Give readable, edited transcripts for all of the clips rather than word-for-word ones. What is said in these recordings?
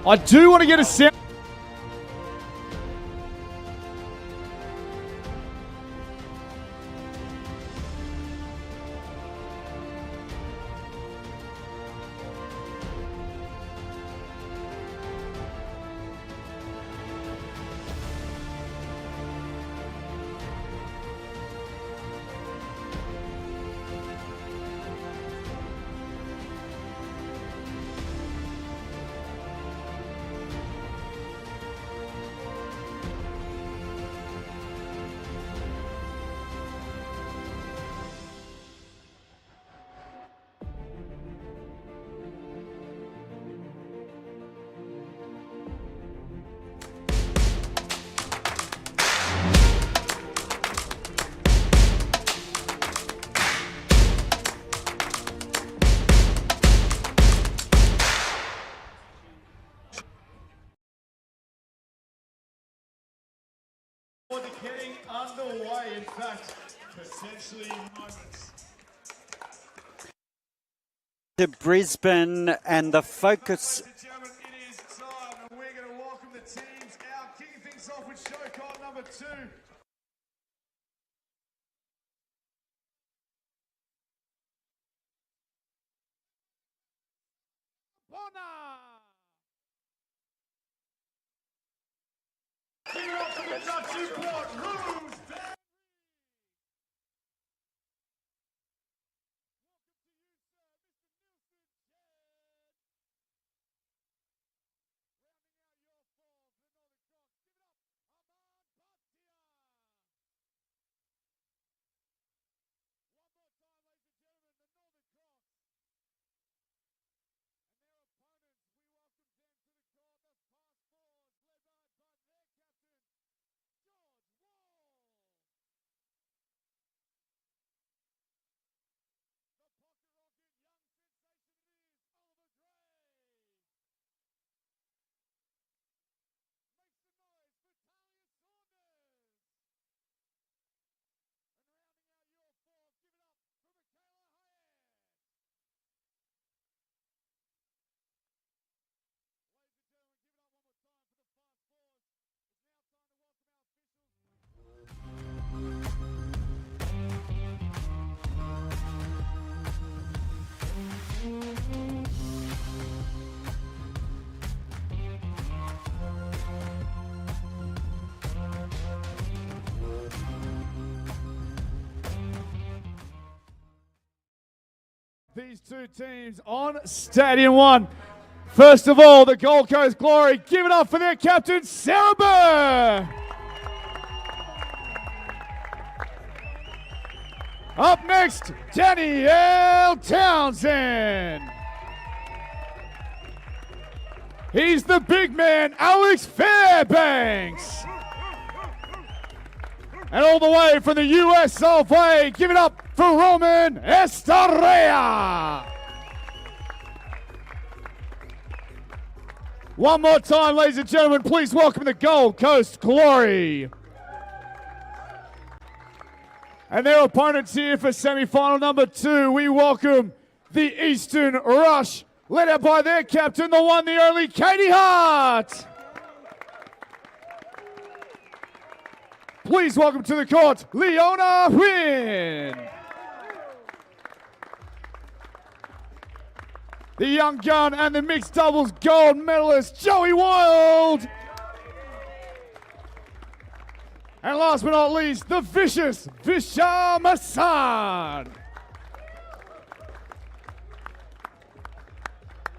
I do want to get a sound. Getting underway, in fact, potentially moments. To Brisbane and the focus. Ladies and gentlemen, it is time, and we're going to welcome the teams out. Kicking things off with show card number 2. Give it up for the Dutch import, Roos. These two teams on Stadium 1. First of all, the Gold Coast Glory. Give it up for their captain, Sarah Burr. Up next, Danielle Townsend. He's the big man, Alex Fairbanks. And all the way from the US of A, give it up for Roman Estrella. One more time, ladies and gentlemen, please welcome the Gold Coast Glory. And their opponents here for semi-final number 2, we welcome the Eastern Rush, led out by their captain, the one, the only, Katie Hart. Please welcome to the court, Leona Wynn. The young gun and the mixed doubles gold medalist, Joey Wild. And last but not least, the vicious Visham Hassan.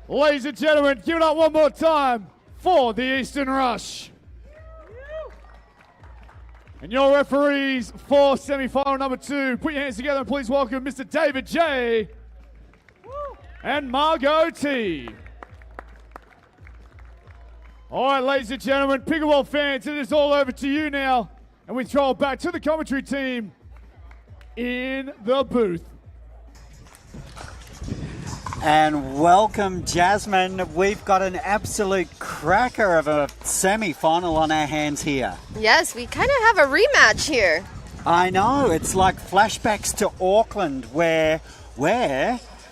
Ladies and gentlemen, give it up one more time for the Eastern Rush. And your referees for semi-final number 2, put your hands together and please welcome Mr. David J. and Margot T. All right, ladies and gentlemen, pickleball fans, it is all over to you now. And we throw it back to the commentary team in the booth. And welcome, Jasmine. We've got an absolute cracker of a semi-final on our hands here. Yes, we kind of have a rematch here. I know. It's like flashbacks to Auckland where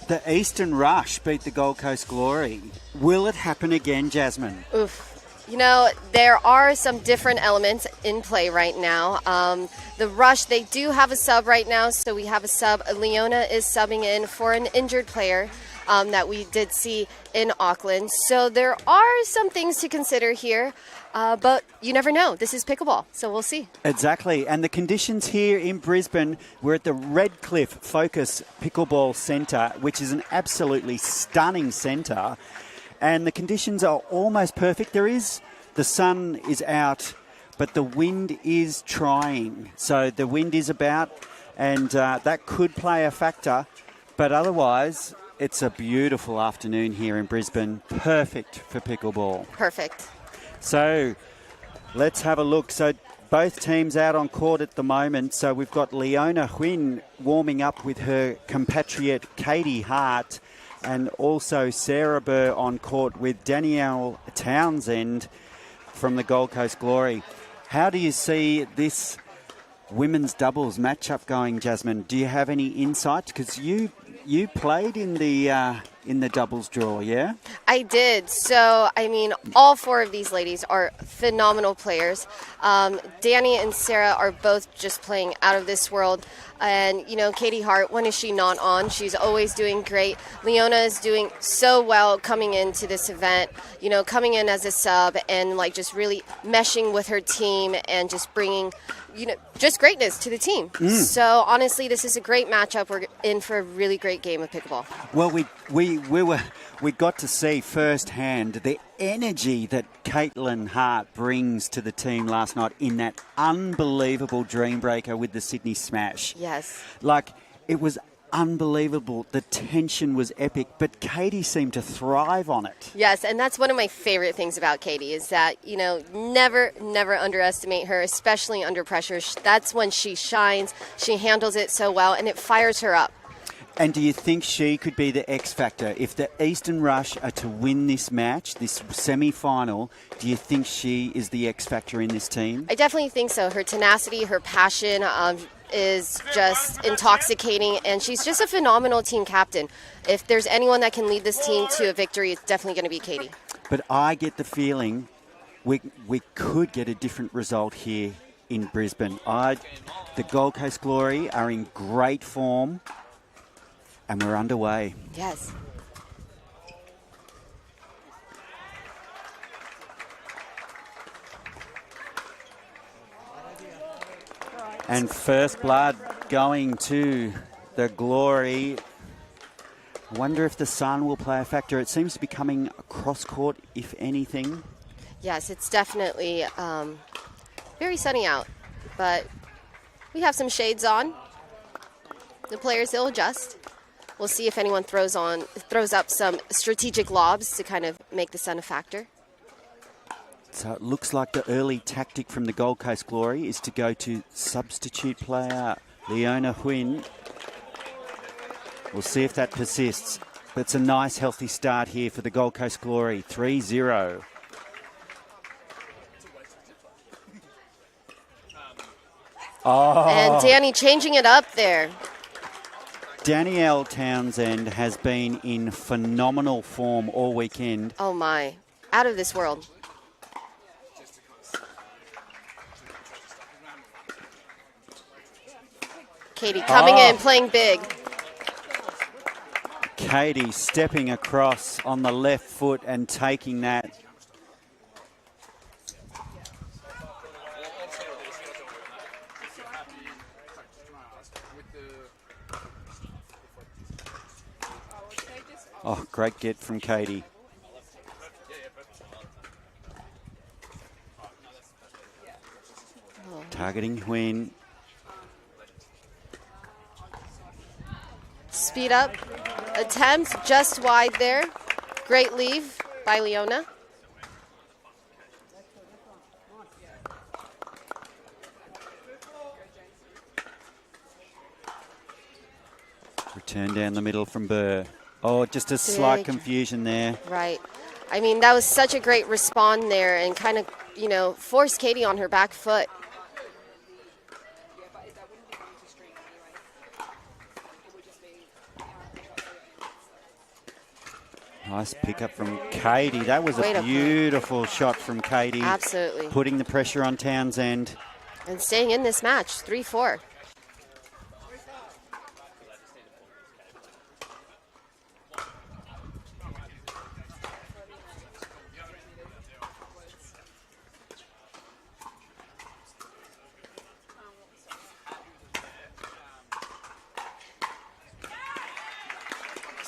The Eastern Rush beat the Gold Coast Glory. Will it happen again, Jasmine? Oof. You know, there are some different elements in play right now. The Rush, they do have a sub right now, so we have a sub. Leona is subbing in for an injured player that we did see in Auckland. So there are some things to consider here, but you never know. This is pickleball, so we'll see. Exactly. And the conditions here in Brisbane, we're at the Redcliffe Focus Pickleball Centre, which is an absolutely stunning centre. And the conditions are almost perfect. The sun is out, but the wind is trying. So the wind is about, and that could play a factor. But otherwise, it's a beautiful afternoon here in Brisbane. Perfect for pickleball. Perfect. So let's have a look. So both teams out on court at the moment. So we've got Leona Huynh warming up with her compatriot Katie Hart, and also Sarah Burr on court with Danielle Townsend from the Gold Coast Glory. How do you see this women's doubles matchup going, Jasmine? Do you have any insight? Because you played in the doubles draw, yeah? I did. So, I mean, all four of these ladies are phenomenal players. Danny and Sarah are both just playing out of this world. And, you know, Katie Hart, when is she not on? She's always doing great. Leona is doing so well coming into this event, you know, coming in as a sub and, like, just really meshing with her team and just bringing, you know, just greatness to the team. So, honestly, this is a great matchup. We're in for a really great game of pickleball. Well, we got to see firsthand the energy that Caitlin Hart brings to the team last night in that unbelievable dream breaker with the Sydney Smash. Yes. Like, it was unbelievable. The tension was epic, but Katie seemed to thrive on it. Yes, and that's one of my favorite things about Katie is that, you know, never underestimate her, especially under pressure. That's when she shines. She handles it so well, and it fires her up. And do you think she could be the X factor? If the Eastern Rush are to win this match, this semi-final, do you think she is the X factor in this team? I definitely think so. Her tenacity, her passion is just intoxicating, and she's just a phenomenal team captain. If there's anyone that can lead this team to a victory, it's definitely going to be Katie. But I get the feeling we could get a different result here in Brisbane. The Gold Coast Glory are in great form. And we're underway. Yes. And first blood going to the Glory. I wonder if the sun will play a factor. It seems to be coming across court, if anything. Yes, it's definitely very sunny out, but we have some shades on. The players, they'll adjust. We'll see if anyone throws up some strategic lobs to kind of make the sun a factor. So it looks like the early tactic from the Gold Coast Glory is to go to substitute player Leona Huynh. We'll see if that persists. But it's a nice, healthy start here for the Gold Coast Glory. 3-0. Oh. And Danny changing it up there. Danielle Townsend has been in phenomenal form all weekend. Oh my, out of this world. Katie coming in, playing big. Katie stepping across on the left foot and taking that. Oh, great get from Katie. Targeting Huynh. Speed up. Attempt just wide there. Great leave by Leona. Return down the middle from Burr. Oh, just a slight confusion there. Right. I mean, that was such a great respawn there and kind of, you know, forced Katie on her back foot. Nice pickup from Katie. That was Way a to play. beautiful shot from Katie. Absolutely. Putting the pressure on Townsend. And staying in this match, 3-4.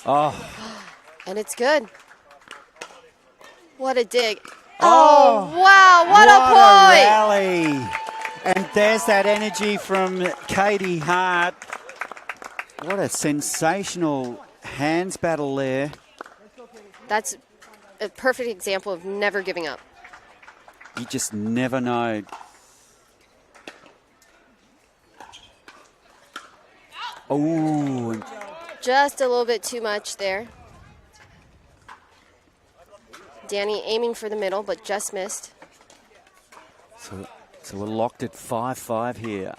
Oh, And it's good. What a dig. Oh, wow, what a point. rally. And there's that energy from Katie Hart. What a sensational hands battle there. That's a perfect example of never giving up. You just never know. Oh, Just a little bit too much there. Danny aiming for the middle, but just missed. so we're locked at 5-5 here.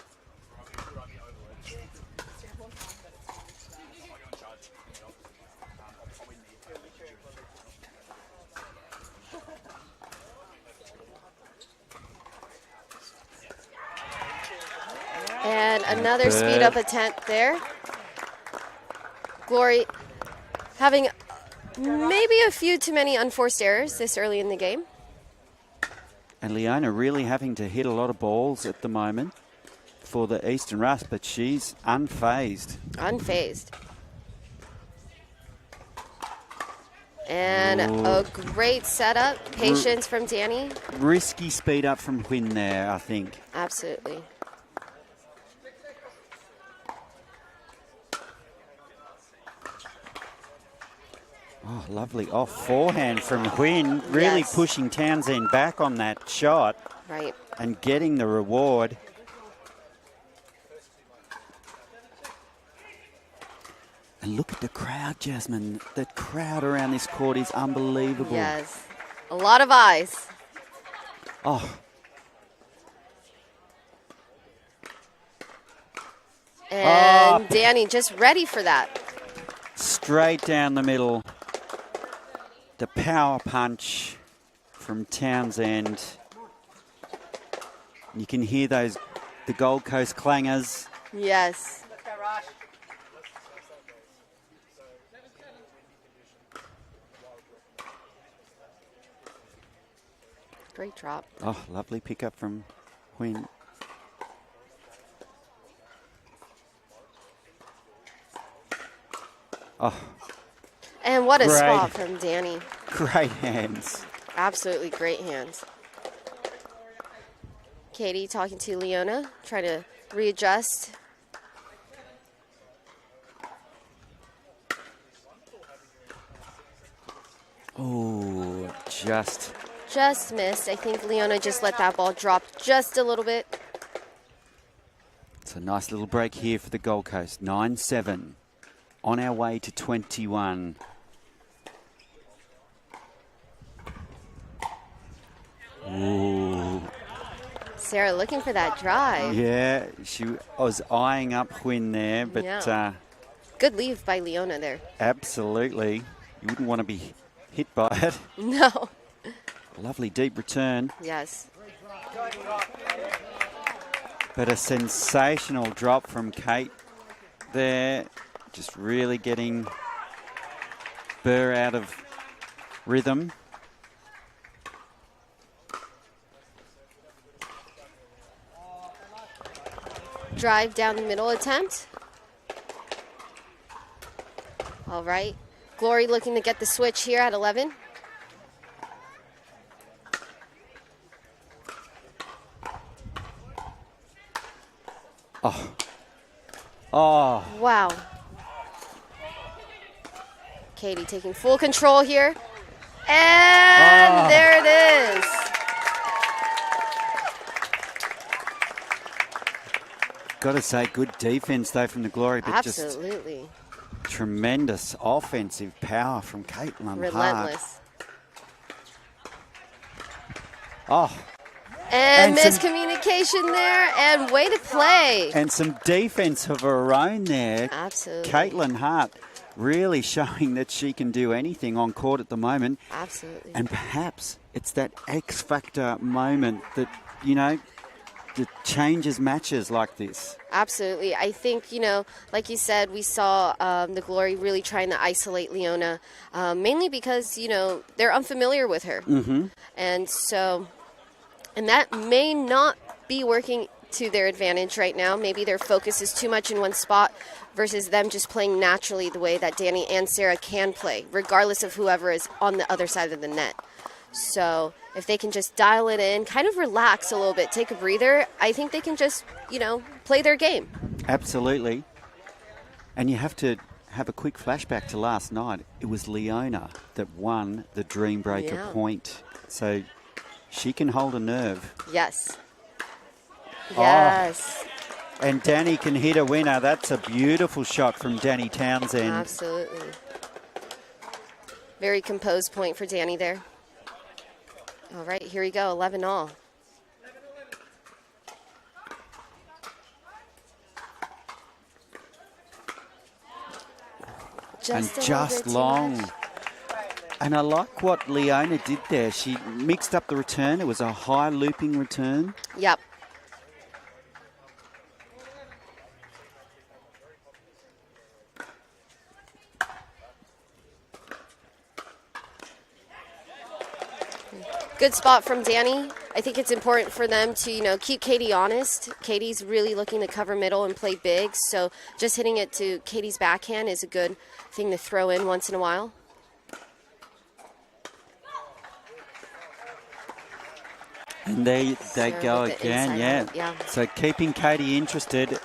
And another speed up attempt there. Glory having maybe a few too many unforced errors this early in the game. And Leona really having to hit a lot of balls at the moment for the Eastern Rush, but she's unfazed. Unfazed. And a great setup. Patience from Danny. Risky speed up from Huynh there, I think. Absolutely. Oh, lovely off forehand from Huynh, really Yes. pushing Townsend back on that shot Right. and getting the reward. And look at the crowd, Jasmine. The crowd around this court is unbelievable. Yes. A lot of eyes. Oh, And Danny just ready for that. straight down the middle. The power punch from Townsend. You can hear the Gold Coast clangers. Yes. Great drop. Oh, lovely pickup from Huynh. Oh, And what a Great. spot from Danny. great hands. Absolutely great hands. Katie talking to Leona, trying to readjust. Oh, just Just missed. I think Leona just let that ball drop just a little bit. it's a nice little break here for the Gold Coast. 9-7 on our way to 21. Ooh. Sarah looking for that drive. Yeah, she was eyeing up Huynh there, but Yeah. Good leave by Leona there. absolutely, you wouldn't want to be hit by it. No. Lovely deep return, Yes. but a sensational drop from Kate there. Just really getting Burr out of rhythm. Drive down the middle attempt. All right. Glory looking to get the switch here at 11. Oh, Wow. Katie taking full control here. And there it is. got to say, good defense though from the Glory, but just Absolutely. tremendous offensive power from Caitlin Hart. Relentless. Oh, And And some- miscommunication there, and way to play. and some defense of her own there. Absolutely. Caitlin Hart really showing that she can do anything on court at the moment. Absolutely. And perhaps it's that X factor moment that, you know, that changes matches like this. Absolutely. I think, you know, like you said, we saw the Glory really trying to isolate Leona, mainly because, you know, they're unfamiliar with her. Mm-hmm. And so, and that may not be working to their advantage right now. Maybe their focus is too much in one spot versus them just playing naturally the way that Danny and Sarah can play, regardless of whoever is on the other side of the net. So if they can just dial it in, kind of relax a little bit, take a breather, I think they can just, you know, play their game. Absolutely. And you have to have a quick flashback to last night. It was Leona that won the Dream Breaker point. So she can hold a nerve. Yes. Yes. And Danny can hit a winner. That's a beautiful shot from Danny Townsend. Absolutely. Very composed point for Danny there. All right, here we go, 11-all. Just long. And I like what Leona did there. She mixed up the return. It was a high looping return. Yep. Good spot from Danny. I think it's important for them to, you know, keep Katie honest. Katie's really looking to cover middle and play big, so just hitting it to Katie's backhand is a good thing to throw in once in a while. And they go again, yeah. So keeping Katie interested.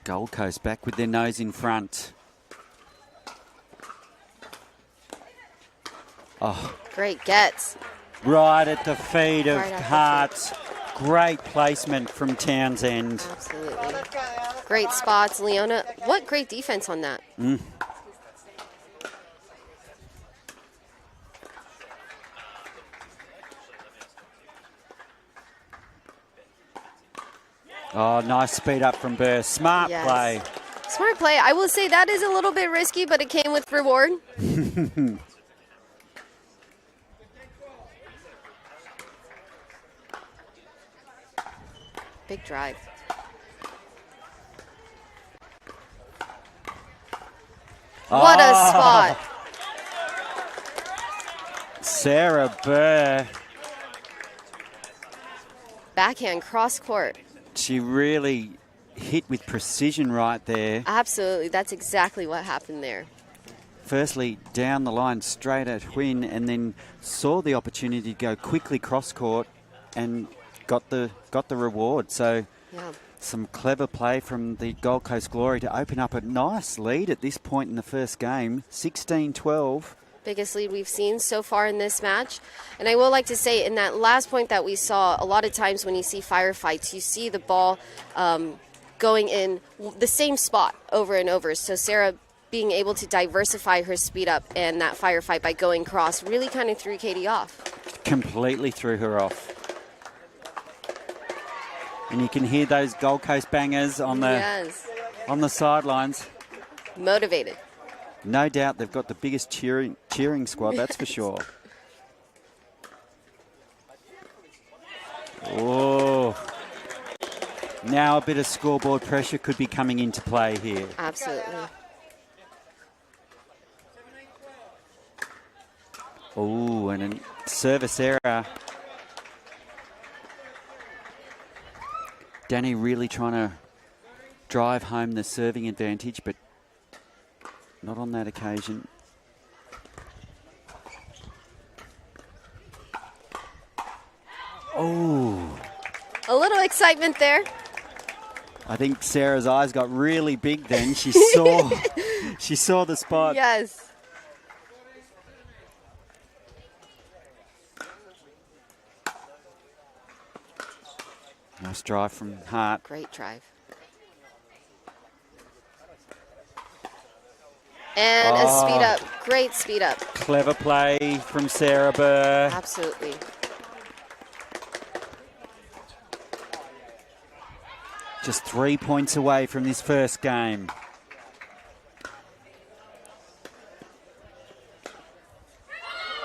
Gold Coast back with their nose in front. Oh, great gets. Right at the feet of Hart. Great placement from Townsend. Absolutely. Great spots. Leona, what great defense on that. Oh, nice speed up from Burr. Smart play. Smart play. I will say that is a little bit risky, but it came with reward. Big drive. What a spot. Sarah Burr. Backhand cross court. She really hit with precision right there. Absolutely. That's exactly what happened there. Firstly, down the line straight at Huynh, and then saw the opportunity to go quickly cross court and got the reward. So some clever play from the Gold Coast Glory to open up a nice lead at this point in the first game, 16-12. Biggest lead we've seen so far in this match. And I will like to say, in that last point that we saw, a lot of times when you see firefights, you see the ball going in the same spot over and over. So Sarah being able to diversify her speed up and that firefight by going cross really kind of threw Katie off. Completely threw her off. And you can hear those Gold Coast bangers on the sidelines. Motivated. No doubt they've got the biggest cheering squad, that's for sure. Oh. Now a bit of scoreboard pressure could be coming into play here. Absolutely. Oh, and a service error. Danny really trying to drive home the serving advantage, but not on that occasion. Oh. A little excitement there. I think Sarah's eyes got really big then. She saw the spot. Yes. Nice drive from Hart. Great drive. And a speed up. Great speed up. Clever play from Sarah Burr. Absolutely. Just 3 points away from this first game.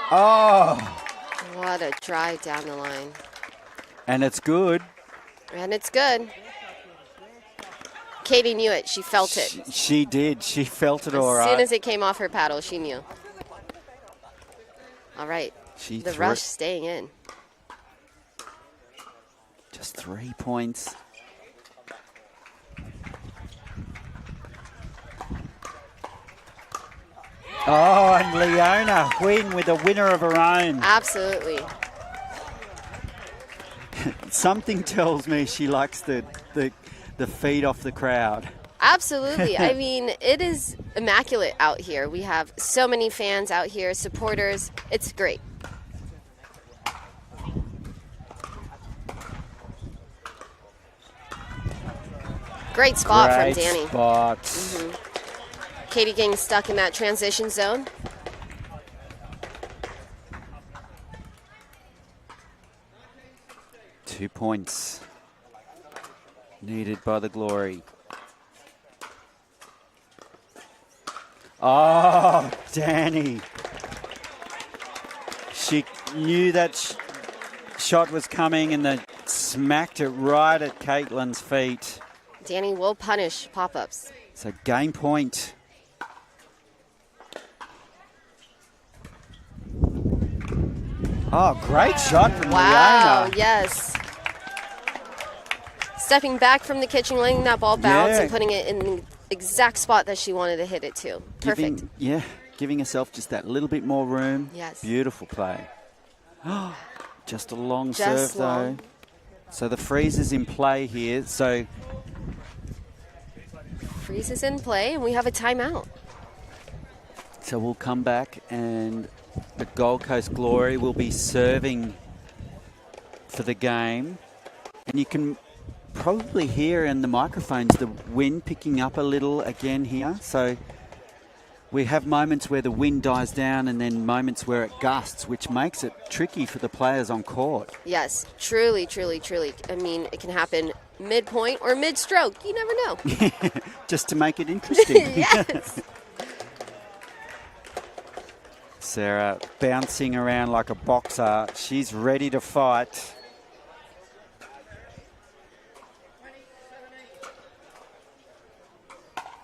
Oh! What a drive down the line. And it's good. And it's good. Katie knew it. She felt it. She did. She felt it all right. As soon as it came off her paddle, she knew. All right. The rush staying in. Just 3 points. Oh, and Leona Huynh with a winner of her own. Absolutely. Something tells me she likes the feed off the crowd. Absolutely. I mean, it is immaculate out here. We have so many fans out here, supporters. It's great. Great spot from Danny. Great spot. Katie getting stuck in that transition zone. Two points needed by the Glory. Oh, Danny. She knew that shot was coming and then smacked it right at Caitlin's feet. Danny will punish pop-ups. So game point. Oh, great shot from Wow, Leona. yes. Stepping back from the kitchen, letting that ball bounce and putting it in the exact spot that she wanted to hit it to. Perfect. Giving herself just that little bit more room. Yes. Beautiful play. Just a long Just serve, long. though. So the freeze is in play here. So Freeze is in play, and we have a timeout. So we'll come back, and the Gold Coast Glory will be serving for the game. And you can probably hear in the microphones the wind picking up a little again here. So we have moments where the wind dies down and then moments where it gusts, which makes it tricky for the players on court. Yes, truly, truly, truly. I mean, it can happen mid-point or mid-stroke. You never know. Just to make it interesting. Yes. Sarah bouncing around like a boxer. She's ready to fight.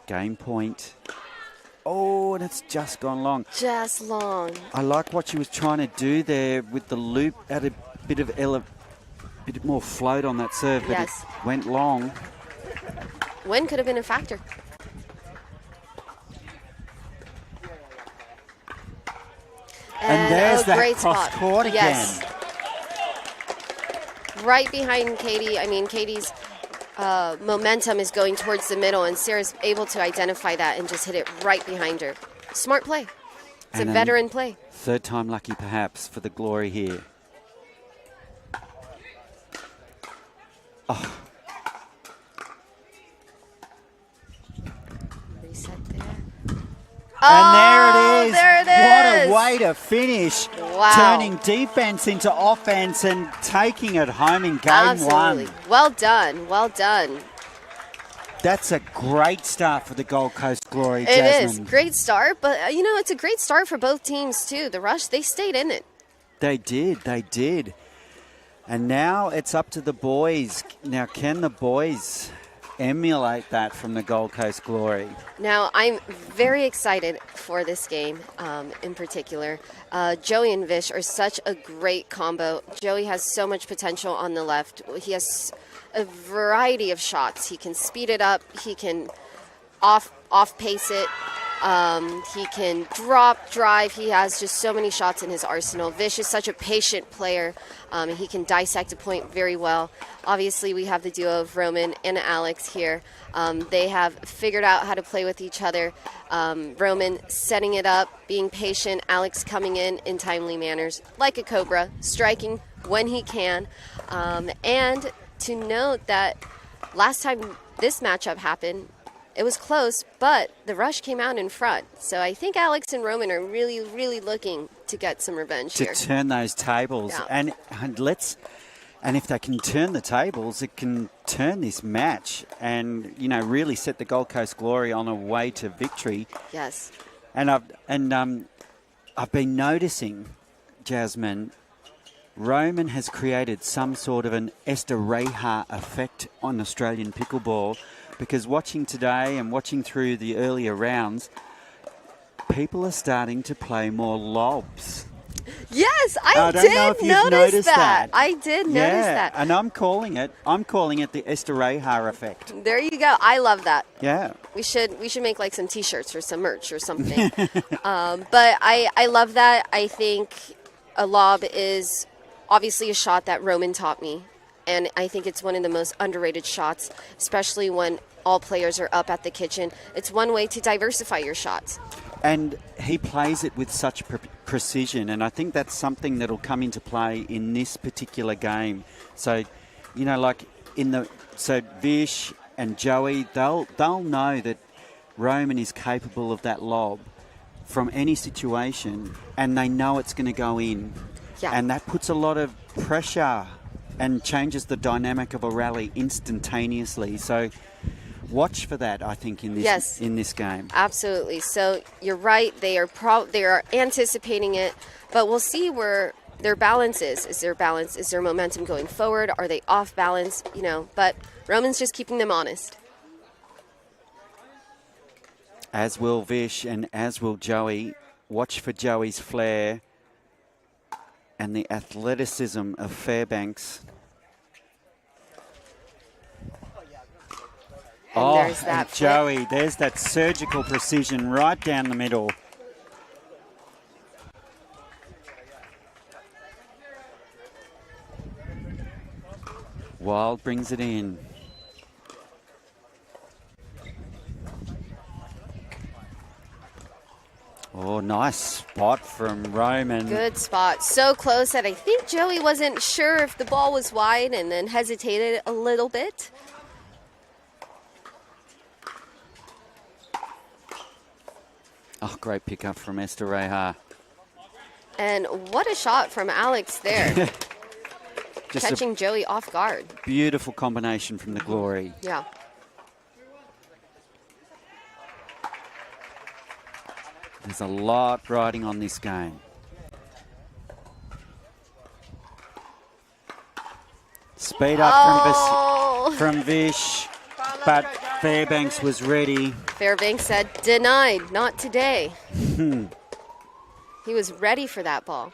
Game point. Oh, and it's just gone long. Just long. I like what she was trying to do there with the loop. Add a bit of bit more float on that serve, but Yes. it went long. Wind could have been a factor. And there's that great cross spot. court again. Yes. Right behind Katie. I mean, Katie's momentum is going towards the middle, and Sarah's able to identify that and just hit it right behind her. Smart play. It's And a then veteran play. Third time lucky, perhaps, for the Glory here. Oh, Reset there. and there it is. There it is. What a way to finish. Wow. Turning defense into offense and taking it home in game Absolutely. one. Well done. Well done. That's a great start for the Gold Coast Glory, It is. Jasmine. Great start, but, it's a great start for both teams, too. The Rush, they stayed in it. They did. And now it's up to the boys. Now, can the boys emulate that from the Gold Coast Glory? Now, I'm very excited for this game in particular. Joey and Vish are such a great combo. Joey has so much potential on the left. He has a variety of shots. He can speed it up. He can off pace it. He can drop, drive. He has just so many shots in his arsenal. Vish is such a patient player. And he can dissect a point very well. Obviously, we have the duo of Roman and Alex here. They have figured out how to play with each other. Roman setting it up, being patient. Alex coming in timely manners, like a cobra, striking when he can. And to note that last time this matchup happened, it was close, but the Rush came out in front. So I think Alex and Roman are really, really looking to get some revenge To here. turn those tables. Yeah. And let's And if they can turn the tables, it can turn this match and, you know, really set the Gold Coast Glory on a way to victory. Yes. And I've been noticing, Jasmine, Roman has created some sort of an Esther Reha effect on Australian pickleball, because watching today and watching through the earlier rounds, people are starting to play more lobs. Yes, I don't know if you've noticed that. I did notice that. And I'm calling it the Esther Reha effect. There you go. I love that. Yeah. We should make like some T-shirts or some merch or something. But I love that. I think a lob is obviously a shot that Roman taught me, and I think it's one of the most underrated shots, especially when all players are up at the kitchen. It's one way to diversify your shots. And he plays it with such precision, and I think that's something that'll come into play in this particular game. So, you know, like so Vish and Joey, they'll know that Roman is capable of that lob from any situation, and they know it's going to go in. Yeah. And that puts a lot of pressure and changes the dynamic of a rally instantaneously. So watch for that, I think, in this game. Absolutely. So you're right. They are anticipating it, but we'll see where their balance is. Is there momentum going forward? Are they off balance? You know, but Roman's just keeping them honest. As will Vish and as will Joey. Watch for Joey's flair and the athleticism of Fairbanks. And there's that and Joey, there's that surgical precision right down the middle. Wild brings it in. Oh, nice spot from Roman. Good spot. So close that I think Joey wasn't sure if the ball was wide and then hesitated a little bit. Oh, great pickup from Esther Reha. And what a shot from Alex there. Just catching Joey off guard. Beautiful combination from the Glory. Yeah. There's a lot riding on this game. Speed up from Vish, but Fairbanks was ready. Fairbanks said, denied, not today. He was ready for that ball.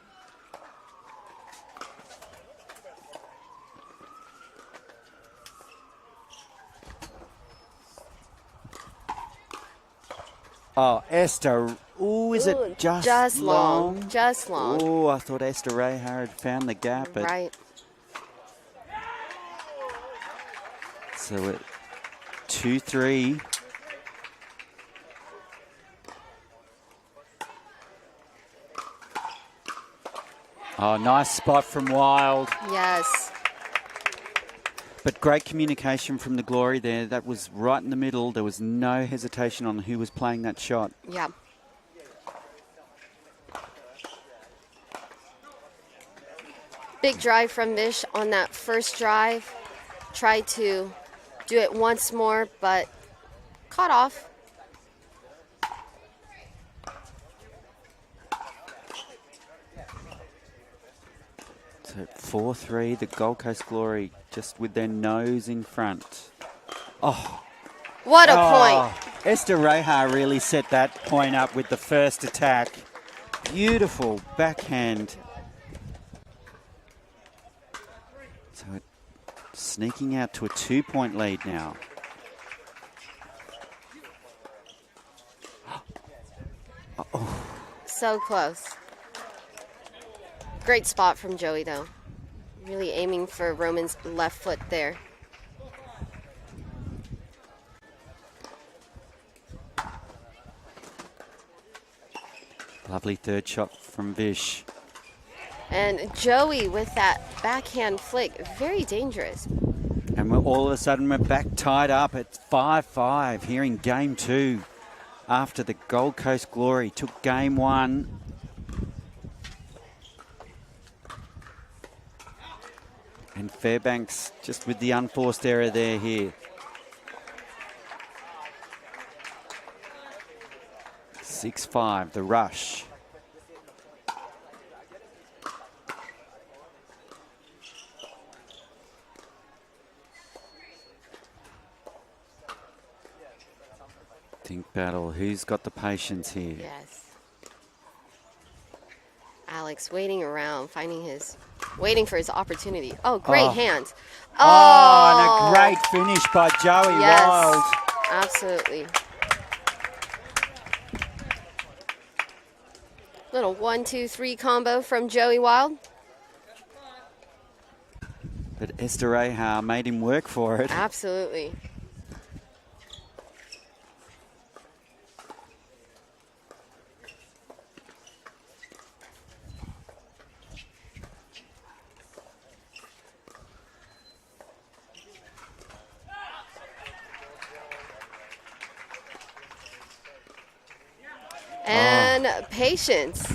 Oh, Esther. Ooh, is it just long? Just long. Oh, I thought Esther Reha had found the gap. But right. So at 2-3. Oh, nice spot from Wild. Yes. But great communication from the Glory there. That was right in the middle. There was no hesitation on who was playing that shot. Yeah. Big drive from Vish on that first drive. Tried to do it once more, but caught off. So at 4-3, the Gold Coast Glory just with their nose in front. Oh. What a point. Esther Reha really set that point up with the first attack. Beautiful backhand. So sneaking out to a 2-point lead now. So close. Great spot from Joey, though. Really aiming for Roman's left foot there. Lovely third shot from Vish. And Joey with that backhand flick, very dangerous. And all of a sudden we're back tied up at 5-5 here in game 2 after the Gold Coast Glory took game 1. And Fairbanks just with the unforced error there here. 6-5, the rush. Think battle. Who's got the patience here? Yes. Alex waiting around, waiting for his opportunity. Oh, great hands. Oh, and a great finish by Joey Wild. Absolutely. Little 1-2-3 combo from Joey Wild. But Estereja made him work for it. Absolutely. And patience.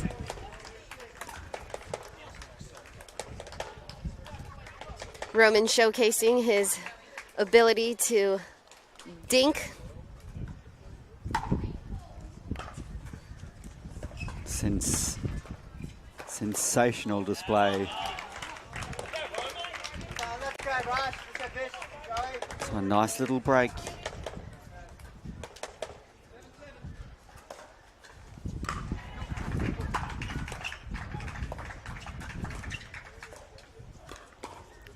Roman showcasing his ability to dink. Sensational display. So a nice little break.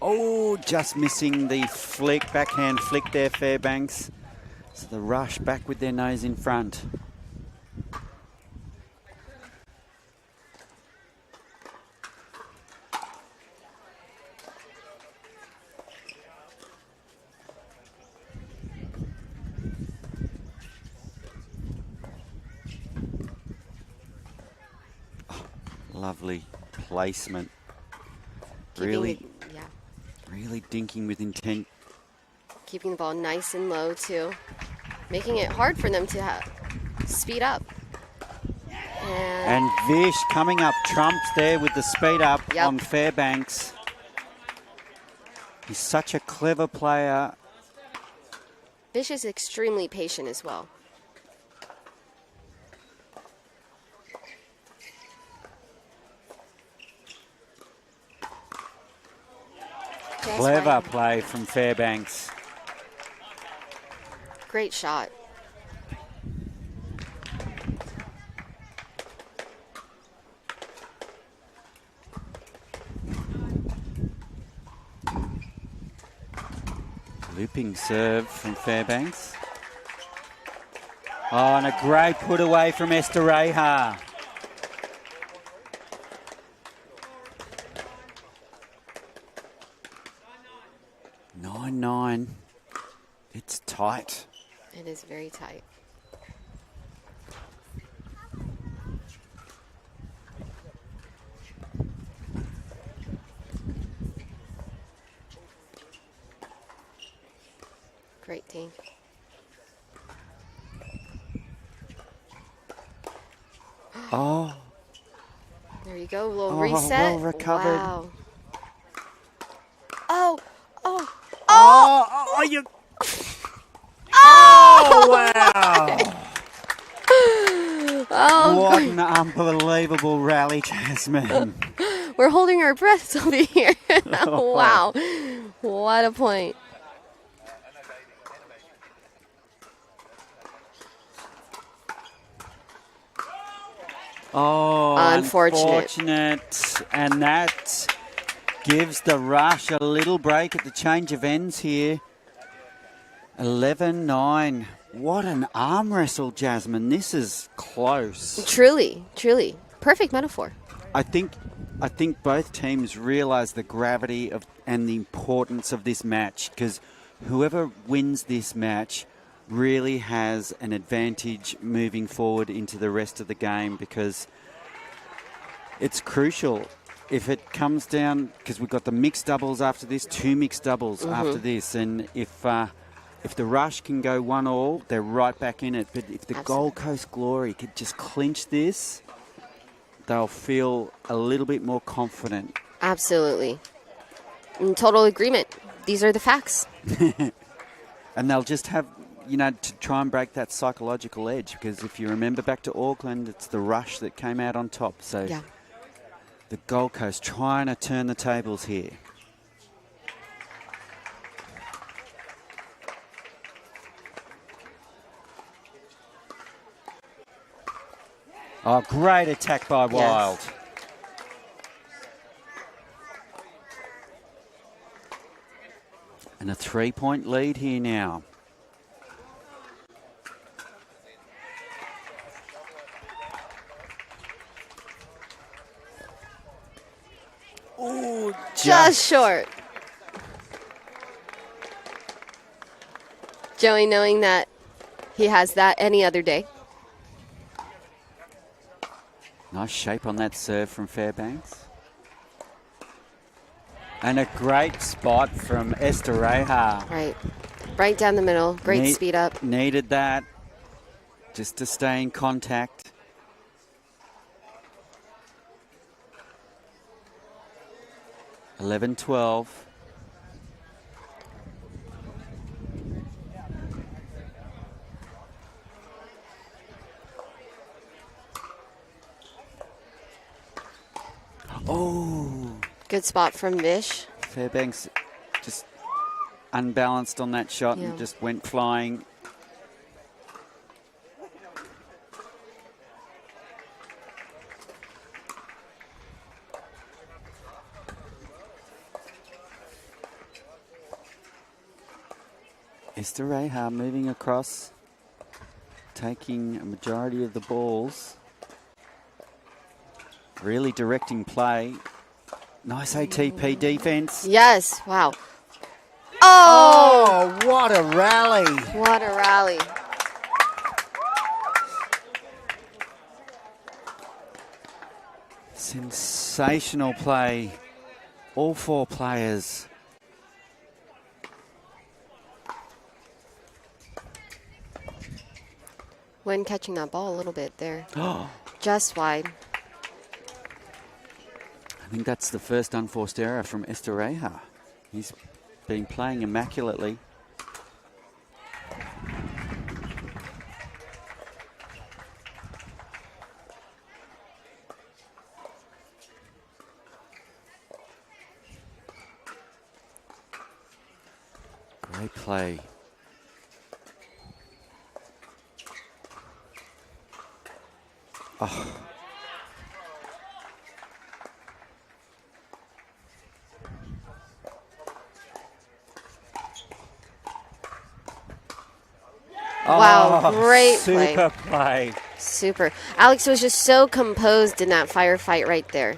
Oh, just missing the flick, backhand flick there, Fairbanks. So the rush back with their nose in front. Oh, lovely placement. Really dinking with intent. Keeping the ball nice and low, too. Making it hard for them to speed up. And Vish coming up trumps there with the speed up on Fairbanks. He's such a clever player. Vish is extremely patient as well. Clever play from Fairbanks. Great shot. Looping serve from Fairbanks. Oh, and a great put away from Estereja. It's tight. It is very tight. Great team. Oh. There you go, a little reset. Well recovered. Wow. You. Oh, wow. What an unbelievable rally, Jasmine. We're holding our breaths over here. Wow. What a point. Oh, unfortunate. And that gives the rush a little break at the change of ends here. 11-9. What an arm wrestle, Jasmine. This is close. Truly, truly. Perfect metaphor. I think both teams realise the gravity of and the importance of this match, because whoever wins this match really has an advantage moving forward into the rest of the game, because it's crucial. If it comes down, because we've got the mixed doubles after this, 2 mixed doubles after this, and if the rush can go 1-1, they're right back in it. But if the Gold Coast Glory could just clinch this, they'll feel a little bit more confident. Absolutely. In total agreement. These are the facts. And they'll just have, to try and break that psychological edge, because if you remember back to Auckland, it's the Rush that came out on top. So Yeah. the Gold Coast trying to turn the tables here. Oh, great attack by Wild. Yes. And a 3-point lead here now. Ooh, Just short. Joey knowing that he has that any other day. Nice shape on that serve from Fairbanks. And a great spot from Esther Reha. Right. Right down the middle. Great speed up. Needed that just to stay in contact. (11-12). Oh. Good spot from Vish. Fairbanks just unbalanced on that shot and just went flying. Esther Reha moving across, taking a majority of the balls, really directing play. Nice ATP defense. Yes. Wow. Oh! Oh, what a rally. What a rally. Sensational play. All four players. When catching that ball a little bit there. Just wide. I think that's the first unforced error from Esther Reha. He's been playing immaculately. Great play. Oh. Wow, great super play. Super. Alex was just so composed in that firefight right there.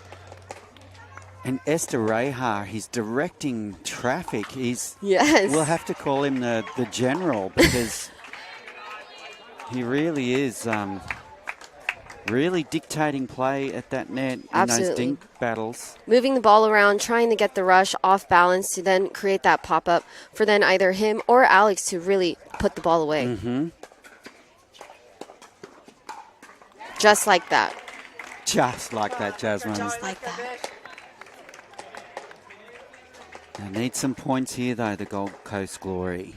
And Esther Reha, he's directing traffic. He's We'll have to call him the general, because he really is really dictating play at that net in those dink battles. Moving the ball around, trying to get the rush off balance to then create that pop-up for then either him or Alex to really put the ball away. Mm-hmm. Just like that. Just like that, Jasmine. Just like that. They need some points here, though, the Gold Coast Glory.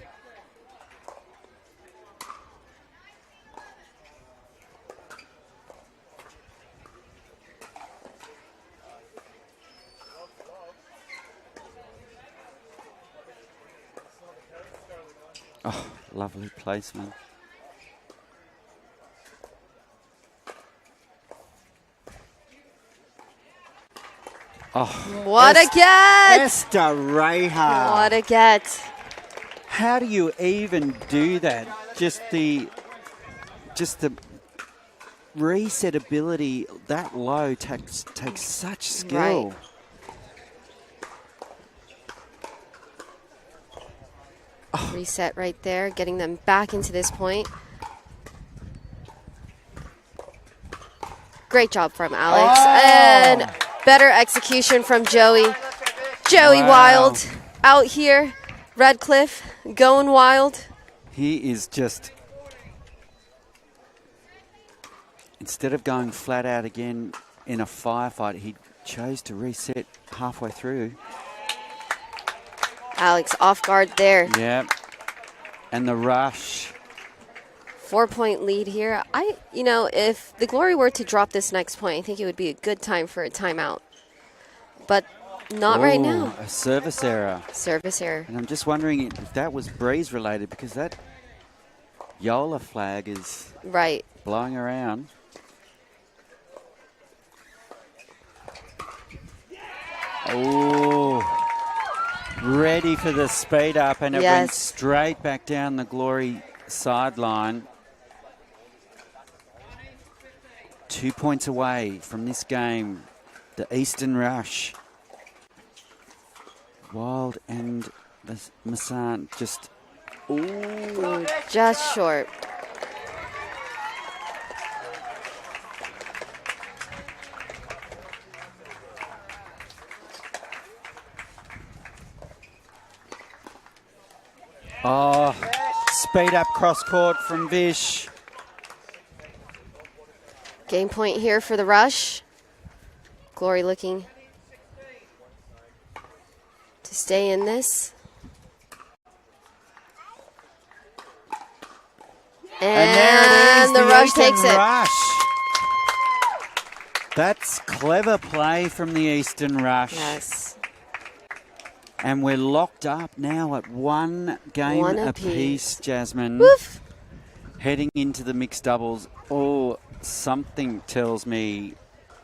Oh, lovely placement. Oh, what a get! Esther Reha. What a get. How do you even do that? Just the reset ability that low takes such skill. Right. Oh. Reset right there, getting them back into this point. Great job from Alex. And better execution from Joey. Joey Wild out here. Redcliffe going wild. He is just, instead of going flat out again in a firefight, he chose to reset halfway through. Alex off guard there. Yep. And the rush. 4-point lead here. If the Glory were to drop this next point, I think it would be a good time for a timeout. But not right now. A service error. Service error. And I'm just wondering if that was breeze related, because that Yola flag is right blowing around. Oh, ready for the speed up, and it went straight back down the Glory sideline. 2 points away from this game, the Eastern Rush. Wild and the Massan just, just short. Oh, speed up cross court from Vish. Game point here for the Rush. Glory looking to stay in this. And there it is, the Rush takes it. Rush. That's clever play from the Eastern Rush. Yes. And we're locked up now at one game apiece, Jasmine. Woof. Heading into the mixed doubles. Oh, something tells me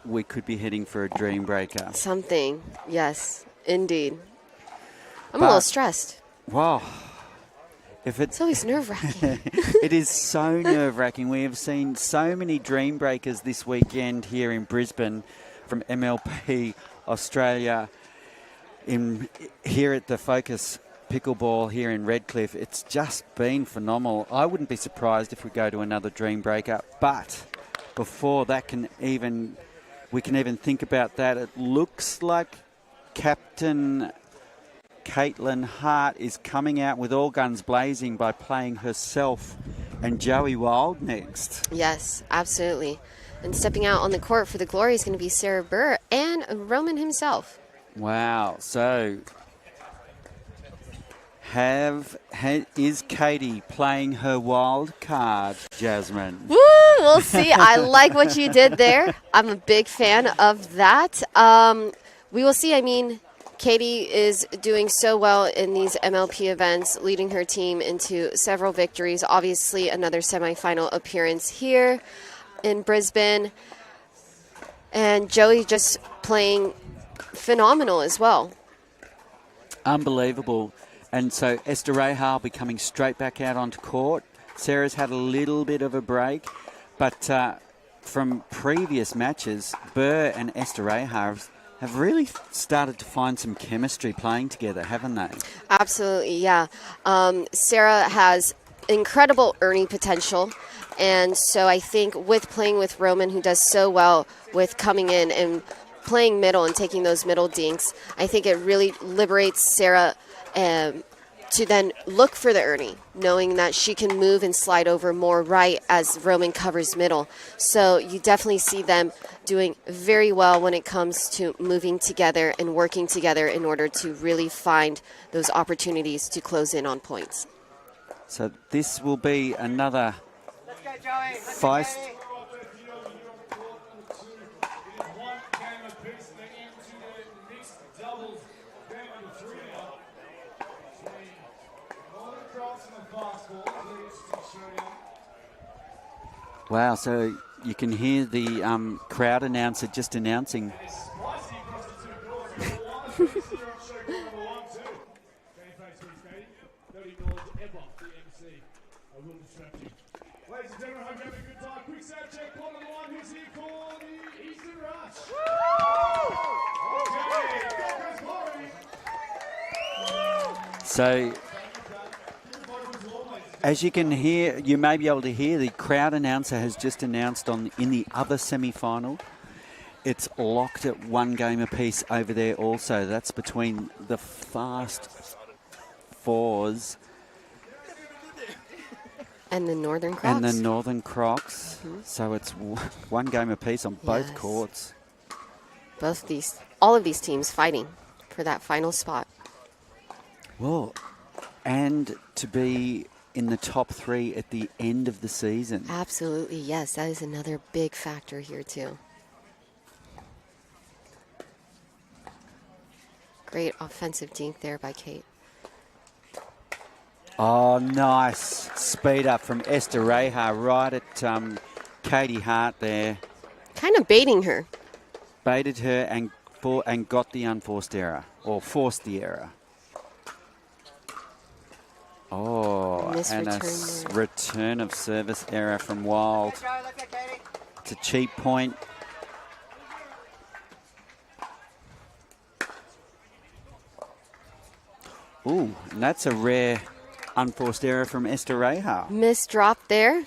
we could be heading for a dream breaker. Something, yes, indeed. I'm a little stressed. Wow. It's always nerve-wracking. It is so nerve-wracking. We have seen so many dream breakers this weekend here in Brisbane from MLP Australia. Here at the Focus Pickleball here in Redcliffe, it's just been phenomenal. I wouldn't be surprised if we go to another dream breaker, but before that we can even think about that, it looks like Captain Caitlin Hart is coming out with all guns blazing by playing herself and Joey Wild next. Yes, absolutely. And stepping out on the court for the Glory is going to be Sarah Burr and Roman himself. Wow. So is Katie playing her wild card, Jasmine? Woo! We'll see. I like what you did there. I'm a big fan of that. We will see. I mean, Katie is doing so well in these MLP events, leading her team into several victories. Obviously, another semifinal appearance here in Brisbane. And Joey just playing phenomenal as well. Unbelievable. And so Esther Rahal will be coming straight back out onto court. Sarah's had a little bit of a break, but from previous matches, Burr and Esther Rahal have really started to find some chemistry playing together, haven't they? Absolutely, yeah. Sarah has incredible earning potential, and so I think with playing with Roman, who does so well with coming in and playing middle and taking those middle dinks, I think it really liberates Sarah to then look for the Ernie, knowing that she can move and slide over more right as Roman covers middle. So you definitely see them doing very well when it comes to moving together and working together in order to really find those opportunities to close in on points. So this will be another feist. Wow, so you can hear the crowd announcer just announcing. So, as you can hear, you may be able to hear, the crowd announcer has just announced in the other semi-final. It's locked at one game apiece over there also. That's between the Fast Fours and the Northern Crocs. Mm-hmm. So it's one game apiece on both courts. All of these teams fighting for that final spot. Well, and to be in the top 3 at the end of the season. Absolutely, yes. That is another big factor here, too. Great offensive dink there by Kate. Oh, nice speed up from Esther Reha right at Katie Hart there. Kind of baiting her. Baited her and got the unforced error, or forced the error. Oh, and a return of service error from Wild. It's a cheap point. Ooh, and that's a rare unforced error from Esther Reha. Miss drop there.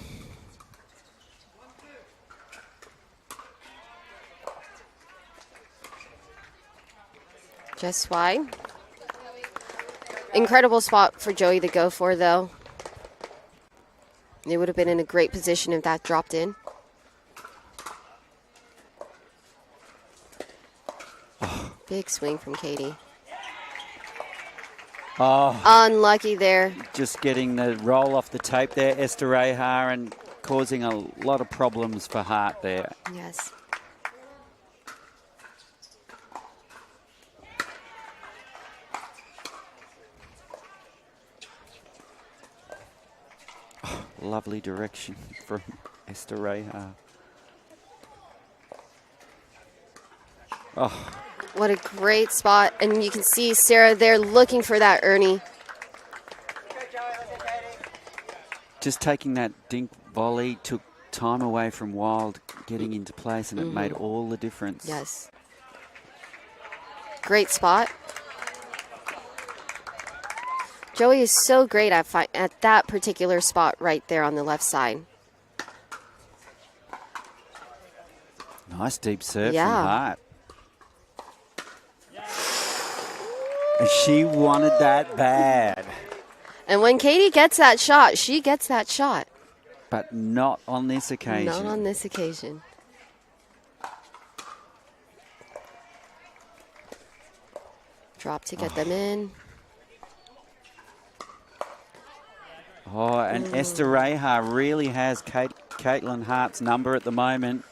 Just wide. Incredible spot for Joey to go for, though. They would have been in a great position if that dropped in. Oh. Big swing from Katie. Oh, unlucky there. Just getting the roll off the tape there, Esther Reha, and causing a lot of problems for Hart there. Yes. Lovely direction from Esther Reha. Oh. What a great spot. And you can see Sarah there looking for that Ernie. Just taking that dink volley took time away from Wild getting into place, and it made all the difference. Yes. Great spot. Joey is so great at that particular spot right there on the left side. Nice deep serve Yeah. from Hart. And she wanted that bad. And when Katie gets that shot, she gets that shot. But not on this occasion. Not on this occasion. Drop to get them in. Oh, and Esther Reha really has Caitlin Hart's number at the moment.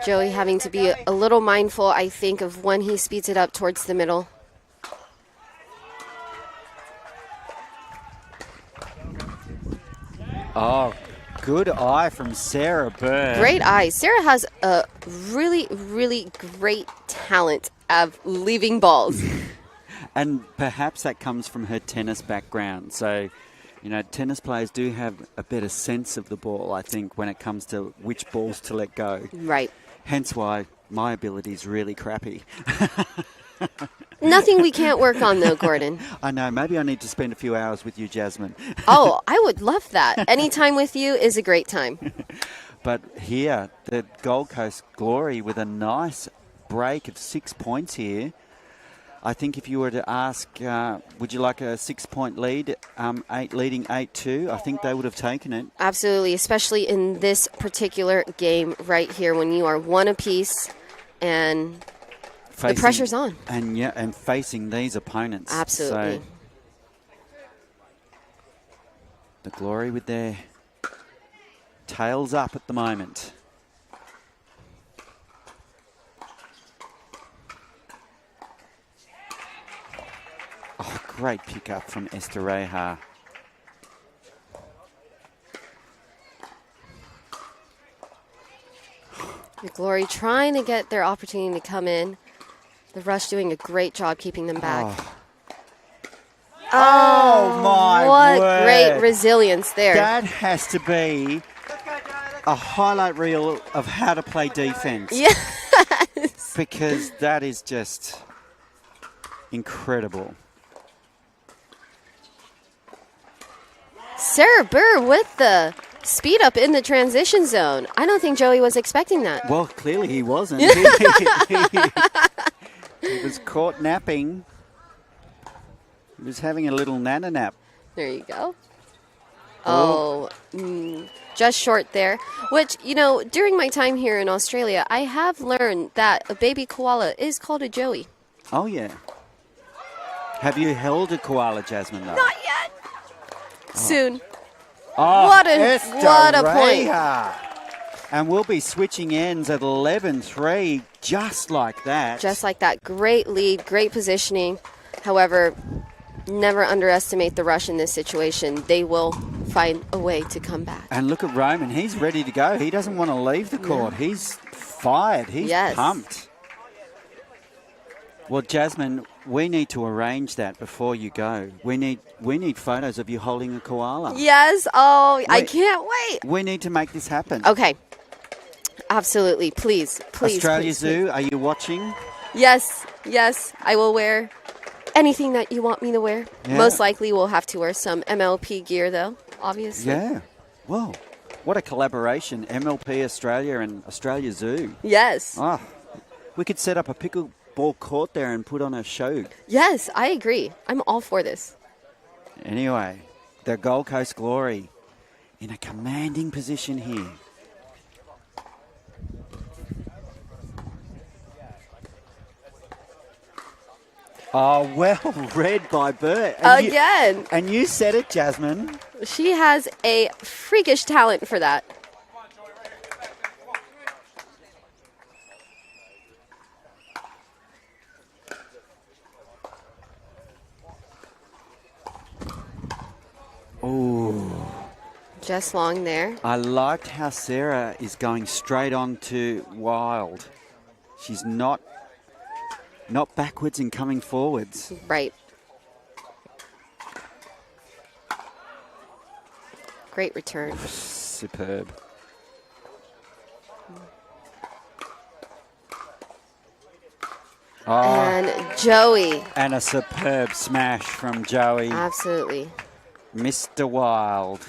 Joey having to be a little mindful, I think, of when he speeds it up towards the middle. Oh, good eye from Sarah Bird. Great eye. Sarah has a really, really great talent of leaving balls. And perhaps that comes from her tennis background. So, you know, tennis players do have a better sense of the ball, I think, when it comes to which balls to let go. Right. Hence why my ability is really crappy. Nothing we can't work on, though, Gordon. I know. Maybe I need to spend a few hours with you, Jasmine. Oh, I would love that. Any time with you is a great time. But here, the Gold Coast Glory with a nice break of 6 points here. I think if you were to ask, would you like a 6-point lead, leading 8-2, I think they would have taken it. Absolutely, especially in this particular game right here when you are one apiece and the pressure's on. And facing these opponents. Absolutely. So the Glory with their tails up at the moment. Oh, great pick-up from Esther Reha. The Glory trying to get their opportunity to come in. The Rush doing a great job keeping them back. Oh my What word. great resilience there. That has to be a highlight reel of how to play defense. Yes. Because that is just incredible. Sarah Burr with the speed up in the transition zone. I don't think Joey was expecting that. Well, clearly he wasn't. He was caught napping. He was having a little nana nap. There you go. Just short there. Which, you know, during my time here in Australia, I have learned that a baby koala is called a joey. Oh, yeah. Have you held a koala, Jasmine, though? Not yet. Soon. Oh, What a point. And we'll be switching ends at 11-3, just like that. Just like that. Great lead, great positioning. However, never underestimate the rush in this situation. They will find a way to come back. And look at Roman. He's ready to go. He doesn't want to leave the court. He's fired. He's pumped. Well, Jasmine, we need to arrange that before you go. We need photos of you holding a koala. Yes. Oh, I can't wait. We need to make this happen. Okay. Absolutely. Please. Australia Zoo, please. are you watching? Yes. I will wear anything that you want me to wear. Yeah. Most likely we'll have to wear some MLP gear, though, obviously. Yeah. Whoa. What a collaboration. MLP Australia and Australia Zoo. Yes. Oh, we could set up a pickleball court there and put on a show. Yes, I agree. I'm all for this. Anyway, the Gold Coast Glory in a commanding position here. Oh, well read by Bert. Again. And you said it, Jasmine. She has a freakish talent for that. Oh. Just long there. I liked how Sarah is going straight on to Wild. She's not backwards and coming forwards. Right. Great return. Superb. Oh, and Joey. And a superb smash from Joey. Absolutely. Mr. Wild.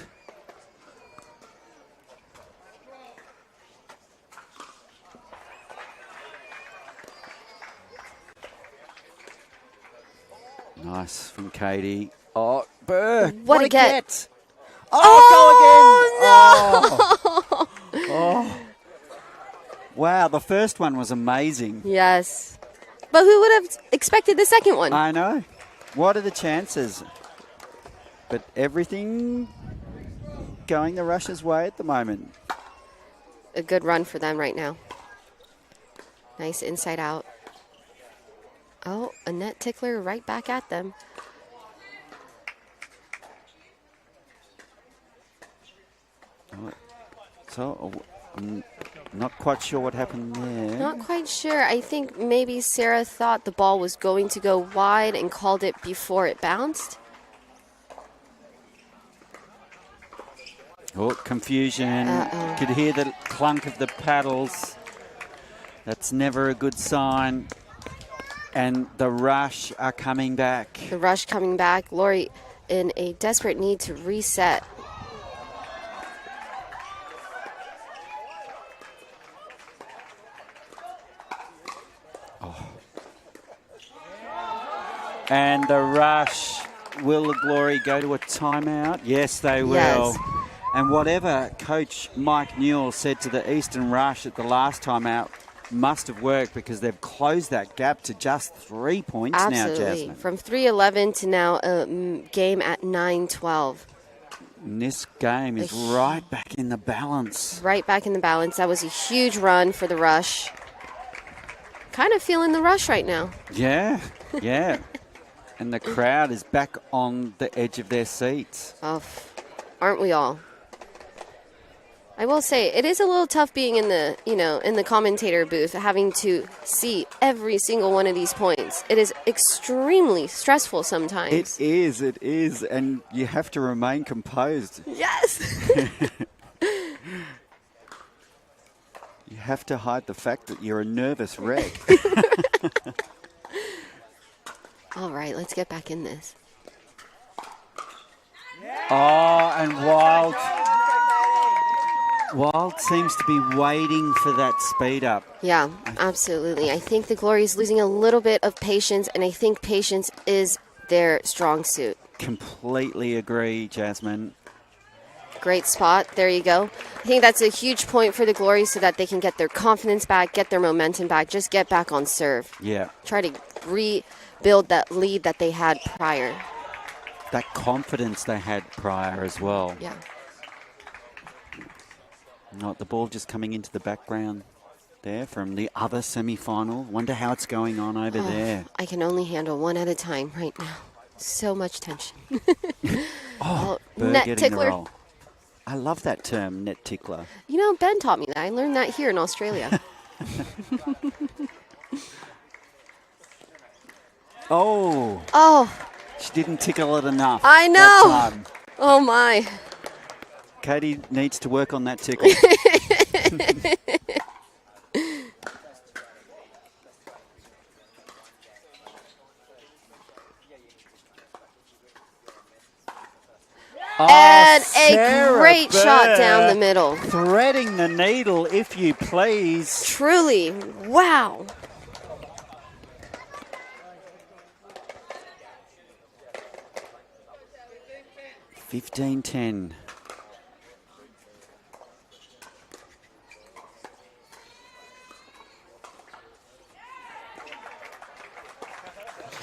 Nice from Katie. Oh, Burr. What a get. Oh, go again. No. Oh. Wow, the first one was amazing. Yes. But who would have expected the second one? I know. What are the chances? But everything going the Russia's way at the moment. A good run for them right now. Nice inside out. Oh, a net tickler right back at them. So, I'm not quite sure what happened there. Not quite sure. I think maybe Sarah thought the ball was going to go wide and called it before it bounced. Oh, confusion. Could hear the clunk of the paddles. That's never a good sign. And the Rush are coming back. The Rush coming back. Lori in a desperate need to reset. Oh. And the Rush, will the Glory go to a timeout? Yes, they will. Yes. And whatever Coach Mike Newell said to the Eastern Rush at the last timeout must have worked, because they've closed that gap to just 3 points. Absolutely. Now, Jasmine. From 3-11 to now a game at 9-12. And this game is right back in the balance. Right back in the balance. That was a huge run for the Rush. Kind of feeling the Rush right now. Yeah, yeah. And the crowd is back on the edge of their seats. Oh, aren't we all? I will say it is a little tough being in the, in the commentator booth, having to see every single one of these points. It is extremely stressful sometimes. It is, and you have to remain composed. Yes. You have to hide the fact that you're a nervous wreck. All right, let's get back in this. Oh, and Wild seems to be waiting for that speed up. Yeah, absolutely. I think the Glory is losing a little bit of patience, and I think patience is their strong suit. Completely agree, Jasmine. Great spot. There you go. I think that's a huge point for the Glory so that they can get their confidence back, get their momentum back, just get back on serve. Yeah. Try to rebuild that lead that they had prior. That confidence they had prior as well. Yeah. Not the ball just coming into the background there from the other semi-final. Wonder how it's going on over there. I can only handle one at a time right now. So much tension. Bird net getting tickler. the roll. I love that term, net tickler. You know, Ben taught me that. I learned that here in Australia. Oh, she didn't tickle it enough. I know. That time. Oh, my. Katie needs to work on that tickle. And Sarah a great shot Burr down the middle. Threading the needle, if you please. Truly. Wow. $15-10.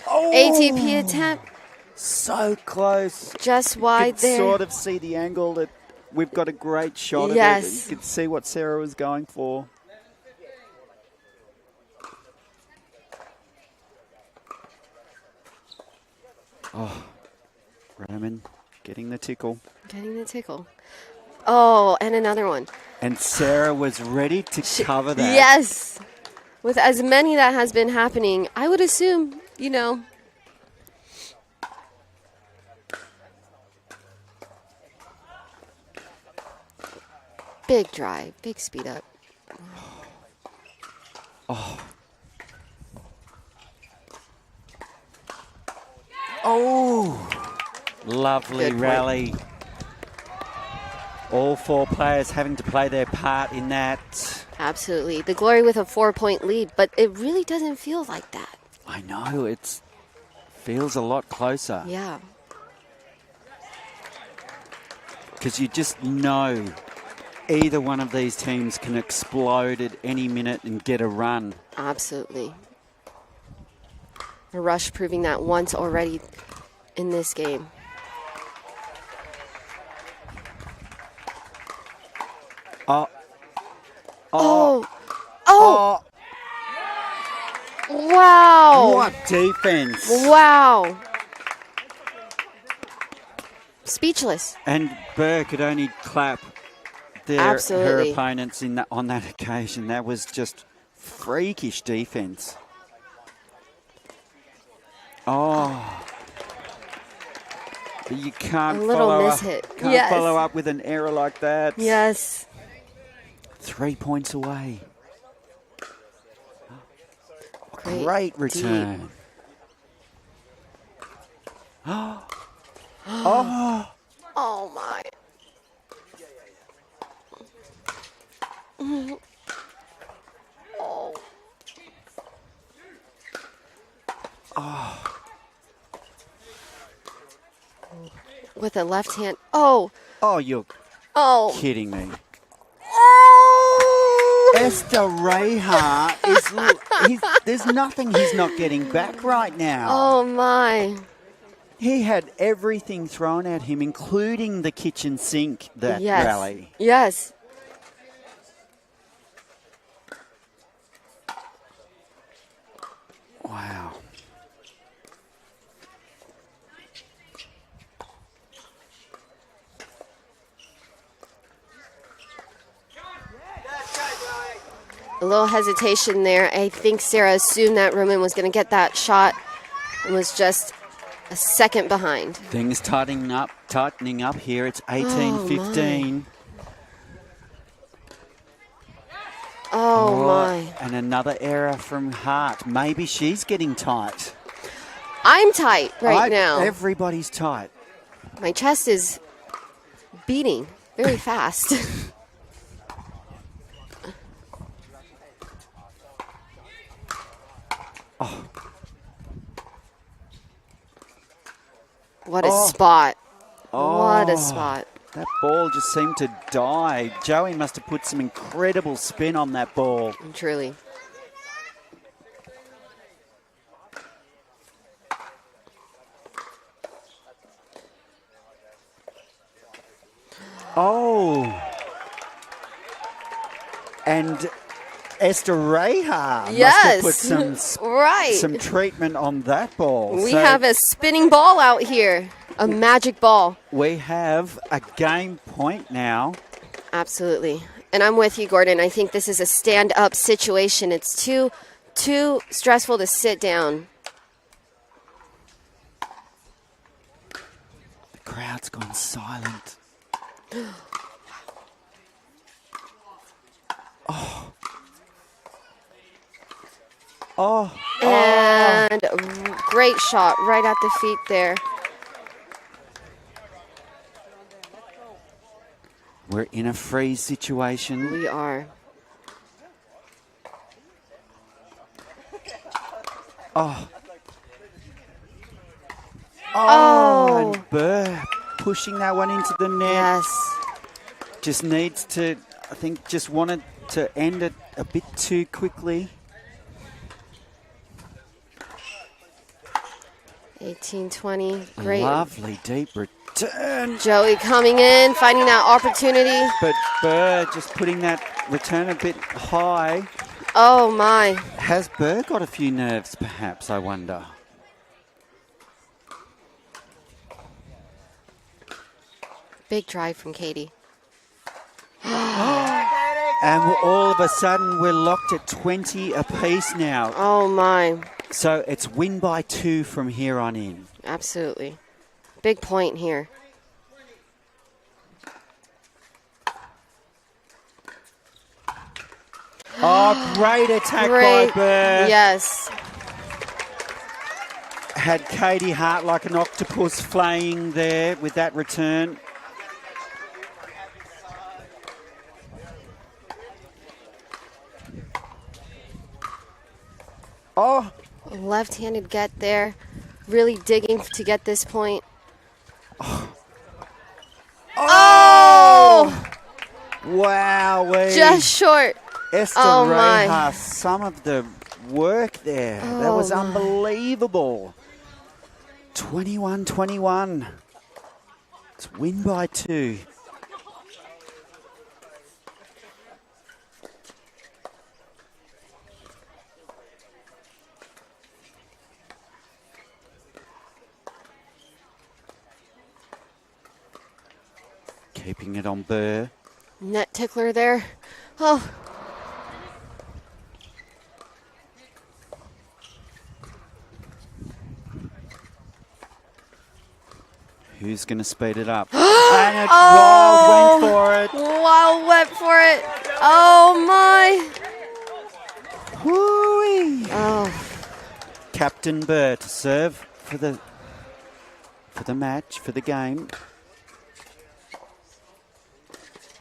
ATP attempt. So close. Just wide Could there. sort of see the angle that we've got a great shot of it. Yes. You could see what Sarah was going for. Oh, Roman getting the tickle. Getting the tickle. Oh, and another one. And Sarah was ready to cover that. Yes. With as many that has been happening, I would assume, you know. Big drive, big speed up. Lovely Good point. rally. All four players having to play their part in that. Absolutely. The Glory with a 4-point lead, but it really doesn't feel like that. I know, it feels a lot closer. Yeah. Because you just know either one of these teams can explode at any minute and get a run. Absolutely. The Rush proving that once already in this game. Oh. Wow. What defense. Wow. Speechless. And Burr could only clap her Absolutely. opponents on that occasion. That was just freakish defense. Oh. But you can't A little follow mishit. up. Can't Yes. follow up with an error like that. Yes. 3 points away. Great return. Oh my. With a left hand. Oh. Oh, you're Oh. kidding me. Oh. Esther Rehar there's nothing he's not getting back right now. Oh my. He had everything thrown at him, including the kitchen sink, that Yes. rally. Yes. Wow. A little hesitation there. I think Sarah assumed that Roman was going to get that shot and was just a second behind. Things tightening up here. It's 18-15. Oh my. And another error from Hart. Maybe she's getting tight. I'm tight right now. Everybody's tight. My chest is beating very fast. What a spot. What a spot. That ball just seemed to die. Joey must have put some incredible spin on that ball. Truly. Oh. And Esther Reha Yes. must have put Right. some treatment on that ball. We So have a spinning ball out here. A magic ball. we have a game point now. Absolutely. And I'm with you, Gordon. I think this is a stand-up situation. It's too stressful to sit down. The crowd's gone silent. Oh. And great shot right at the feet there. We're in a freeze situation. We are. Oh, and Burr pushing that one into the net. Yes. Just needs to, I think, just wanted to end it a bit too quickly. 18-20. Great. Lovely deep return. Joey coming in, finding that opportunity. But Burr just putting that return a bit high. Oh, my. Has Burr got a few nerves, perhaps, I wonder? Big drive from Katie. And all of a sudden, we're locked at 20 apiece now. Oh, my. So it's win by 2 from here on in. Absolutely. Big point here. Oh, great attack Great. by Burr. Yes. Had Katie Hart like an octopus flaying there with that return. Oh, Left-handed get there. Really digging to get this point. Oh! wow. Just short. Esther Oh, my. Reha, some of the work there. That Oh, was my. unbelievable. 21-21. It's win by 2. Keeping it on Burr. Net tickler there. Oh, Who's going to speed it up? And it Wild went for it. Wild went for it. Oh, my. Whoo-wee. Oh, Captain Burr to serve for the match, for the game.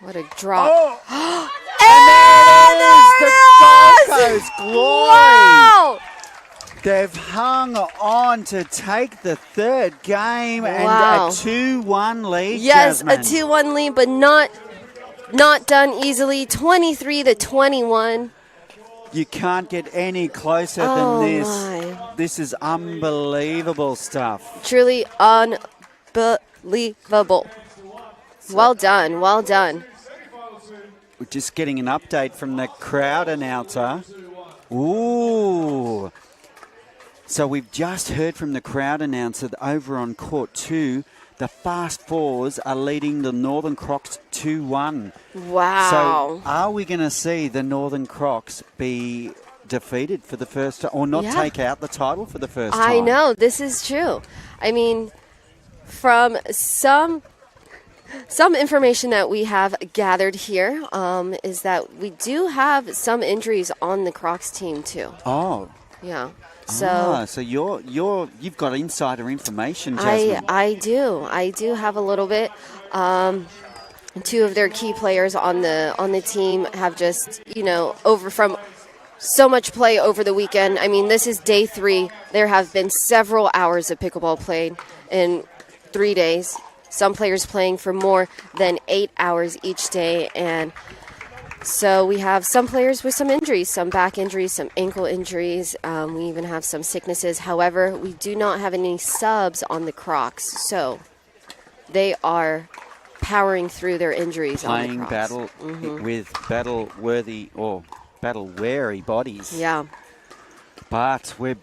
what a drop. Oh! And there it is! The Gold Coast glory! Wow. They've hung on to take the third game Wow. and a 2-1 lead, Yes, Jasmine. a 2-1 lead, but not done easily. 23-21. You can't get any closer Oh, than this. my. This is unbelievable stuff. Truly unbelievable. Well done. Well done. We're just getting an update from the crowd announcer. Ooh. So we've just heard from the crowd announcer that over on court 2, the Fast Fours are leading the Northern Crocs 2-1. Wow. So are we going to see the Northern Crocs be defeated for the first time or not Yeah. take out the title for the first time? I know. This is true. I mean, from some information that we have gathered here is that we do have some injuries on the Crocs team too. Oh. Yeah. So So you've got insider information, Jasmine. I do have a little bit. 2 of their key players on the team have just over from so much play over the weekend. I mean, this is day 3. There have been several hours of pickleball played in 3 days. some players playing for more than 8 hours each day. And so we have some players with some injuries, some back injuries, some ankle injuries. We even have some sicknesses. However, we do not have any subs on the Crocs. So they are powering through their injuries on the Crocs. Battle with battle-worthy or battle-weary bodies. Yeah. But we're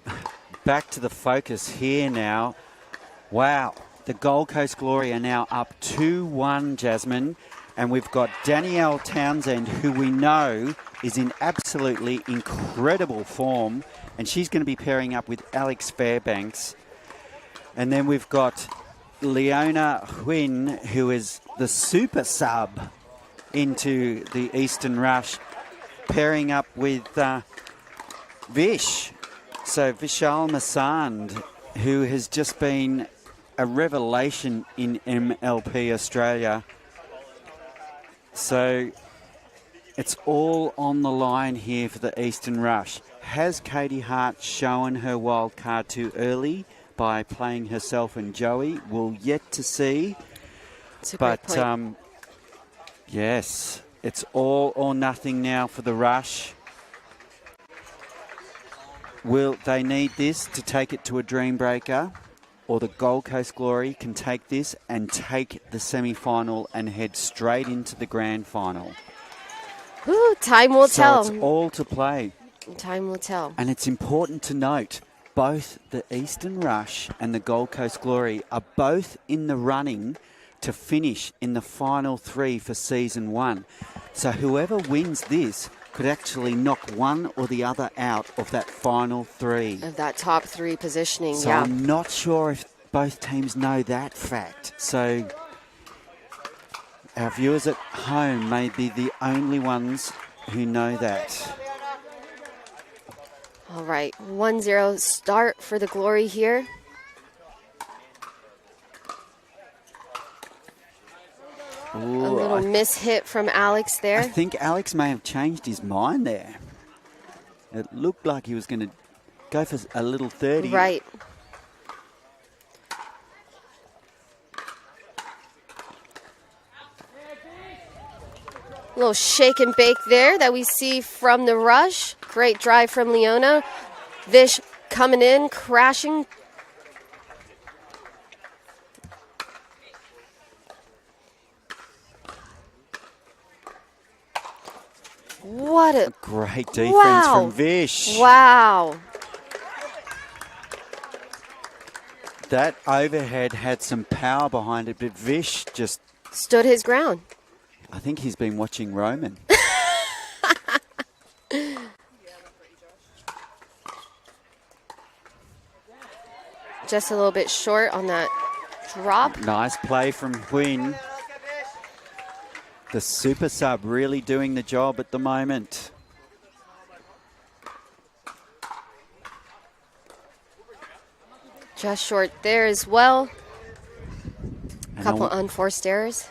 back to the focus here now. Wow. The Gold Coast Glory are now up 2-1, Jasmine. And we've got Danielle Townsend, who we know is in absolutely incredible form. And she's going to be pairing up with Alex Fairbanks. And then we've got Leona Huynh, who is the super sub into the Eastern Rush, pairing up with Vish. So Vishal Masand, who has just been a revelation in MLP Australia. So it's all on the line here for the Eastern Rush. Has Katie Hart shown her wild card too early by playing herself and Joey? We'll yet to see. But yes, it's all or nothing now for the Rush. Will they need this to take it to a dream breaker? Or the Gold Coast Glory can take this and take the semi-final and head straight into the grand final. Ooh, time will tell. So it's all to play. Time will tell. And it's important to note, both the Eastern Rush and the Gold Coast Glory are both in the running to finish in the final 3 for season 1. So whoever wins this could actually knock one or the other out of that final 3. Of that top 3 positioning, So yeah. I'm not sure if both teams know that fact. So our viewers at home may be the only ones who know that. All right, 1-0 start for the Glory here. Ooh, A little mishit from Alex there. I think Alex may have changed his mind there. It looked like he was going to go for a little 30. Right. A little shake and bake there that we see from the Rush. Great drive from Leona. Vish coming in, crashing. What a great defense from Vish. Wow. That overhead had some power behind it, but Vish just stood his ground. I think he's been watching Roman. Just a little bit short on that drop. Nice play from Huynh. The super sub really doing the job at the moment. Just short there as well. And Couple unforced errors.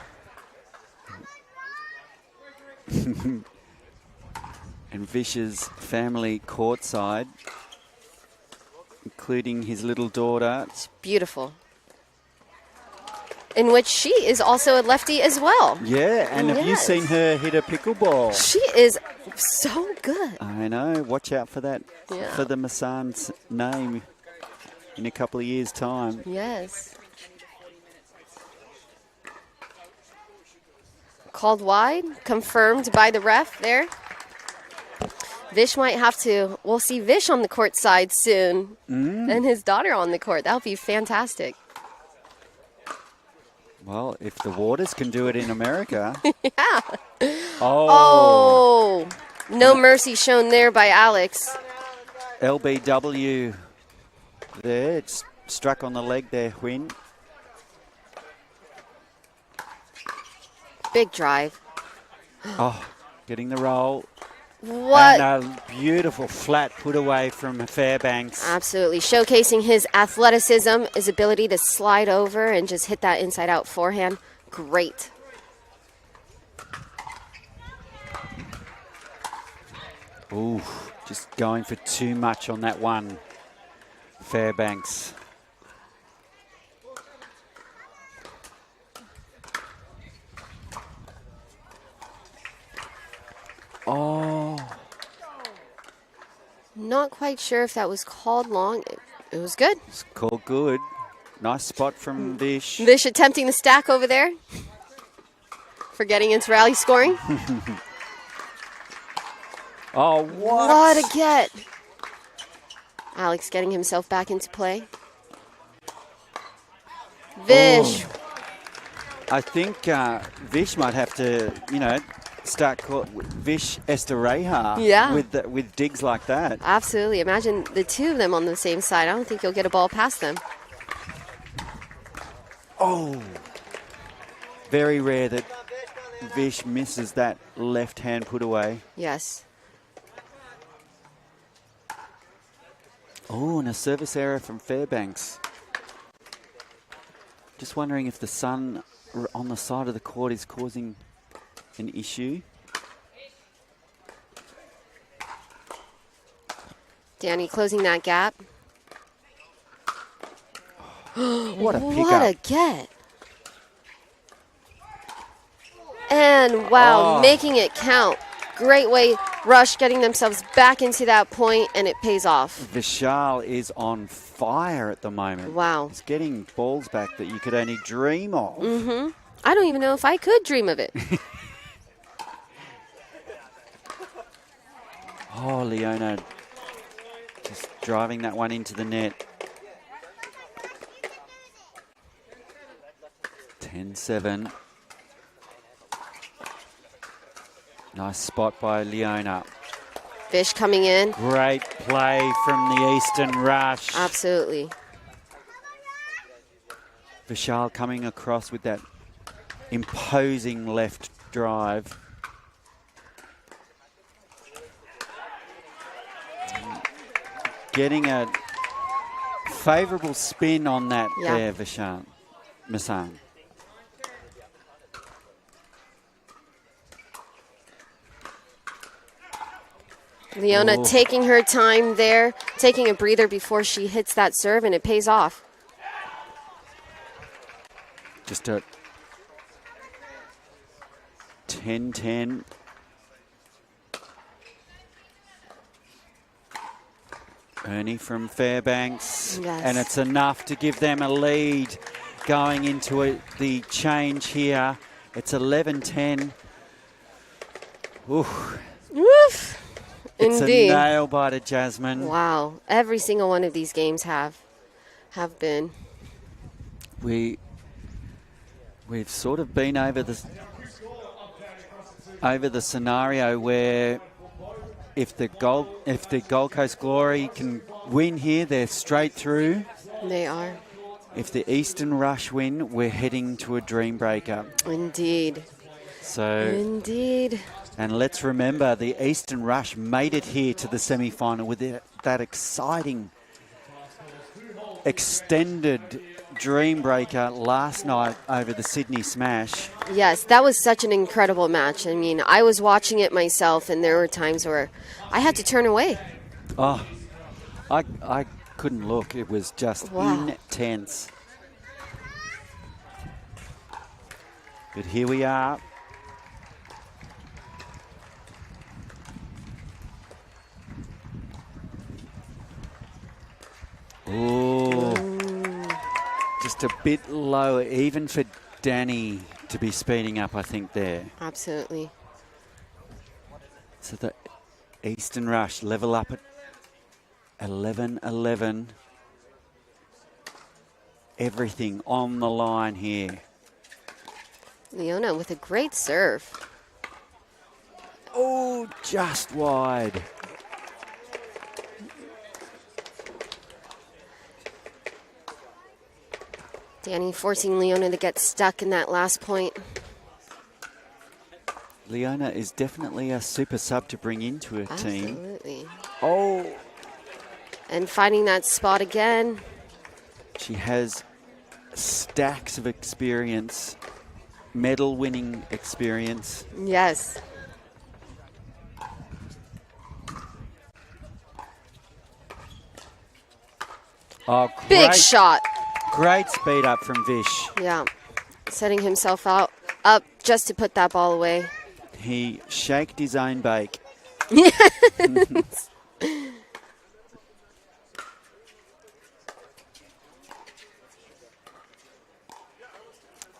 And Vish's family courtside, including his little daughter. It's beautiful. In which she is also a lefty as well. Yeah, and have you seen her hit a pickleball? She is so good. I know. Watch out for that, Yeah. for the Massan's name in a couple of years' time. Yes. Called wide, confirmed by the ref there. Vish might have to, we'll see Vish on the court side soon. And his daughter on the court. That would be fantastic. Well, if the Waters can do it in America. Yeah. Oh. No mercy shown there by Alex. LBW there. It's struck on the leg there, Huynh. Big drive. Oh, getting the roll. What? And a beautiful flat put away from Fairbanks. Absolutely. Showcasing his athleticism, his ability to slide over and just hit that inside-out forehand. Great. Ooh, just going for too much on that one, Fairbanks. Oh. Not quite sure if that was called long. It was good. It's called good. Nice spot from Vish. Vish attempting the stack over there. Forgetting it's rally scoring. Oh, what? What a get. Alex getting himself back into play. Vish. Oh. I think Vish might have to, start Vish Estereja with digs like that. Absolutely. Imagine the two of them on the same side. I don't think you'll get a ball past them. Oh. Very rare that Vish misses that left-hand put away. Yes. Oh, and a service error from Fairbanks. Just wondering if the sun on the side of the court is causing an issue. Danny closing that gap. What a pickup. What a get. And wow, making it count. Great way, Rush getting themselves back into that point, and it pays off. Vishal is on fire at the moment. Wow. He's getting balls back that you could only dream of. Mm-hmm. I don't even know if I could dream of it. Oh, Leona just driving that one into the net. 10-7. Nice spot by Leona. Vish coming in. Great play from the Eastern Rush. Absolutely. Vishal coming across with that imposing left drive. Getting a favourable spin on that there, Vishal. Masan. Leona taking her time there, taking a breather before she hits that serve, and it pays off. Just a 10-10. Ernie from Fairbanks. Yes. And it's enough to give them a lead going into the change here. It's 11-10. Oof. Woof. It's Indeed. a nail biter, Jasmine. Wow. Every single one of these games have been. We've sort of been over the scenario where if the Gold Coast Glory can win here, they're straight through. They are. If the Eastern Rush win, we're heading to a dream breaker. Indeed. So. Indeed. And let's remember, the Eastern Rush made it here to the semi-final with that exciting, extended dream breaker last night over the Sydney Smash. Yes, that was such an incredible match. I mean, I was watching it myself, and there were times where I had to turn away. Oh, I couldn't look. It was just intense. But here we are. Ooh. Just a bit lower, even for Danny to be speeding up, I think, there. Absolutely. So the Eastern Rush level up at 11-11. Everything on the line here. Leona with a great serve. Oh, just wide. Danny forcing Leona to get stuck in that last point. Leona is definitely a super sub to bring into a team. Absolutely. Oh. And finding that spot again. She has stacks of experience, medal-winning experience. Yes. Oh, big shot. Great speed up from Vish. Yeah, setting himself up just to put that ball away. He shaked his own bake.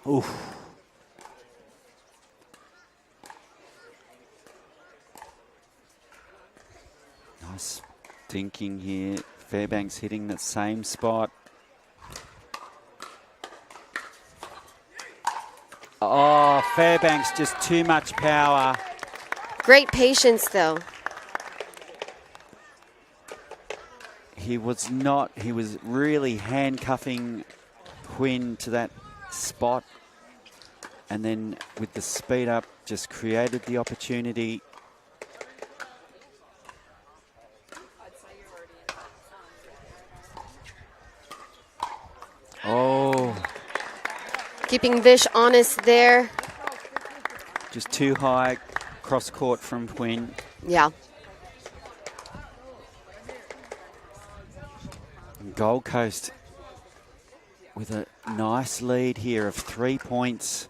Oof. Nice thinking here. Fairbanks hitting the same spot. Oh, Fairbanks just too much power. Great patience, though. He was really handcuffing Quinn to that spot. And then with the speed up, just created the opportunity. Oh. Keeping Vish honest there. Just too high cross court from Quinn. Yeah. And Gold Coast with a nice lead here of 3 points.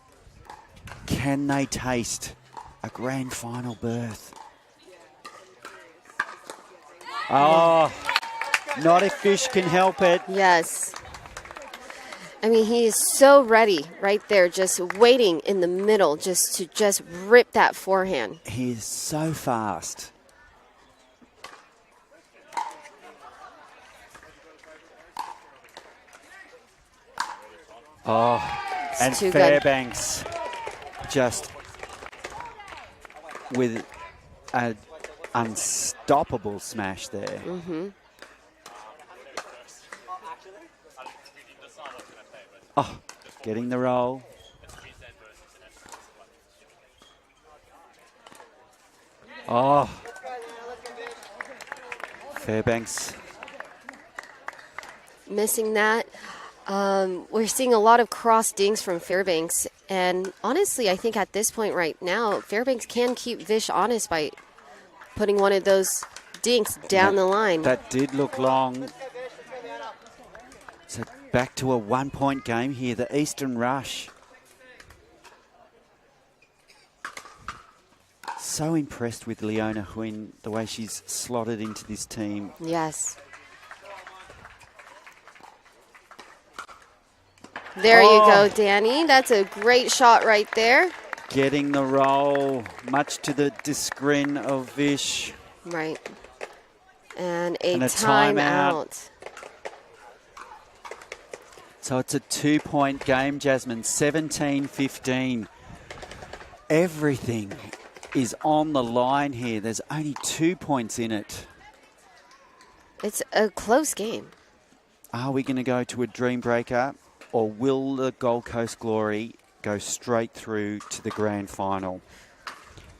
Can they taste a grand final berth? Oh, not if Fish can help it. Yes. I mean, he is so ready right there, just waiting in the middle just to rip that forehand. He is so fast. Oh, and Fairbanks just with an unstoppable smash there. Mm-hmm. Oh, getting the roll. Oh. Fairbanks. Missing that. We're seeing a lot of cross dinks from Fairbanks. And honestly, I think at this point right now, Fairbanks can keep Vish honest by putting one of those dinks down the line. That did look long. So back to a 1 point game here, the Eastern Rush. So impressed with Leona Huyn, the way she's slotted into this team. Yes. There you go, Danny. That's a great shot right there. Getting the roll, much to the disgrin of Vish. Right. And a timeout. So it's a 2 point game, Jasmine, 17-15. Everything is on the line here. There's only 2 points in it. It's a close game. Are we going to go to a dream breaker, or will the Gold Coast Glory go straight through to the grand final?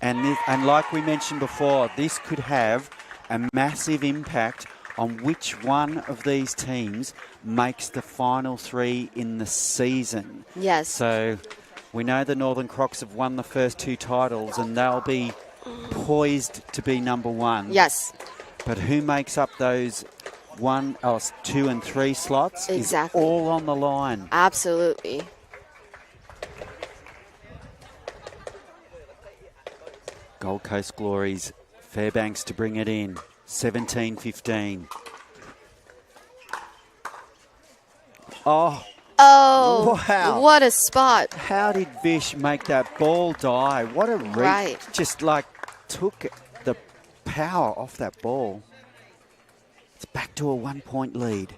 And like we mentioned before, this could have a massive impact on which one of these teams makes the final three in the season. Yes. So we know the Northern Crocs have won the first 2 titles and they'll be poised to be number 1. Yes. But who makes up those 1, 2 and 3 slots exactly. is all on the line. Absolutely. Gold Coast Glories, Fairbanks to bring it in, 17-15. Oh, wow. What a spot. How did Vish make that ball die? What a reach. Right. Just like took the power off that ball. It's back to a 1 point lead.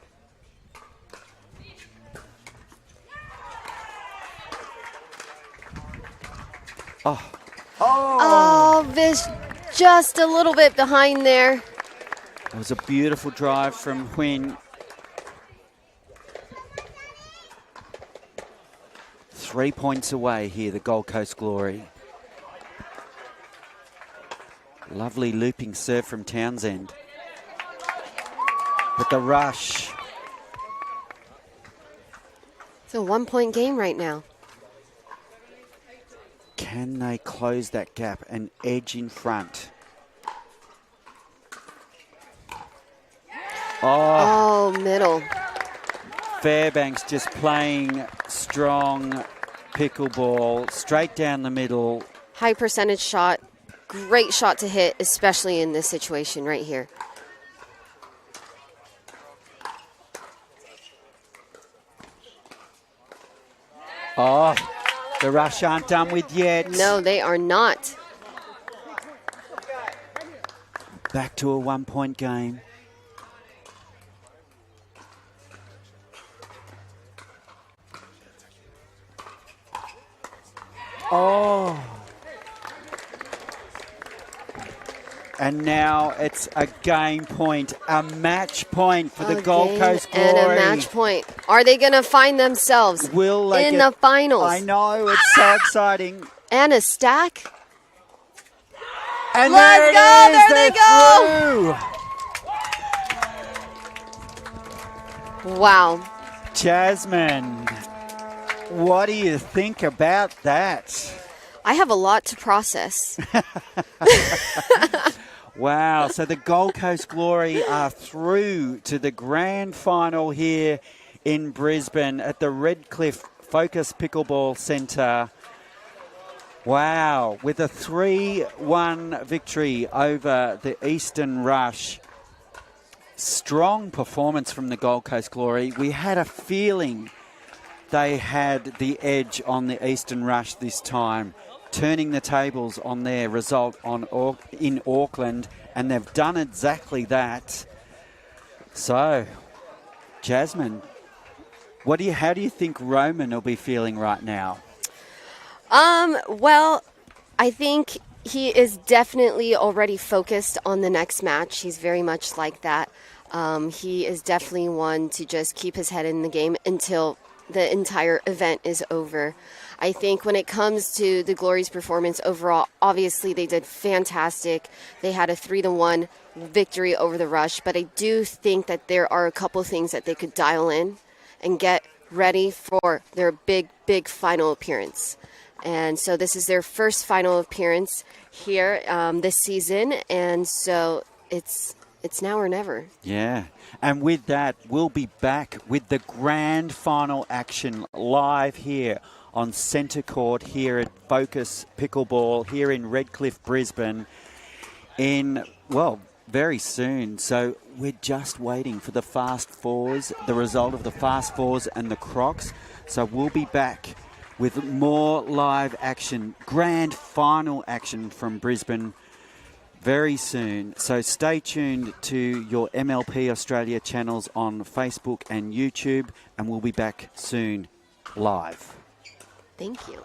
Oh, Vish just a little bit behind there. It was a beautiful drive from Huyn. 3 points away here, the Gold Coast Glory. Lovely looping serve from Townsend. But the rush. It's a 1 point game right now. Can they close that gap and edge in front? Oh, middle. Fairbanks just playing strong pickleball straight down the middle. high percentage shot, great shot to hit, especially in this situation right here. Oh, the Rush aren't done with yet. No, they are not. Back to a 1-point game. Oh. And now it's a game point, a match point for the Gold Coast Glory. And a match point. Are they going to find themselves Will they in the finals? I know, it's so exciting. And a stack. And Let's there it go, is, there they through. Wow. Jasmine, what do you think about that? I have a lot to process. Wow, so the Gold Coast Glory are through to the grand final here in Brisbane at the Redcliffe Focus Pickleball Centre. Wow, with a 3-1 victory over the Eastern Rush. Strong performance from the Gold Coast Glory. We had a feeling they had the edge on the Eastern Rush this time, turning the tables on their result in Auckland, and they've done exactly that. So, Jasmine, how do you think Roman will be feeling right now? Well, I think he is definitely already focused on the next match. He's very much like that. He is definitely one to just keep his head in the game until the entire event is over. I think when it comes to the Glory's performance overall, obviously they did fantastic. They had a 3-1 victory over the Rush, but I do think that there are a couple things that they could dial in and get ready for their big, big final appearance. And so this is their first final appearance here this season, and so it's now or never. Yeah, and with that, we'll be back with the grand final action live here on Centre Court here at Focus Pickleball here in Redcliffe, Brisbane very soon. So we're just waiting for the Fast Fours, the result of the Fast Fours and the Crocs. So we'll be back with more live action, grand final action from Brisbane very soon. So stay tuned to your MLP Australia channels on Facebook and YouTube, and we'll be back soon live. Thank you.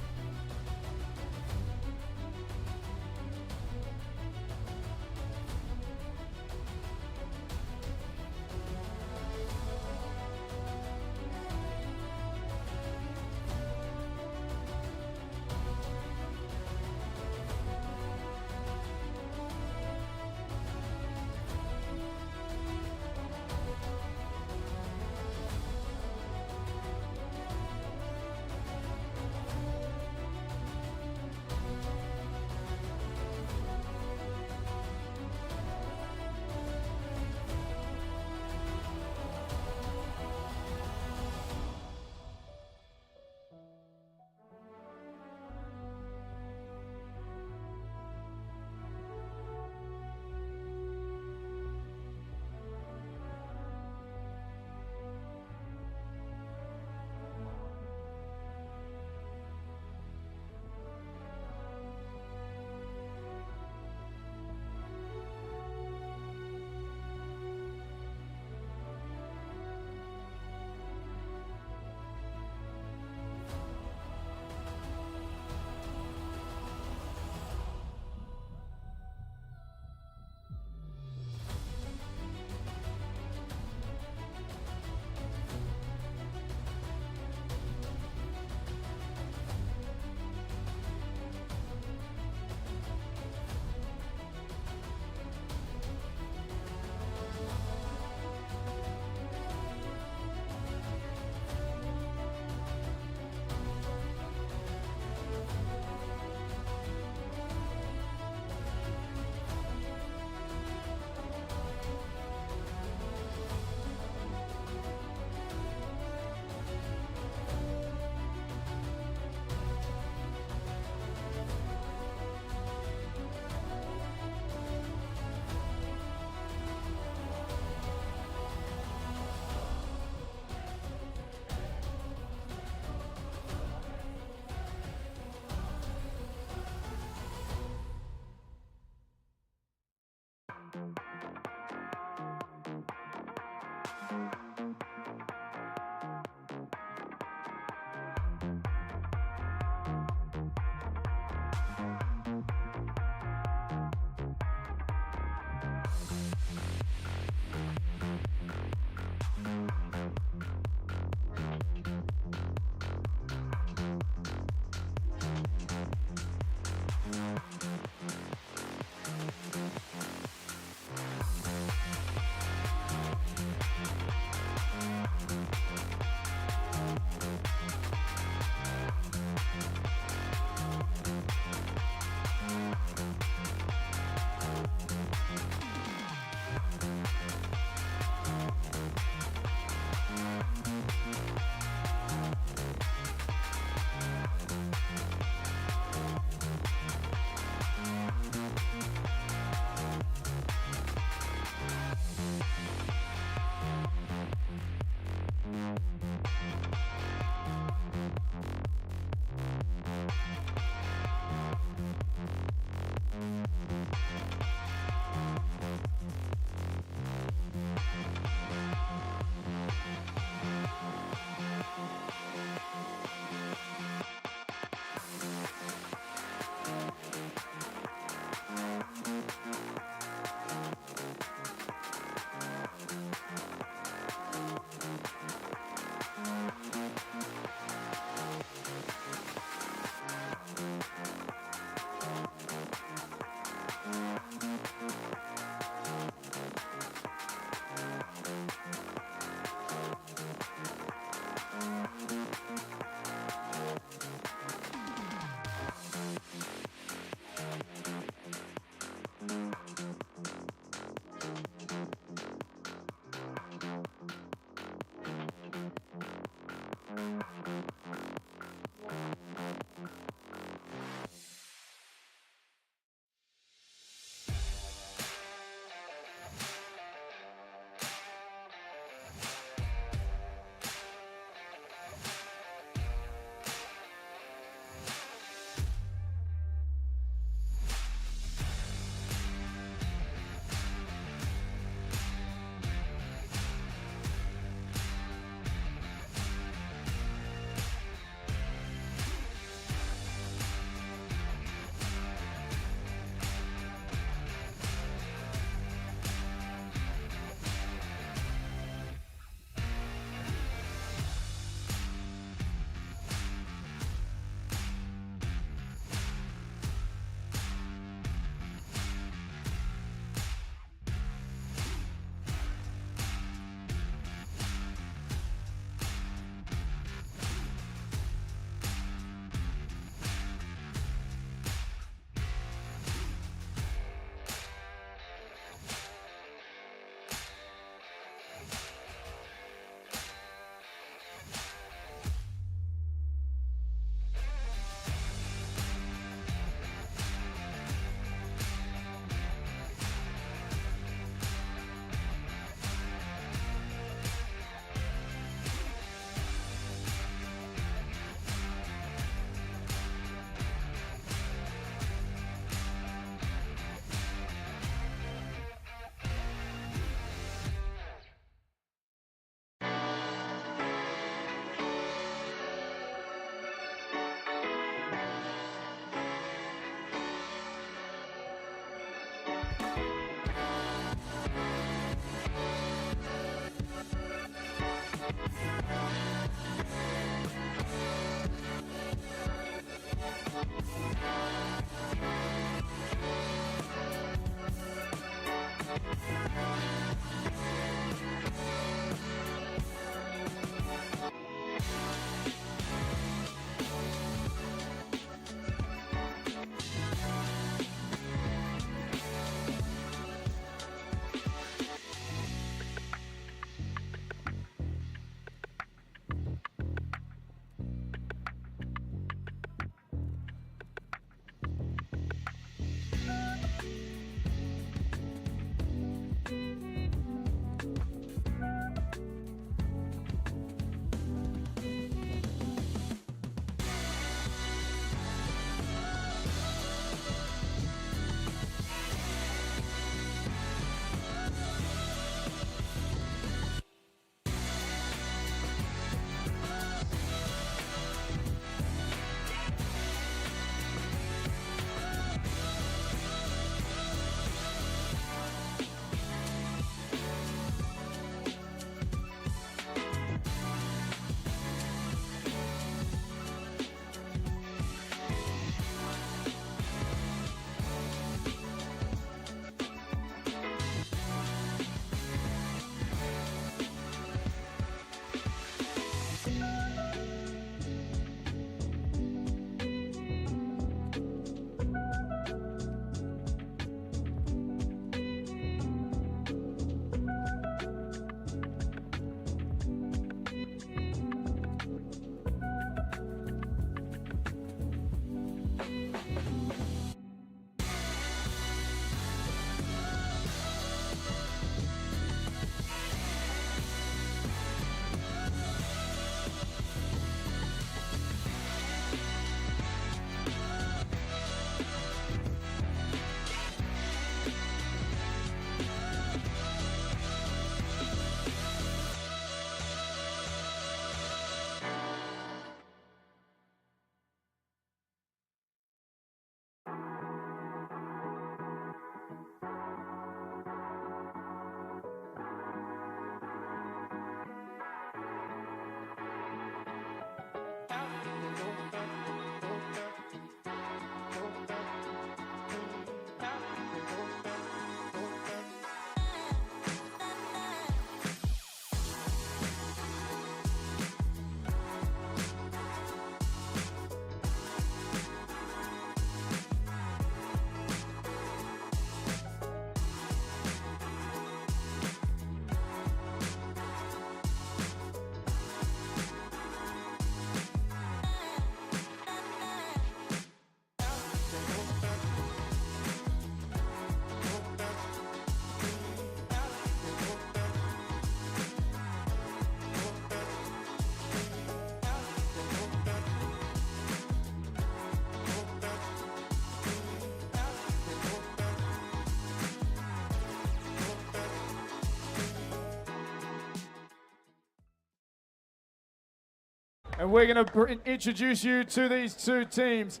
And we're going to introduce you to these two teams.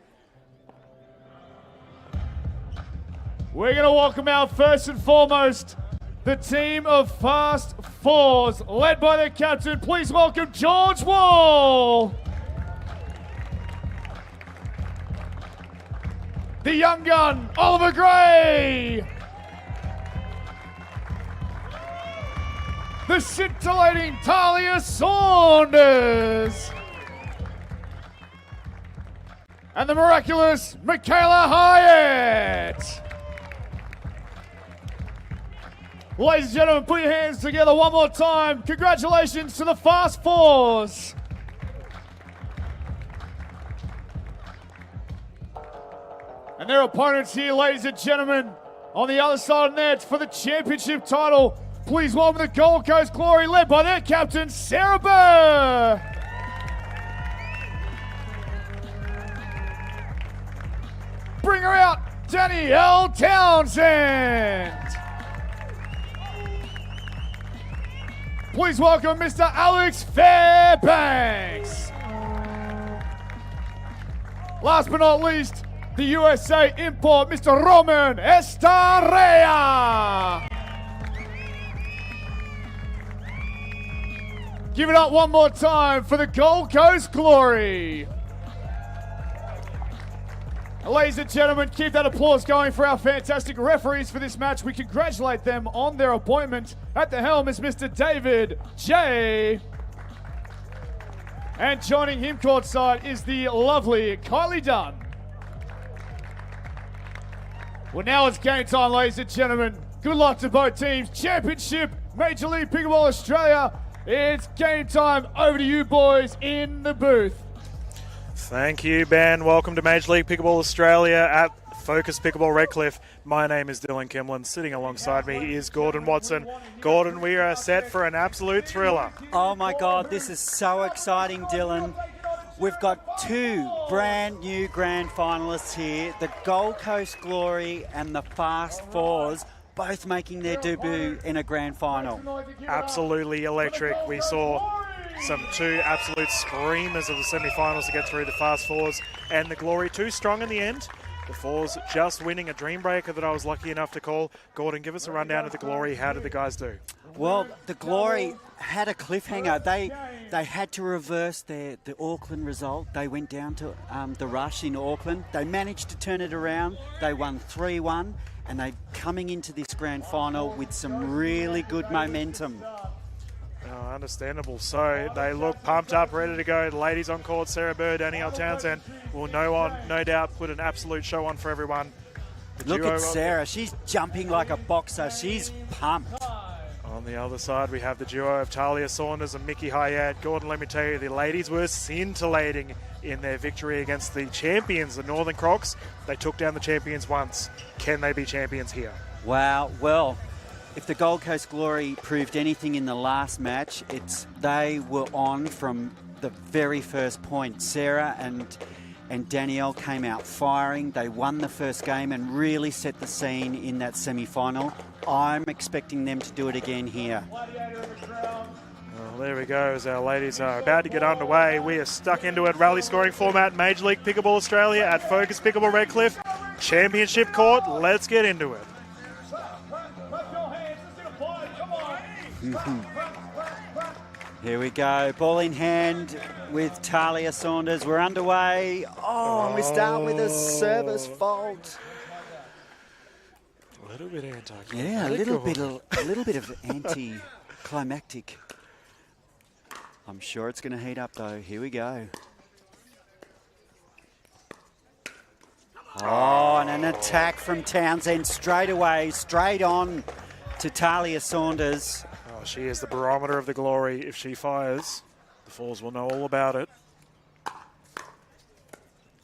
We're going to welcome out first and foremost the team of Fast Fours, led by their captain. Please welcome George Wall. The young gun, Oliver Gray. The scintillating Talia Saunders. And the miraculous Michaela Hyatt. Ladies and gentlemen, put your hands together one more time. Congratulations to the Fast Fours. And their opponents here, ladies and gentlemen, on the other side of the net for the championship title. Please welcome the Gold Coast Glory, led by their captain, Sarah Burr. Bring her out, Danielle Townsend. Please welcome Mr. Alex Fairbanks. Last but not least, the USA import, Mr. Roman Estarrea. Give it up one more time for the Gold Coast Glory. Ladies and gentlemen, keep that applause going for our fantastic referees for this match. We congratulate them on their appointment. At the helm is Mr. David J. And joining him courtside is the lovely Kylie Dunn. Well, now it's game time, ladies and gentlemen. Good luck to both teams. Championship, Major League Pickleball Australia. It's game time. Over to you boys in the booth. Thank you, Ben. Welcome to Major League Pickleball Australia at Focus Pickleball Redcliffe. My name is Dylan Kimlin. Sitting alongside me is Gordon Watson. Gordon, we are set for an absolute thriller. Oh my God, this is so exciting, Dylan. We've got two brand new grand finalists here, the Gold Coast Glory and the Fast Fours, both making their debut in a grand final. Absolutely electric. We saw two absolute screamers of the semi-finals to get through, the Fast Fours and the Glory. Too strong in the end. The Fours just winning a dream breaker that I was lucky enough to call. Gordon, give us a rundown of the Glory. How did the guys do? Well, the Glory had a cliffhanger. They had to reverse the Auckland result. They went down to the Rush in Auckland. They managed to turn it around. They won 3-1, and they're coming into this grand final with some really good momentum. Oh, understandable. So they look pumped up, ready to go. The ladies on court, Sarah Burr, Danielle Townsend, will no doubt put an absolute show on for everyone. Look at Sarah. She's jumping like a boxer. She's pumped. On the other side, we have the duo of Talia Saunders and Mickey Hyatt. Gordon, let me tell you, the ladies were scintillating in their victory against the champions, the Northern Crocs. They took down the champions once. Can they be champions here? Wow. Well, if the Gold Coast Glory proved anything in the last match, they were on from the very first point. Sarah and Danielle came out firing. They won the first game and really set the scene in that semi-final. I'm expecting them to do it again here. Well, there we go. As our ladies are about to get underway, we are stuck into it. Rally scoring format, Major League Pickleball Australia at Focus Pickleball Redcliffe. Championship court, let's get into it. Here we go, ball in hand with Talia Saunders. We're underway. Oh, we start with a service fault. A little bit anti-climactic. Yeah, a little bit of anti-climactic. I'm sure it's going to heat up though. Here we go. Oh, and an attack from Townsend straight away, straight on to Talia Saunders. Oh, she is the barometer of the Glory. If she fires, the Fours will know all about it.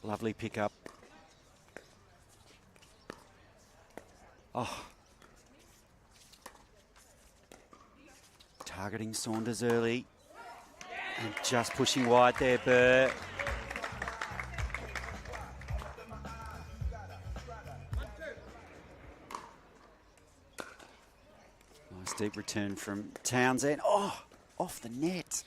Lovely pickup. Oh. Targeting Saunders early. And just pushing wide there, Burr. Nice deep return from Townsend. Oh, off the net.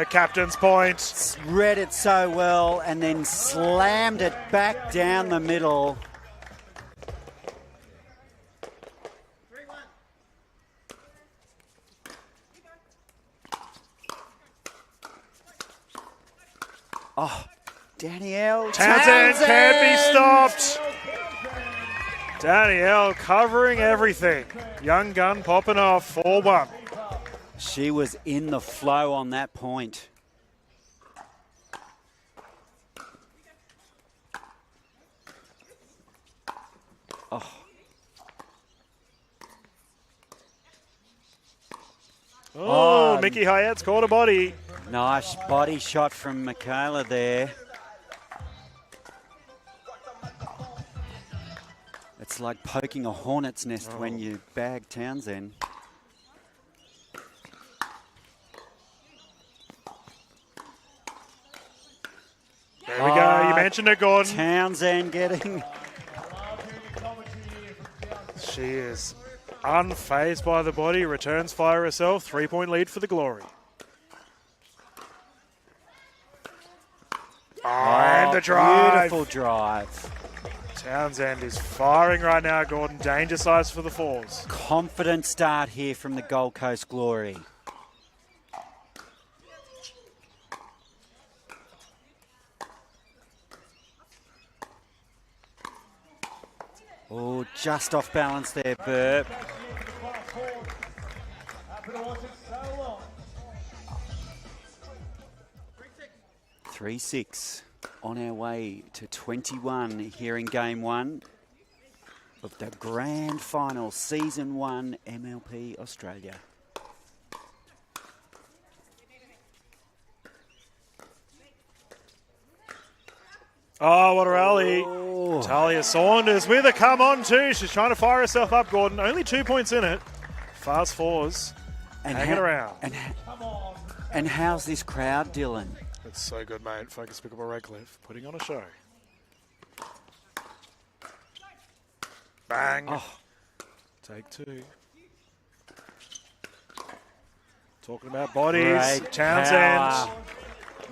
her captain's point. Read it so well and then slammed it back down the middle. Oh, Danielle Townsend can't be stopped. Danielle covering everything. Young gun popping off, 4-1. She was in the flow on that point. Oh, Mickey Hyatt's caught a body. Nice body shot from Michaela there. It's like poking a hornet's nest when you bag Townsend. There we go. You mentioned it, Gordon. Townsend getting... She is unfazed by the body, returns fire herself. 3-point lead for the Glory. And the drive. Beautiful drive. Townsend is firing right now, Gordon. Danger size for the Falls. Confident start here from the Gold Coast Glory. Oh, just off balance there, Burp. 3-6 on our way to 21 here in game one of the grand final, season 1 MLP Australia. Oh, what a rally. Oh. Talia Saunders with a come on too. She's trying to fire herself up, Gordon. Only 2 points in it. Fast fours. And hanging around. And how's this crowd, Dylan? It's so good, mate. Focus Pickleball Redcliffe putting on a show. Bang. Oh. Take 2. Talking about bodies. Great Townsend. power.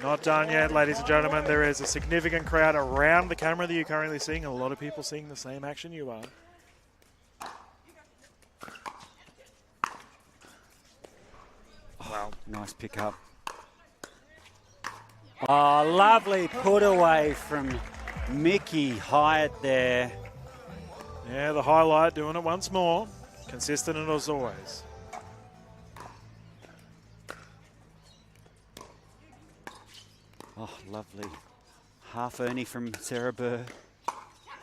Not done yet, ladies and gentlemen. There is a significant crowd around the camera that you're currently seeing. A lot of people seeing the same action you are. Wow. Nice pickup. Oh, lovely put away from Mickey Hyatt there. Yeah, the highlight doing it once more. Consistent as always. Oh, lovely. Half Ernie from Sarah Burr.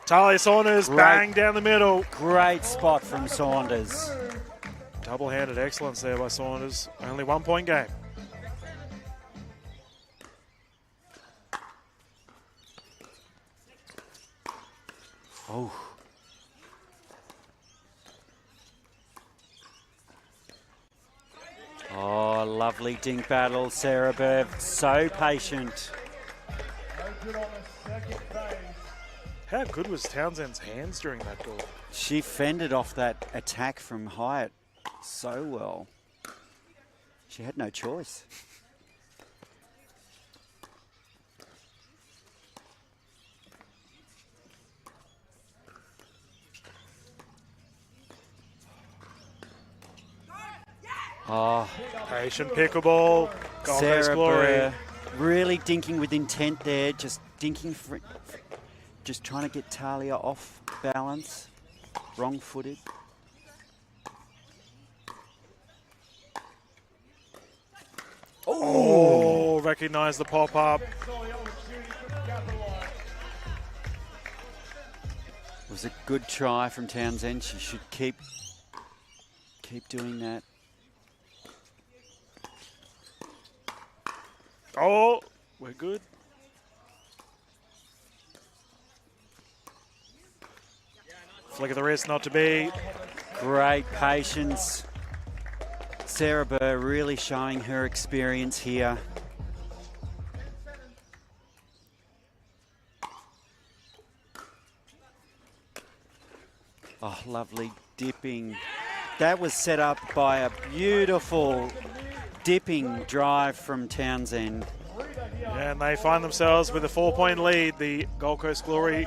Talia Saunders, bang down the middle. Great spot from Saunders. Double-handed excellence there by Saunders. Only 1 point game. Oh. Oh, lovely dink battle, Sarah Burr. So patient. How good was Townsend's hands during that goal? She fended off that attack from Hyatt so well. She had no choice. Oh, Patient pickleball. Gold Coast Sarah Glory. Burr really dinking with intent there, just dinking, just trying to get Talia off balance, wrong-footed. Oh, recognize the pop-up. It was a good try from Townsend. She should keep doing that. Oh, we're good. Flick of the wrist, not to be. Great patience. Sarah Burr really showing her experience here. Oh, lovely dipping. That was set up by a beautiful dipping drive from Townsend. And they find themselves with a 4-point lead. The Gold Coast Glory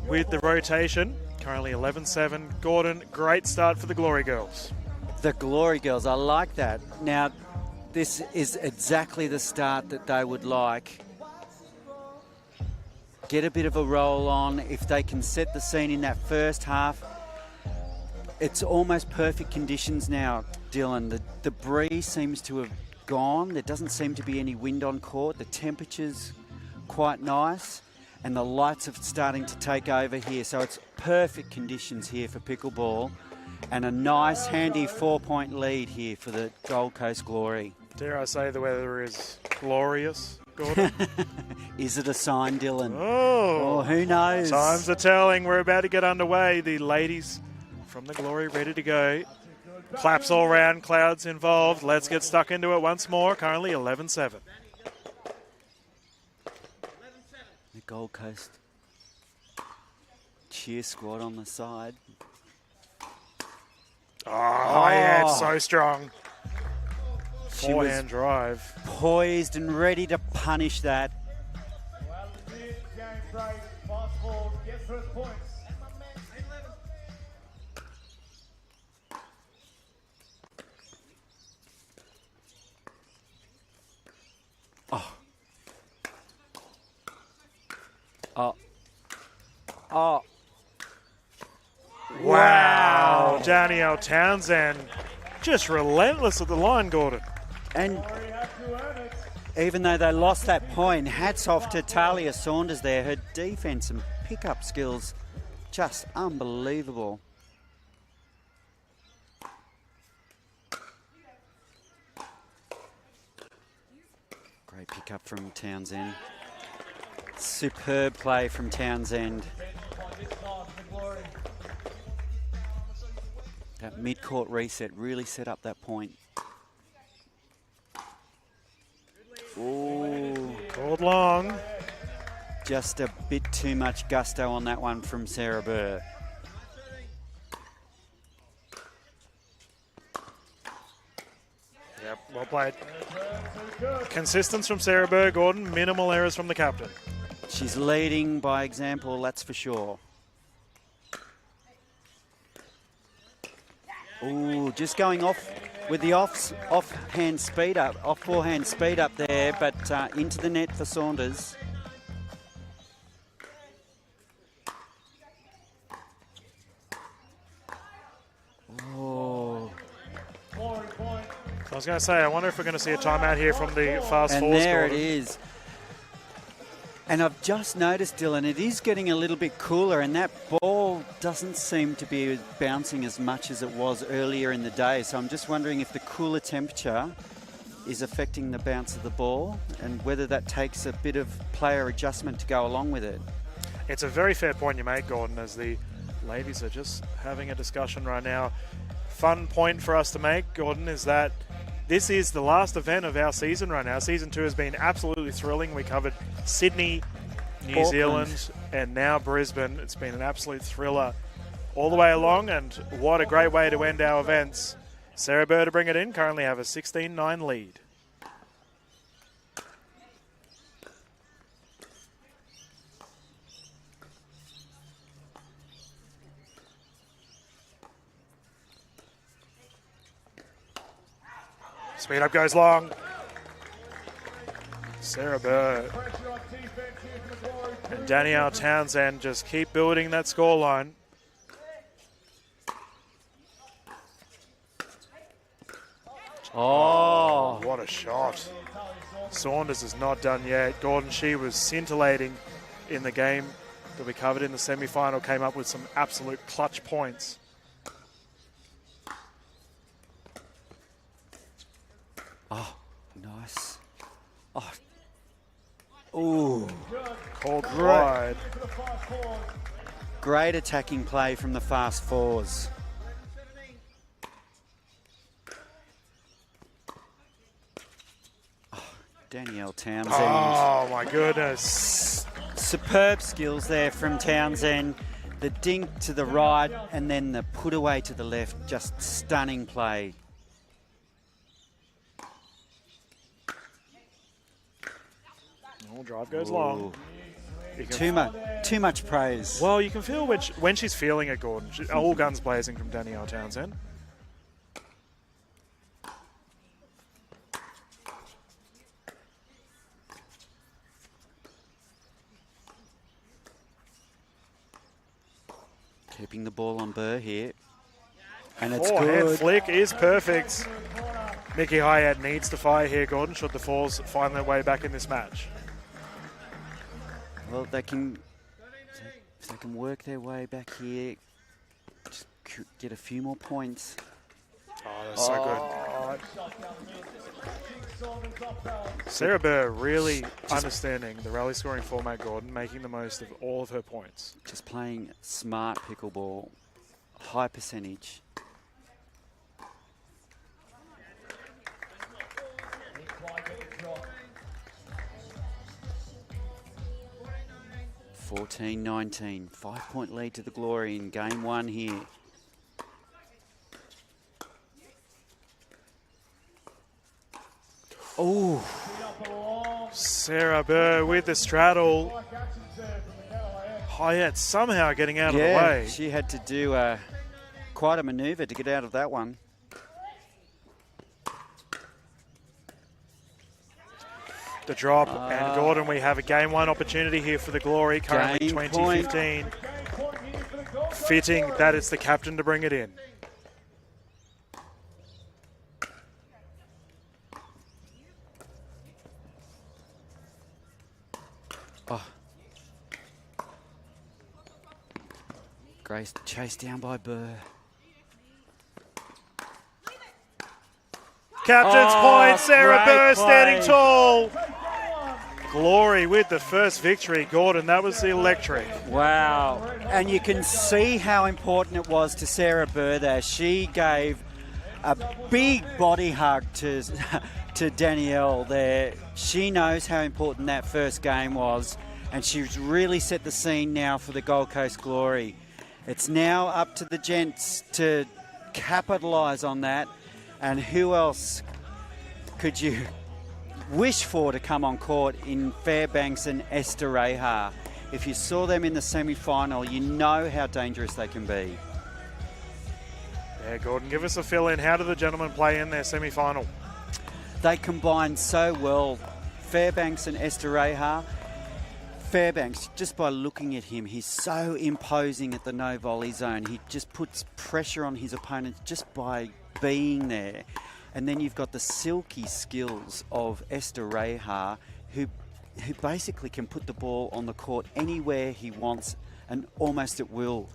with the rotation. Currently 11-7. Gordon, great start for the Glory Girls. The Glory Girls, I like that. Now, this is exactly the start that they would like. Get a bit of a roll on. If they can set the scene in that first half, it's almost perfect conditions now, Dylan. The breeze seems to have gone. There doesn't seem to be any wind on court. The temperature's quite nice, and the lights are starting to take over here. So it's perfect conditions here for pickleball, and a nice, handy 4-point lead here for the Gold Coast Glory. Dare I say the weather is glorious, Gordon? Is it a sign, Dylan? Oh, who knows? Times are telling. We're about to get underway. The ladies from the Glory ready to go. Claps all round, clouds involved. Let's get stuck into it once more. Currently 11-7. The Gold Coast cheer squad on the side. Oh, yeah, it's so strong. She was Forehand drive. poised and ready to punish that. Oh. Wow. Danielle Townsend just relentless at the line, Gordon. And even though they lost that point, hats off to Talia Saunders there. Her defense and pickup skills, just unbelievable. Great pickup from Townsend. Superb play from Townsend. That mid-court reset really set up that point. Ooh. Called long. Just a bit too much gusto on that one from Sarah Burr. Yep, well played. Consistency from Sarah Burr, Gordon. Minimal errors from the captain. She's leading by example, that's for sure. Ooh, just going off with the offhand speed up, off forehand speed up there, but into the net for Saunders. Oh. I was going to say, I wonder if we're going to see a timeout here from the fast And fours. there Gordon. it is. And I've just noticed, Dylan, it is getting a little bit cooler, and that ball doesn't seem to be bouncing as much as it was earlier in the day. So I'm just wondering if the cooler temperature is affecting the bounce of the ball and whether that takes a bit of player adjustment to go along with it. It's a very fair point you make, Gordon, as the ladies are just having a discussion right now. Fun point for us to make, Gordon, is that this is the last event of our season right now. Season 2 has been absolutely thrilling. We covered Sydney, New Auckland. Zealand, and now Brisbane. It's been an absolute thriller all the way along, and what a great way to end our events. Sarah Burr to bring it in, currently have a 16-9 lead. Speed up goes long. Sarah Burr and Danielle Townsend just keep building that scoreline. Oh, What a shot. Saunders is not done yet. Gordon, she was scintillating in the game that we covered in the semi-final, came up with some absolute clutch points. oh, nice. Oh, ooh, Called wide. great attacking play from the fast fours. Danielle Townsend. Oh my goodness. Superb skills there from Townsend. The dink to the right and then the put away to the left. Just stunning play. Oh, drive goes long. Too much praise. Well, you can feel when she's feeling it, Gordon. All guns blazing from Danielle Townsend. Keeping the ball on Burr here. And it's Forehand good. flick is perfect. Nikki Hyatt needs to fire here, Gordon, should the Fours find their way back in this match. Well, if they can work their way back here, just get a few more points. Oh, that's so good. Sarah Burr really understanding the rally scoring format, Gordon, making the most of all of her points. Just playing smart pickleball, high percentage. (14-19), 5-point lead to the Glory in game one here. Oh, Sarah Burr with the straddle. Hyatt somehow getting out of the way. She had to do quite a manoeuvre to get out of that one. The drop, and Gordon, we have a game one opportunity here for the Glory, currently 20-15. Fitting that it's the captain to bring it in. Oh. Grace chased down by Burr. Captain's point, Sarah great Burr play. standing tall. Glory with the first victory, Gordon. That was electric. Wow. And you can see how important it was to Sarah Burr there. She gave a big body hug to Danielle there. She knows how important that first game was, and she's really set the scene now for the Gold Coast Glory. It's now up to the gents to capitalise on that. And who else could you wish for to come on court in Fairbanks and Esther Rehar? If you saw them in the semi-final, you know how dangerous they can be. Yeah, Gordon, give us a fill in. How do the gentlemen play in their semi-final? They combine so well. Fairbanks and Esther Rehar. Fairbanks, just by looking at him, he's so imposing at the no volley zone. He just puts pressure on his opponents just by being there. And then you've got the silky skills of Esther Rehar, who basically can put the ball on the court anywhere he wants and almost at will.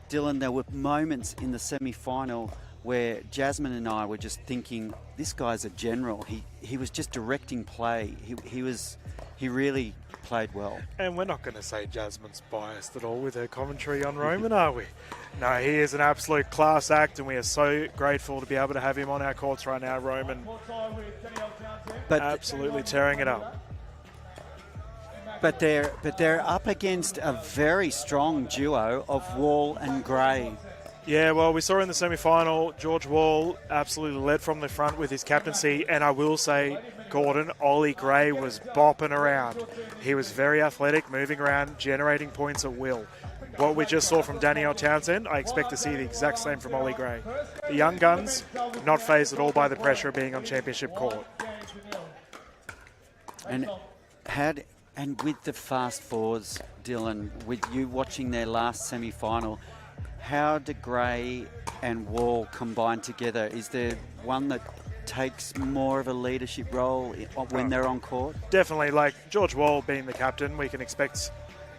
Dylan, there were moments in the semi-final where Jasmine and I were just thinking, this guy's a general. He was just directing play. He really played well. And we're not going to say Jasmine's biased at all with her commentary on Roman, are we? No, he is an absolute class act, and we are so grateful to be able to have him on our courts right now, Roman. But absolutely tearing it up. But they're up against a very strong duo of Wall and Gray. Yeah, well, we saw in the semi-final, George Wall absolutely led from the front with his captaincy, and I will say, Gordon, Ollie Gray was bopping around. He was very athletic, moving around, generating points at will. What we just saw from Danielle Townsend, I expect to see the exact same from Ollie Gray. The young guns, not fazed at all by the pressure of being on championship court. And with the fast fours, Dylan, with you watching their last semi-final, how do Gray and Wall combine together? Is there one that takes more of a leadership role when they're on court? Definitely, like George Wall being the captain, we can expect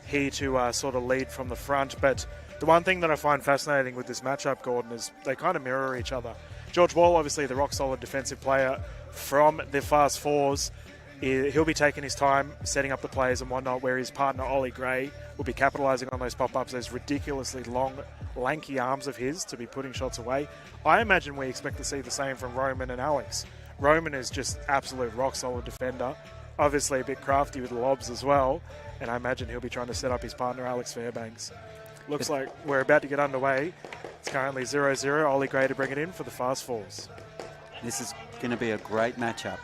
he to sort of lead from the front. But the one thing that I find fascinating with this matchup, Gordon, is they kind of mirror each other. George Wall, obviously the rock-solid defensive player from the fast fours. He'll be taking his time setting up the plays and whatnot, where his partner Ollie Gray will be capitalising on those pop-ups. Those ridiculously long, lanky arms of his to be putting shots away. I imagine we expect to see the same from Roman and Alex. Roman is just absolute rock-solid defender, obviously a bit crafty with lobs as well, and I imagine he'll be trying to set up his partner Alex Fairbanks. Looks like we're about to get underway. It's currently 0-0. Ollie Gray to bring it in for the fast fours. This is going to be a great matchup.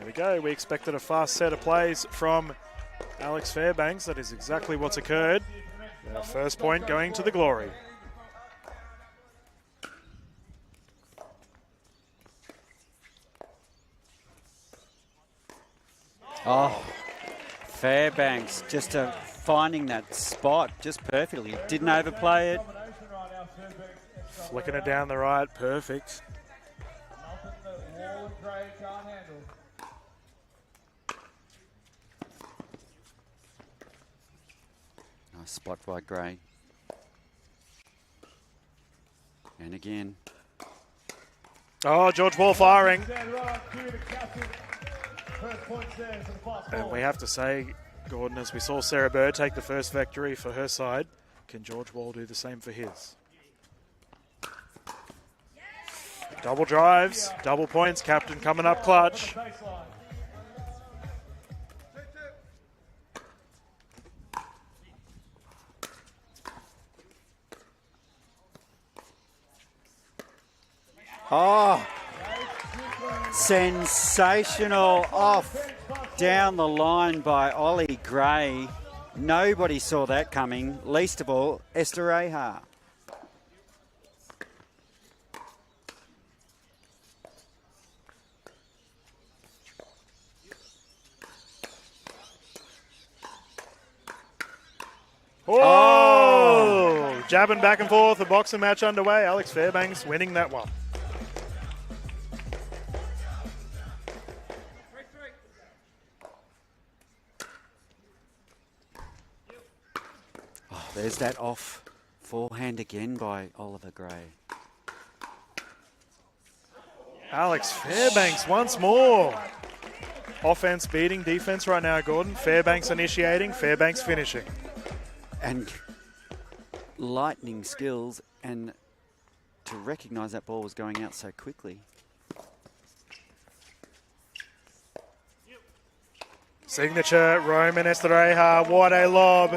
There we go. We expected a fast set of plays from Alex Fairbanks. That is exactly what's occurred. Our first point going to the Glory. Oh, Fairbanks just finding that spot just perfectly. Didn't overplay it. Flicking it down the right. Perfect. Nice spot by Gray. And again. Oh, George Wall firing. And we have to say, Gordon, as we saw Sarah Bird take the first victory for her side, can George Wall do the same for his? Double drives, double points, captain coming up clutch. Oh, sensational off down the line by Ollie Gray. Nobody saw that coming, least of all Esther Ahar. Oh! Jabbing back and forth, the boxing match underway. Alex Fairbanks winning that one. Oh, there's that off forehand again by Oliver Gray. Alex Fairbanks once more. Offense beating defense right now, Gordon. Fairbanks initiating, Fairbanks finishing. And lightning skills, and to recognise that ball was going out so quickly. Signature, Roman Estereja, what a lob.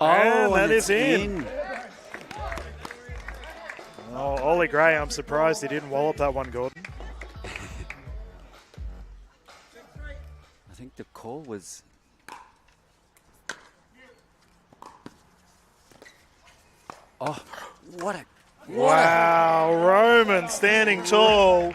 And that is in. Oh, Ollie Gray, I'm surprised he didn't wallop that one, Gordon. I think the call was... Oh, what a... Wow, Roman standing tall.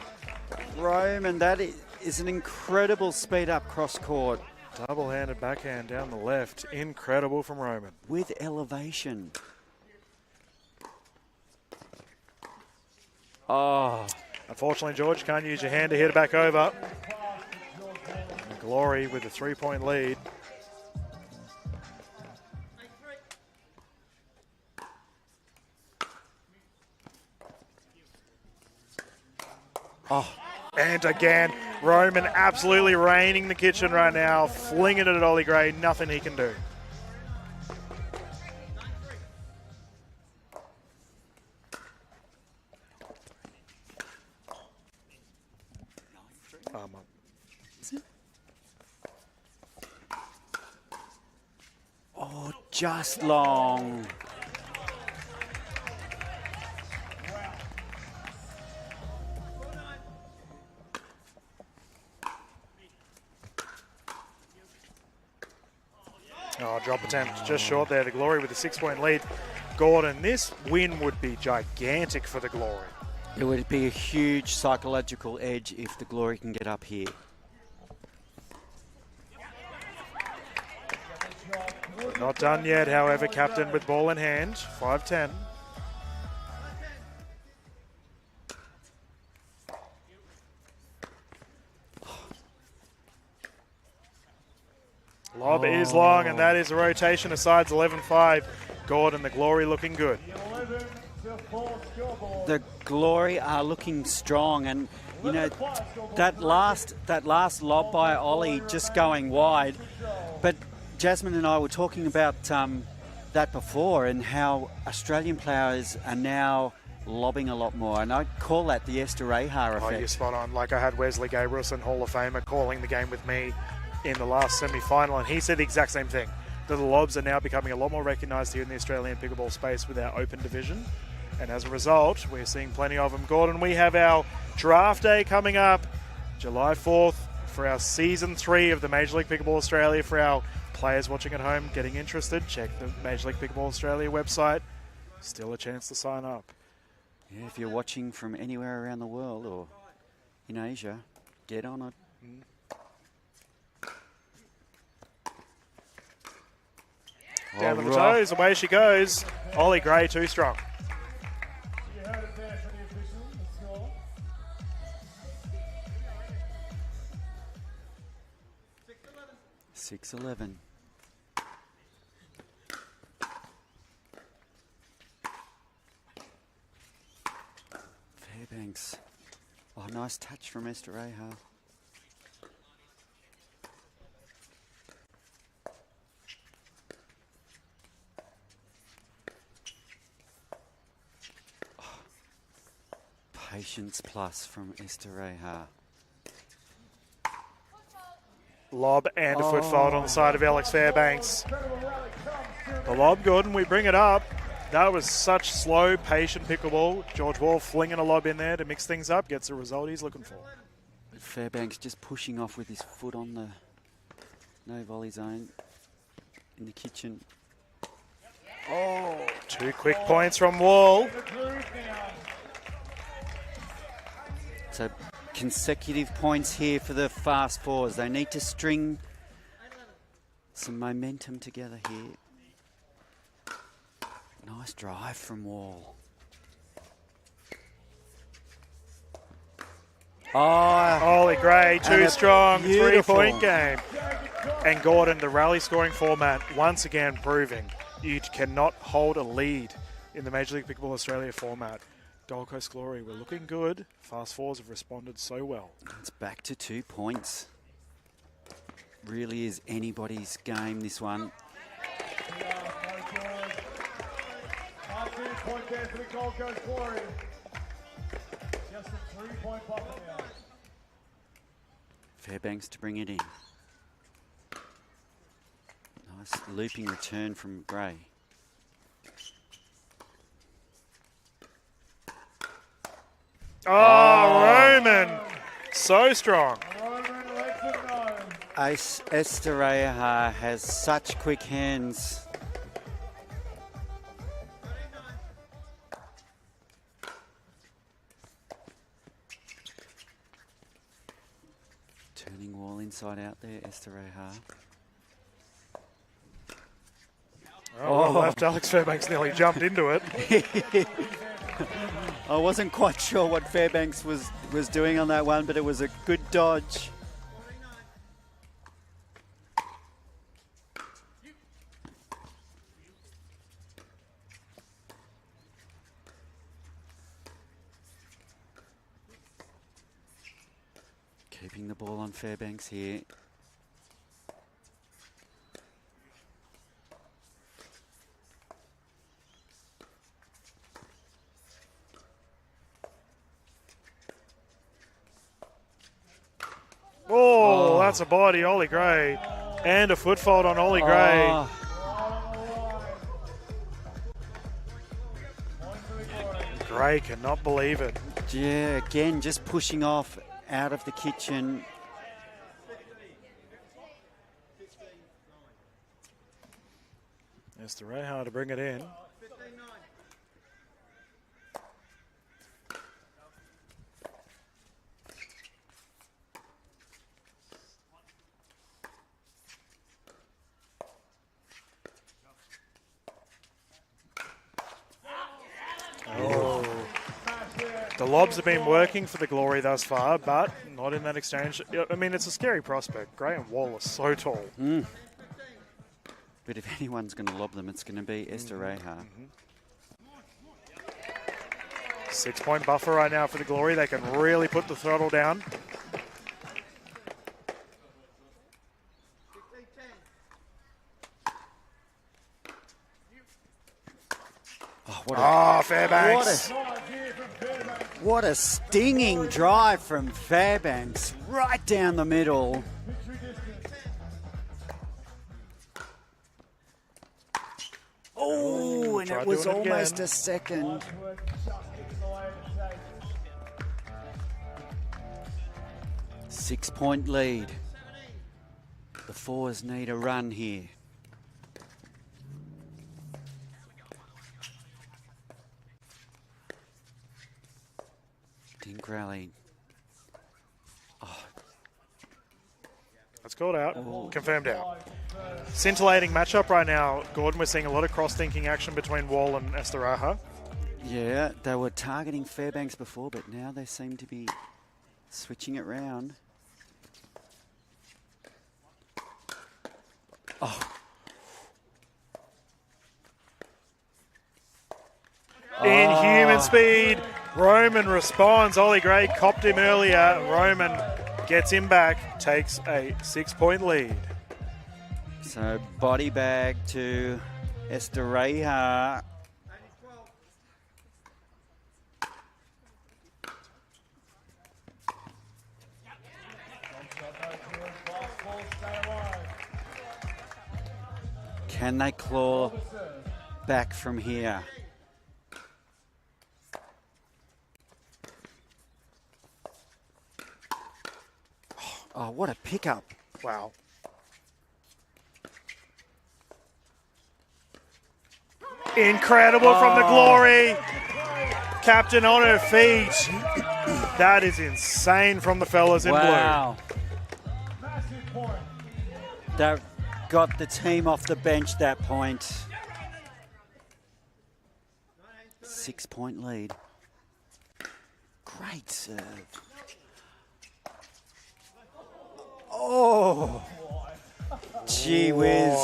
Roman, that is an incredible speed up cross court. Double-handed backhand down the left. Incredible from Roman. With elevation. Oh. Unfortunately, George, can't use your hand to hit it back over. And Glory with a 3-point lead. Oh. And again, Roman absolutely reigning the kitchen right now, flinging it at Ollie Gray, nothing he can do. Oh, just long. Oh, drop attempt just short there. The Glory with a 6-point lead. Gordon, this win would be gigantic for the Glory. It would be a huge psychological edge if the Glory can get up here. Not done yet, however, captain with ball in hand, 5-10. Lob is long, and that is a rotation of sides 11-5. Gordon, the Glory looking good. The Glory are looking strong, and you know that last lob by Ollie just going wide. But Jasmine and I were talking about that before, and how Australian players are now lobbing a lot more, and I call that the Esther Ahar effect. Oh, you're spot on. Like I had Wesley Gabrielson, Hall of Famer, calling the game with me in the last semi-final, and he said the exact same thing. that the Lobs are now becoming a lot more recognised here in the Australian pickleball space with our open division. And as a result, we're seeing plenty of them. Gordon, we have our draft day coming up July 4th for our Season 3 of the Major League Pickleball Australia. For our players watching at home getting interested, check the Major League Pickleball Australia website. Still a chance to sign up. Yeah, if you're watching from anywhere around the world or in Asia, get on it. Down to the toes, away she goes. Ollie Gray, too strong. You heard it there for the official. The score. 6-11. Fairbanks. Oh, nice touch from Esther Ahar. Patience plus from Esther Ahar. Lob and a foot fault on the side of Alex Fairbanks. The lob good, and we bring it up. That was such slow, patient pickleball. George Wall flinging a lob in there to mix things up, gets the result he's looking for. Fairbanks just pushing off with his foot on the no volley zone in the kitchen. Oh, 2 quick points from Wall. So consecutive points here for the fast fours. They need to string some momentum together here. Nice drive from Wall. Oh, Ollie Gray, too strong, beautiful 3-point game. And Gordon, the rally scoring format, once again proving you cannot hold a lead in the Major League Pickleball Australia format. Gold Coast Glory, we're looking good. Fast fours have responded so well. It's back to 2 points. Really is anybody's game, this one. Point there for the Gold Coast Glory. Just a 3-point buffer now. Fairbanks to bring it in. Nice looping return from Gray. Oh, Roman, so strong. Roman lets it know. Esther Ahar has such quick hands. Turning Wall inside out there, Esther Ahar. Oh, well left. Alex Fairbanks nearly jumped into it. I wasn't quite sure what Fairbanks was doing on that one, but it was a good dodge. Keeping the ball on Fairbanks here. Oh, that's a body, Ollie Gray. And a foot fault on Ollie Gray. Oh, Gray cannot believe it. yeah, again, just pushing off out of the kitchen. Esther Ahar to bring it in. The lobs have been working for the Glory thus far, but not in that exchange. I mean, it's a scary prospect. Gray and Wall are so tall. But if anyone's going to lob them, it's going to be Esther Ahar. 6-point buffer right now for the Glory. They can really put the throttle down. Oh, Fairbanks. what a stinging drive from Fairbanks, right down the middle. point. Try It was doing it almost again. a second. 6-point lead. The fours need a run here. Dink rally. That's called out. Confirmed out. Scintillating matchup right now, Gordon. We're seeing a lot of cross-thinking action between Wall and Esteraja. Yeah, they were targeting Fairbanks before, but now they seem to be switching it round. Inhuman speed. Roman responds. Ollie Gray copped him earlier. Roman gets him back, takes a 6-point lead. So body bag to Esteraja. Can they claw back from here? Oh, what a pickup. Wow. Incredible from the Glory. Captain on her feet. That is insane from the fellas in Wow. That got the team off the bench that point. 6-point lead. Great serve. Oh, gee whiz.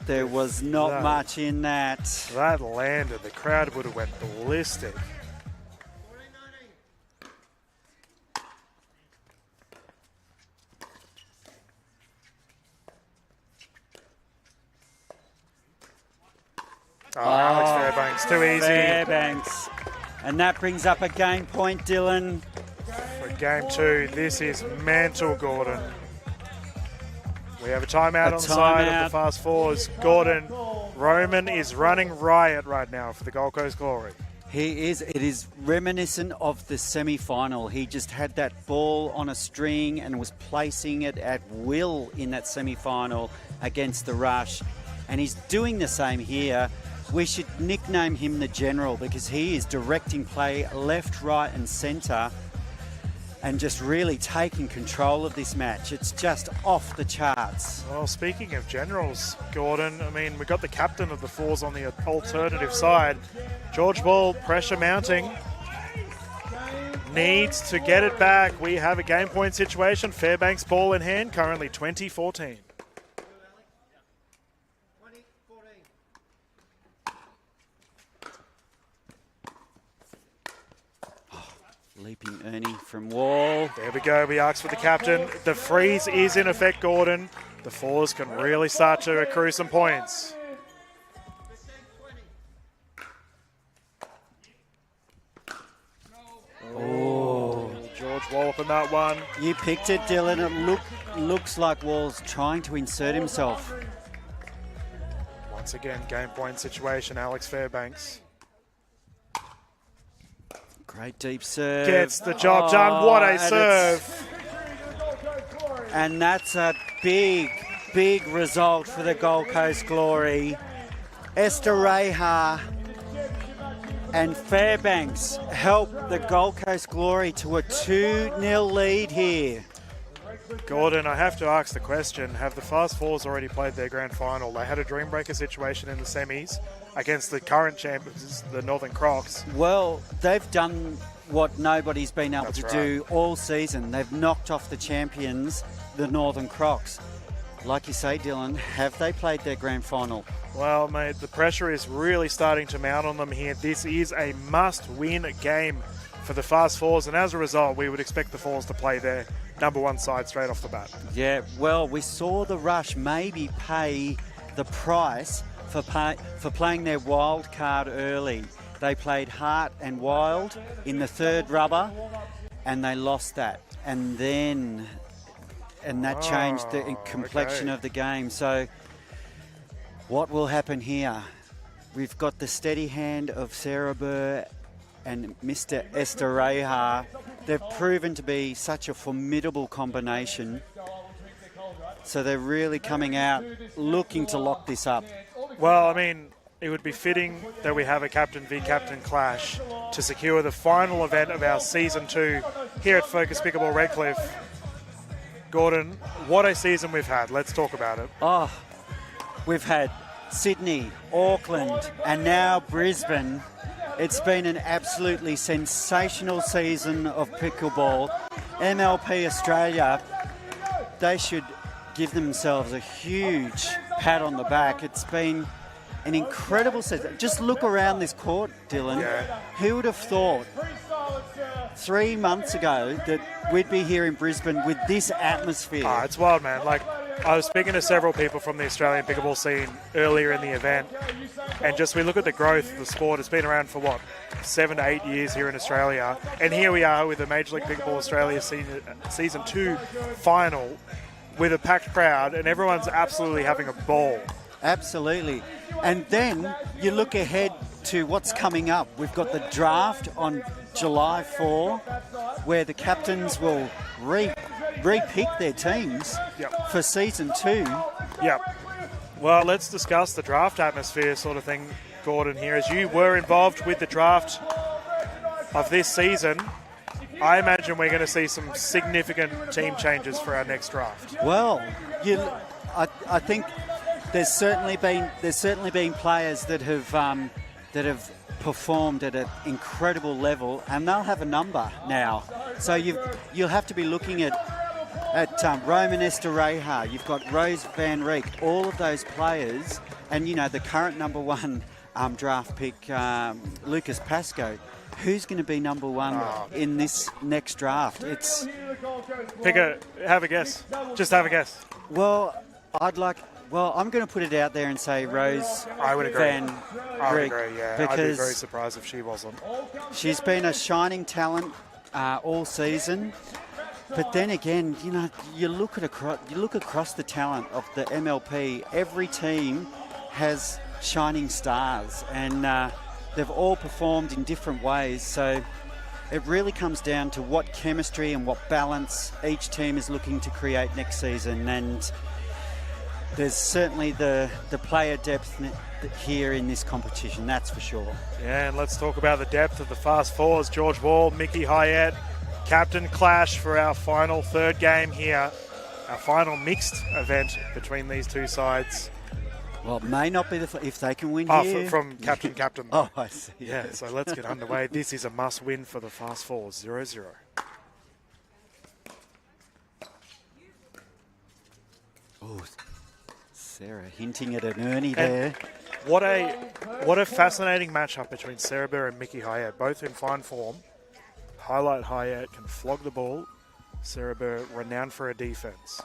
There was not much in that. blue. That landed. The crowd would have went ballistic. Oh, Alex Fairbanks, too easy. Fairbanks. And that brings up a game point, Dylan. For game 2, this is mental, Gordon. We have a timeout on the side of the fast fours. Gordon, Roman is running riot right now for the Gold Coast Glory. He is. It is reminiscent of the semi-final. He just had that ball on a string and was placing it at will in that semi-final against the Rush. And he's doing the same here. We should nickname him the General because he is directing play left, right and centre and just really taking control of this match. It's just off the charts. Well, speaking of generals, Gordon, I mean, we got the captain of the fours on the alternative side. George Ball, pressure mounting. Needs to get it back. We have a game point situation. Fairbanks ball in hand, currently 20-14. Leaping Ernie from Wall. There we go. We asked for the captain. The freeze is in effect, Gordon. The fours can really start to accrue some points. Oh, George Wallop in that one. you picked it, Dylan. It looks like Wall's trying to insert himself. Once again, game point situation. Alex Fairbanks Great deep serve. gets the job done. What a serve. And that's a big, big result for the Gold Coast Glory. Esteraja and Fairbanks help the Gold Coast Glory to a 2-0 lead here. Gordon, I have to ask the question, have the Fast Fours already played their grand final? They had a dream breaker situation in the semis against the current champions, the Northern Crocs. Well, they've done what nobody's been able That's to right. do all season. They've knocked off the champions, the Northern Crocs. Like you say, Dylan, have they played their grand final? Well, mate, the pressure is really starting to mount on them here. This is a must-win game for the Fast Fours, and as a result, we would expect the Fours to play their number one side straight off the bat. Yeah, well, we saw the Rush maybe pay the price for playing their wild card early. They played Hart and Wild in the third rubber, and they lost that. And that changed the complexion okay. of the game. So What will happen here? We've got the steady hand of Sarah Burr and Mr. Esther Reha. They've proven to be such a formidable combination. So they're really coming out looking to lock this up. Well, I mean, it would be fitting that we have a captain v captain clash to secure the final event of our season 2 here at Focus Pickleball Redcliffe. Gordon, what a season we've had. Let's talk about it. Oh, we've had Sydney, Auckland, and now Brisbane. It's been an absolutely sensational season of pickleball. MLP Australia, they should give themselves a huge pat on the back. It's been an incredible season. Just look around this court, Dylan. Yeah. Who would have thought 3 months ago that we'd be here in Brisbane with this atmosphere? It's wild, man. Like, I was speaking to several people from the Australian pickleball scene earlier in the event, and just we look at the growth of the sport. It's been around for, 7 to 8 years here in Australia, and here we are with the Major League Pickleball Australia season 2 final with a packed crowd, and everyone's absolutely having a ball. Absolutely. And then you look ahead to what's coming up. We've got the draft on July 4, where the captains will re-pick their teams for season 2. Yep. Well, let's discuss the draft atmosphere sort of thing, Gordon, here. As you were involved with the draft of this season, I imagine we're going to see some significant team changes for our next draft. Well, I think there's certainly been players that have performed at an incredible level, and they'll have a number now. So you'll have to be looking at Roman Esther Reha. You've got Rose Van Reek. All of those players, and the current number 1 draft pick, Lucas Pascoe. Who's going to be number 1 in this next draft? Have a guess. Just have a guess. Well, I'm going to put it out there and say Rose I would agree. Van I would Reek, agree, yeah. I'd be very surprised if she wasn't. She's been a shining talent all season. But then again, you look across the talent of the MLP. Every team has shining stars, and they've all performed in different ways. So it really comes down to what chemistry and what balance each team is looking to create next season. And there's certainly the player depth here in this competition, that's for sure. Yeah, and let's talk about the depth of the fast fours. George Wall, Mickey Hyatt, captain clash for our final third game here. Our final mixed event between these two sides. Well, it may not be if they can win here. From captain. Oh, I see. Yeah, so let's get underway. This is a must-win for the fast fours, 0-0. Oh, Sarah hinting at an Ernie there. What a fascinating matchup between Sarah Burr and Mickey Hyatt, both in fine form. Highlight Hyatt can flog the ball. Sarah Burr, renowned for her defense.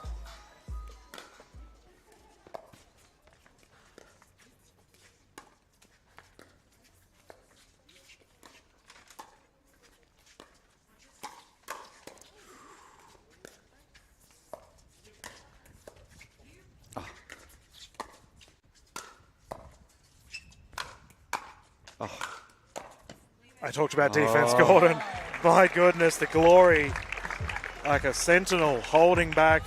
I talked about defense, Gordon. My goodness, the glory, like a sentinel holding back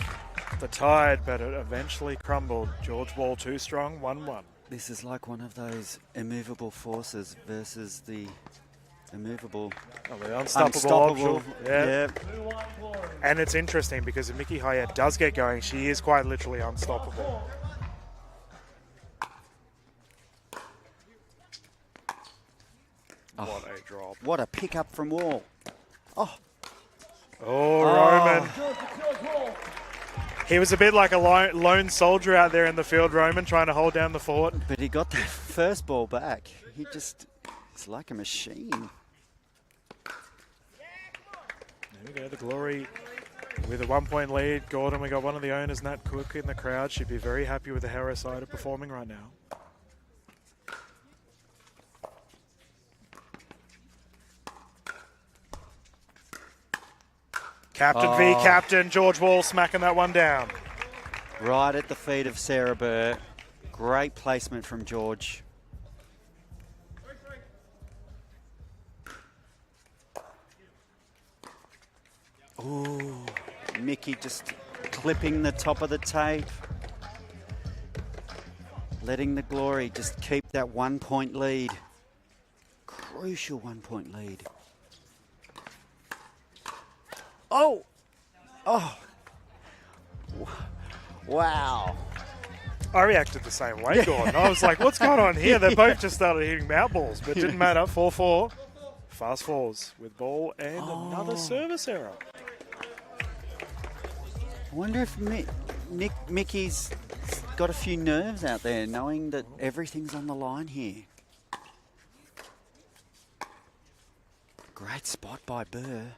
the tide, but it eventually crumbled. George Wall too strong, 1-1. This is like one of those immovable forces versus the immovable, the unstoppable. Yeah. And it's interesting because if Mickey Hyatt does get going, she is quite literally unstoppable. What a drop. What a pick-up from Wall. Oh, Roman. He was a bit like a lone soldier out there in the field, Roman, trying to hold down the fort. But he got the first ball back. It's like a machine. There we go, the Glory with a 1-point lead. Gordon, we got one of the owners, Nat Cook, in the crowd. She'd be very happy with how her side are performing right now. Captain v captain, George Wall smacking that one down. Right at the feet of Sarah Burr. Great placement from George. Ooh, Mickey just clipping the top of the tape. Letting the Glory just keep that 1 point lead. Crucial 1 point lead. Oh! Oh! Wow. I reacted the same way, Gordon. I was like, what's going on here? They both just started hitting mouth balls, but it didn't matter. 4-4. Fast fours with ball and another service error. I wonder if Mickey's got a few nerves out there, knowing that everything's on the line here. Great spot by Burr.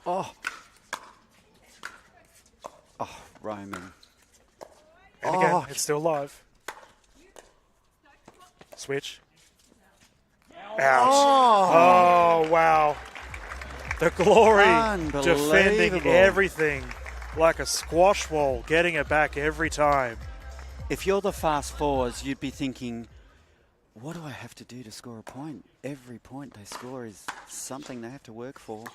Oh. Oh, Roman. And again, it's still live. Switch. Ouch. Oh, wow. The Glory defending everything like a squash wall, getting it back every time. If you're the fast fours, you'd be thinking, what do I have to do to score a point? Every point they score is something they have to work for.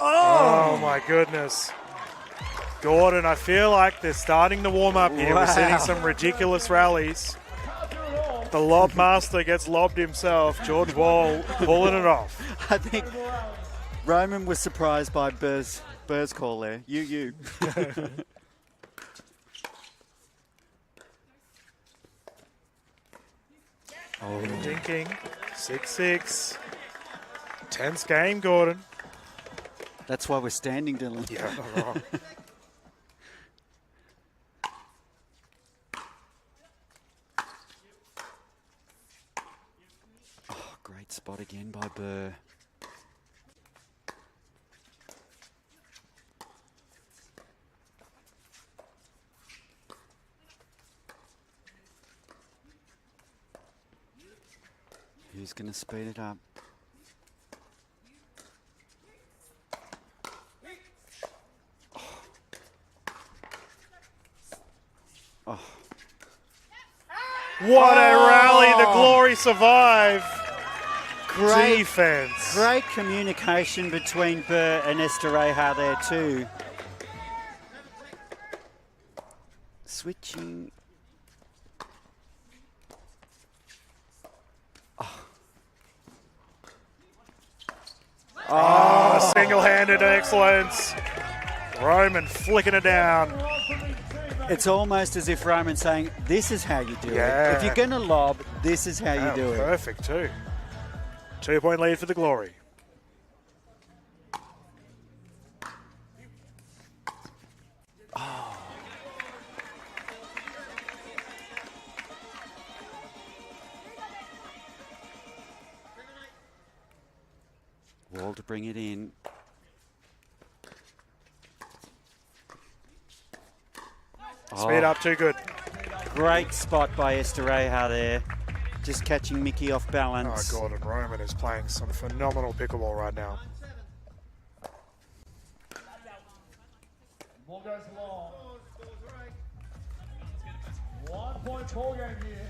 Oh my goodness. Gordon, I feel like they're starting to warm up here. We're seeing some ridiculous rallies. The lob master gets lobbed himself. George Wall pulling it off. I think Roman was surprised by Burr's call there. You. Dinking. 6-6. Tense game, Gordon. That's why we're standing, Dylan. Yeah, right. Oh, great spot again by Burr. Who's going to speed it up? Oh. What a rally. The Glory survive. Great Defense. Great communication between Burr and Estereja there too. Switching. Oh, single-handed excellence. Roman flicking it down. It's almost as if Roman's saying, this is how you do Yeah. it. If you're going to lob, this is how you do it. Perfect, too. 2 point lead for the Glory. Wall to bring it in. Speed up, too good. Great spot by Estereja there. Just catching Mickey off balance. Oh, Gordon Roman is playing some phenomenal pickleball right now. Ball goes long. 1 point ball game here.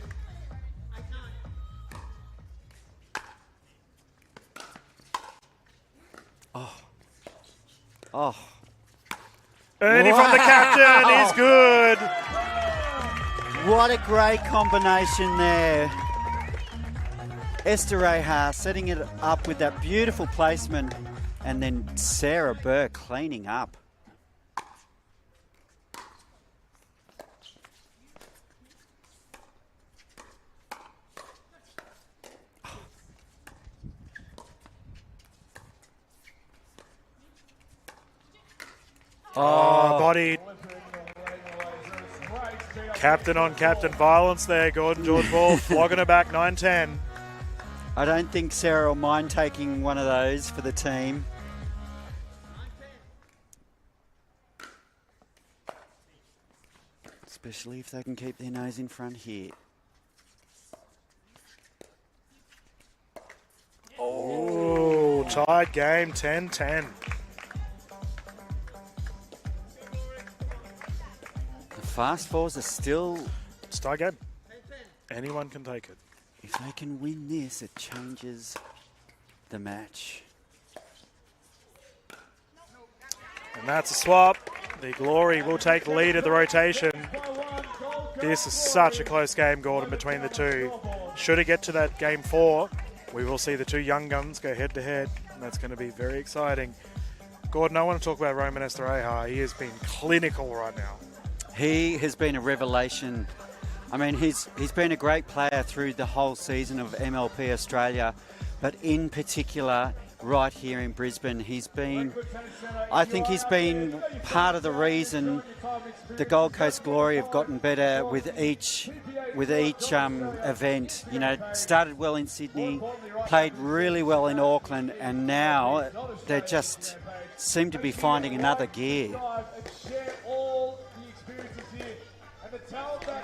Oh, Ernie from the captain is good. what a great combination there. Estereja setting it up with that beautiful placement, and then Sarah Burr cleaning up. Oh, bodied. Captain on captain violence there, Gordon. George Ball flogging her back 9-10. I don't think Sarah will mind taking one of those for the team. Especially if they can keep their nose in front here. Oh, tied game, 10-10. The fast fours are still... It's tie game. Anyone can take it. If they can win this, it changes the match. And that's a swap. The Glory will take the lead of the rotation. This is such a close game, Gordon, between the two. Should it get to that game 4, we will see the two young guns go head to head, and that's going to be very exciting. Gordon, I want to talk about Roman Estereja. He has been clinical right now. He has been a revelation. I mean, he's been a great player through the whole season of MLP Australia, but in particular, right here in Brisbane, I think he's been part of the reason the Gold Coast Glory have gotten better with each event. You know, started well in Sydney, played really well in Auckland, and now they just seem to be finding another gear.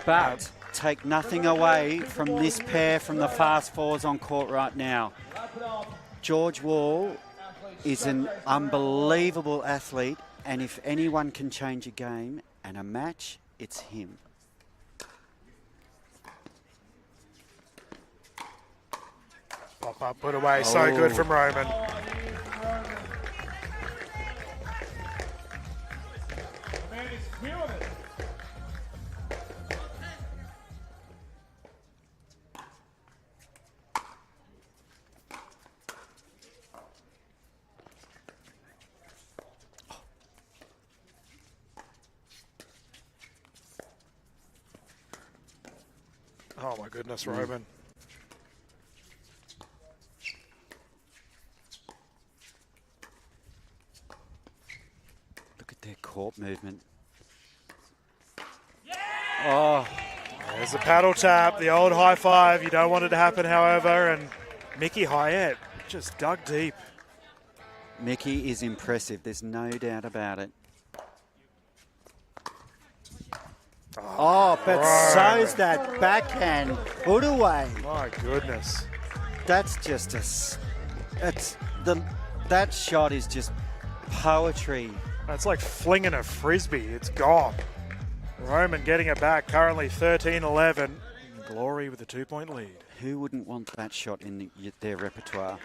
But take nothing away from this pair from the fast fours on court right now. George Wall is an unbelievable athlete, and if anyone can change a game and a match, it's him. Pop up, put away, so good from Roman. Oh my goodness, Roman. Look at their court movement. Oh, There's a paddle tap, the old high five. You don't want it to happen, however, and Mickey Hyatt just dug deep. Mickey is impressive. There's no doubt about it. Oh, but so's that backhand put away. My goodness. That's just that shot is just poetry. That's like flinging a frisbee. It's gone. Roman getting it back, currently 13-11. Glory with a 2-point lead. Who wouldn't want that shot in their repertoire?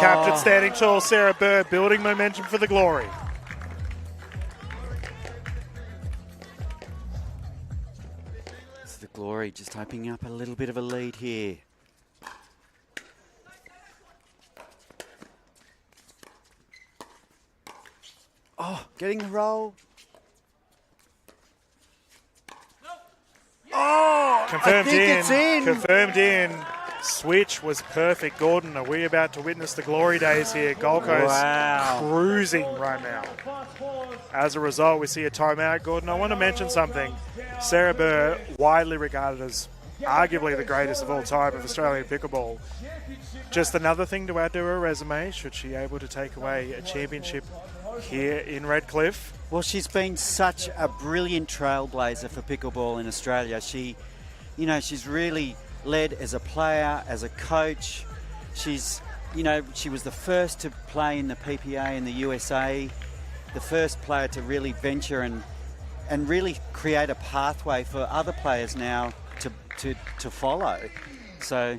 Captain standing tall, Sarah Burr building momentum for the Glory. It's the Glory just opening up a little bit of a lead here. Oh, getting the roll. Oh, Confirmed I think it's in. Confirmed in. Switch was perfect. Gordon, are we about to witness the glory days here? Gold Coast cruising right now. As a result, we see a timeout. Gordon, I want to mention something. Sarah Burr, widely regarded as arguably the greatest of all time of Australian pickleball. Just another thing to add to her resume, should she able to take away a championship here in Redcliffe. Well, she's been such a brilliant trailblazer for pickleball in Australia. She's really led as a player, as a coach. She was the first to play in the PPA in the USA, the first player to really venture and really create a pathway for other players now to follow. So,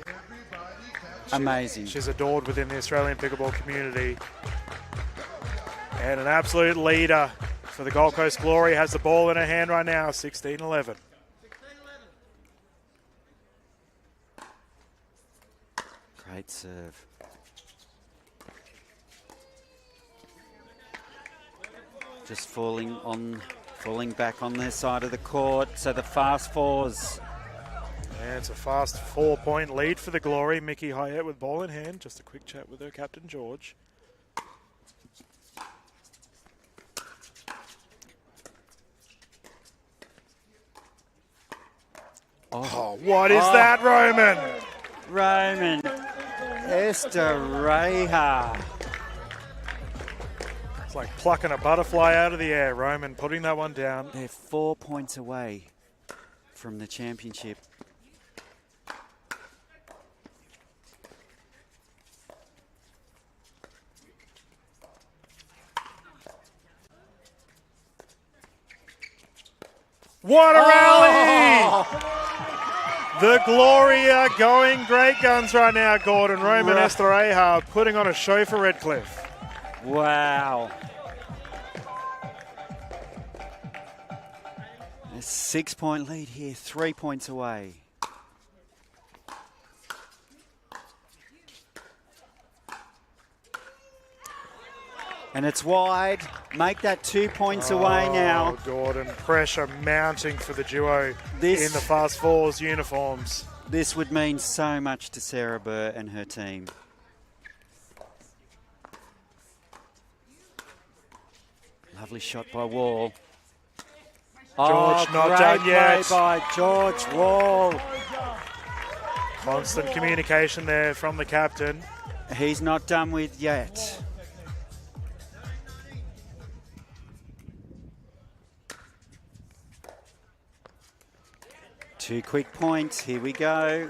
amazing. She's adored within the Australian pickleball community. And an absolute leader for the Gold Coast Glory, has the ball in her hand right now, 16-11. Great serve. Just falling on Falling back on their side of the court, so the fast fours. And it's a fast 4-point lead for the Glory. Mickey Hyatt with ball in hand. Just a quick chat with her captain, George. Oh, what is that, Roman? Roman Estrella. It's like plucking a butterfly out of the air. Roman putting that one down. They're 4 points away from the championship. What a rally! The Glory are going great guns right now, Gordon. Roman Estrella putting on a show for Redcliffe. Wow. A 6-point lead here, 3 points away. And it's wide. Make that 2 points away now. Gordon, pressure mounting for the duo in the Fast Fours uniforms. This would mean so much to Sarah Burr and her team. Lovely shot by Wall. George not done yet. Play by George Wall. Constant communication there from the captain. He's not done with yet. Two quick points. Here we go.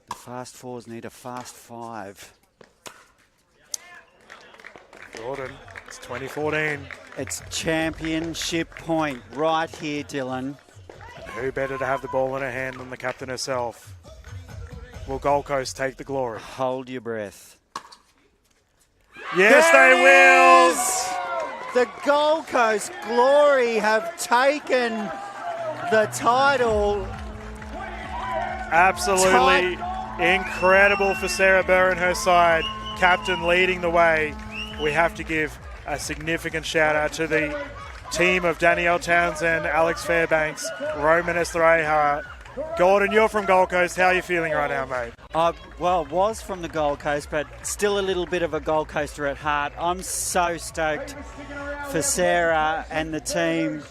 The Fast Fours need a fast 5. Gordon, it's 2014. It's championship point right here, Dylan. And who better to have the ball in her hand than the captain herself? Will Gold Coast take the Glory? Hold your breath. Yes, they will! The Gold Coast Glory have taken the title. Absolutely incredible for Sarah Burr and her side. Captain leading the way. We have to give a significant shout out to the team of Danielle Townsend, Alex Fairbanks, Roman Estrella. Gordon, you're from Gold Coast. How are you feeling right now, mate? Well, was from the Gold Coast, but still a little bit of a Gold Coaster at heart. I'm so stoked for Sarah and the team.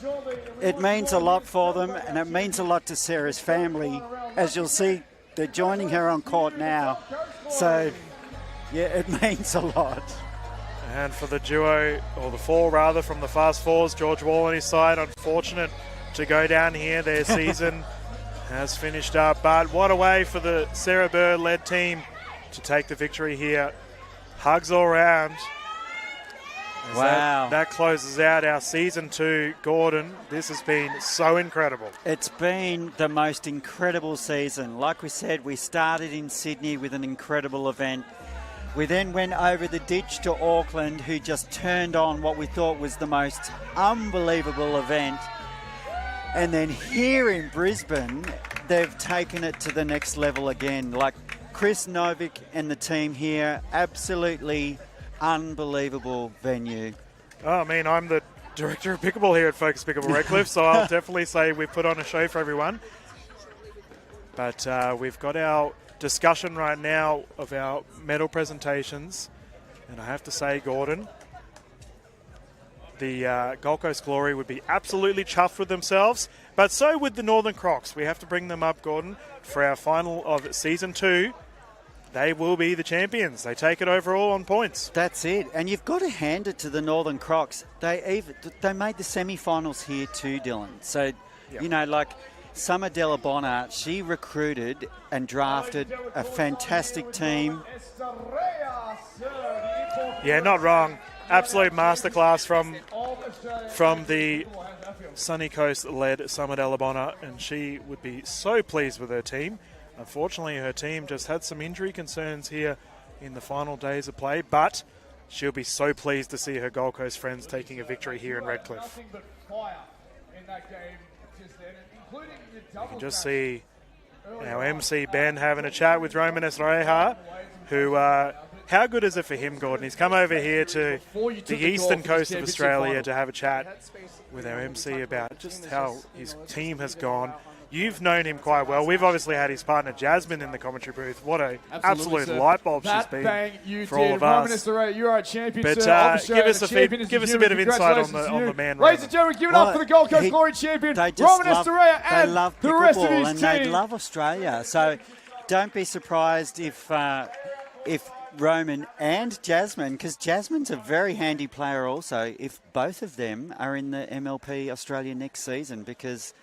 It means a lot for them, and it means a lot to Sarah's family. As you'll see, they're joining her on court now. So, yeah, it means a lot. And for the duo, or the four rather, from the Fast Fours, George Wall on his side, unfortunate to go down here. Their season has finished up, but what a way for the Sarah Burr-led team to take the victory here. Hugs all round. Wow. That closes out our Season 2, Gordon. This has been so incredible. It's been the most incredible season. Like we said, we started in Sydney with an incredible event. We then went over the ditch to Auckland, who just turned on what we thought was the most unbelievable event. And then here in Brisbane, they've taken it to the next level again. Like Chris Novick and the team here, absolutely unbelievable venue. Oh, I mean, I'm the director of Pickleball here at Focus Pickleball Redcliffe, so I'll definitely say we've put on a show for everyone. But we've got our discussion right now of our medal presentations, and I have to say, Gordon, the Gold Coast Glory would be absolutely chuffed with themselves, but so would the Northern Crocs. We have to bring them up, Gordon, for our final of Season 2. They will be the champions. They take it overall on points. That's it. And you've got to hand it to the Northern Crocs. They made the semi-finals here too, Dylan. So, you know, like Summer Delabonna, she recruited and drafted a fantastic team. Yeah, not wrong. Absolute masterclass from the Sunny Coast-led Summer Delabonna, and she would be so pleased with her team. Unfortunately, her team just had some injury concerns here in the final days of play, but she'll be so pleased to see her Gold Coast friends taking a victory here in Redcliffe. You can just see our MC Ben having a chat with Roman Estrella, who how good is it for him, Gordon? He's come over here to the eastern coast of Australia to have a chat with our MC about just how his team has gone. You've known him quite well. We've obviously had his partner Jasmine in the commentary booth. What a absolute light bulb she's been for all of us. You are a champion, but sir. give us a bit of insight on the man. Ladies and gentlemen, give it up for the Gold Coast Glory champion, Roman Estrella, and the rest of his team. They love Australia. So don't be surprised if Roman and Jasmine, because Jasmine's a very handy player also, if both of them are in the MLP Australia next season, because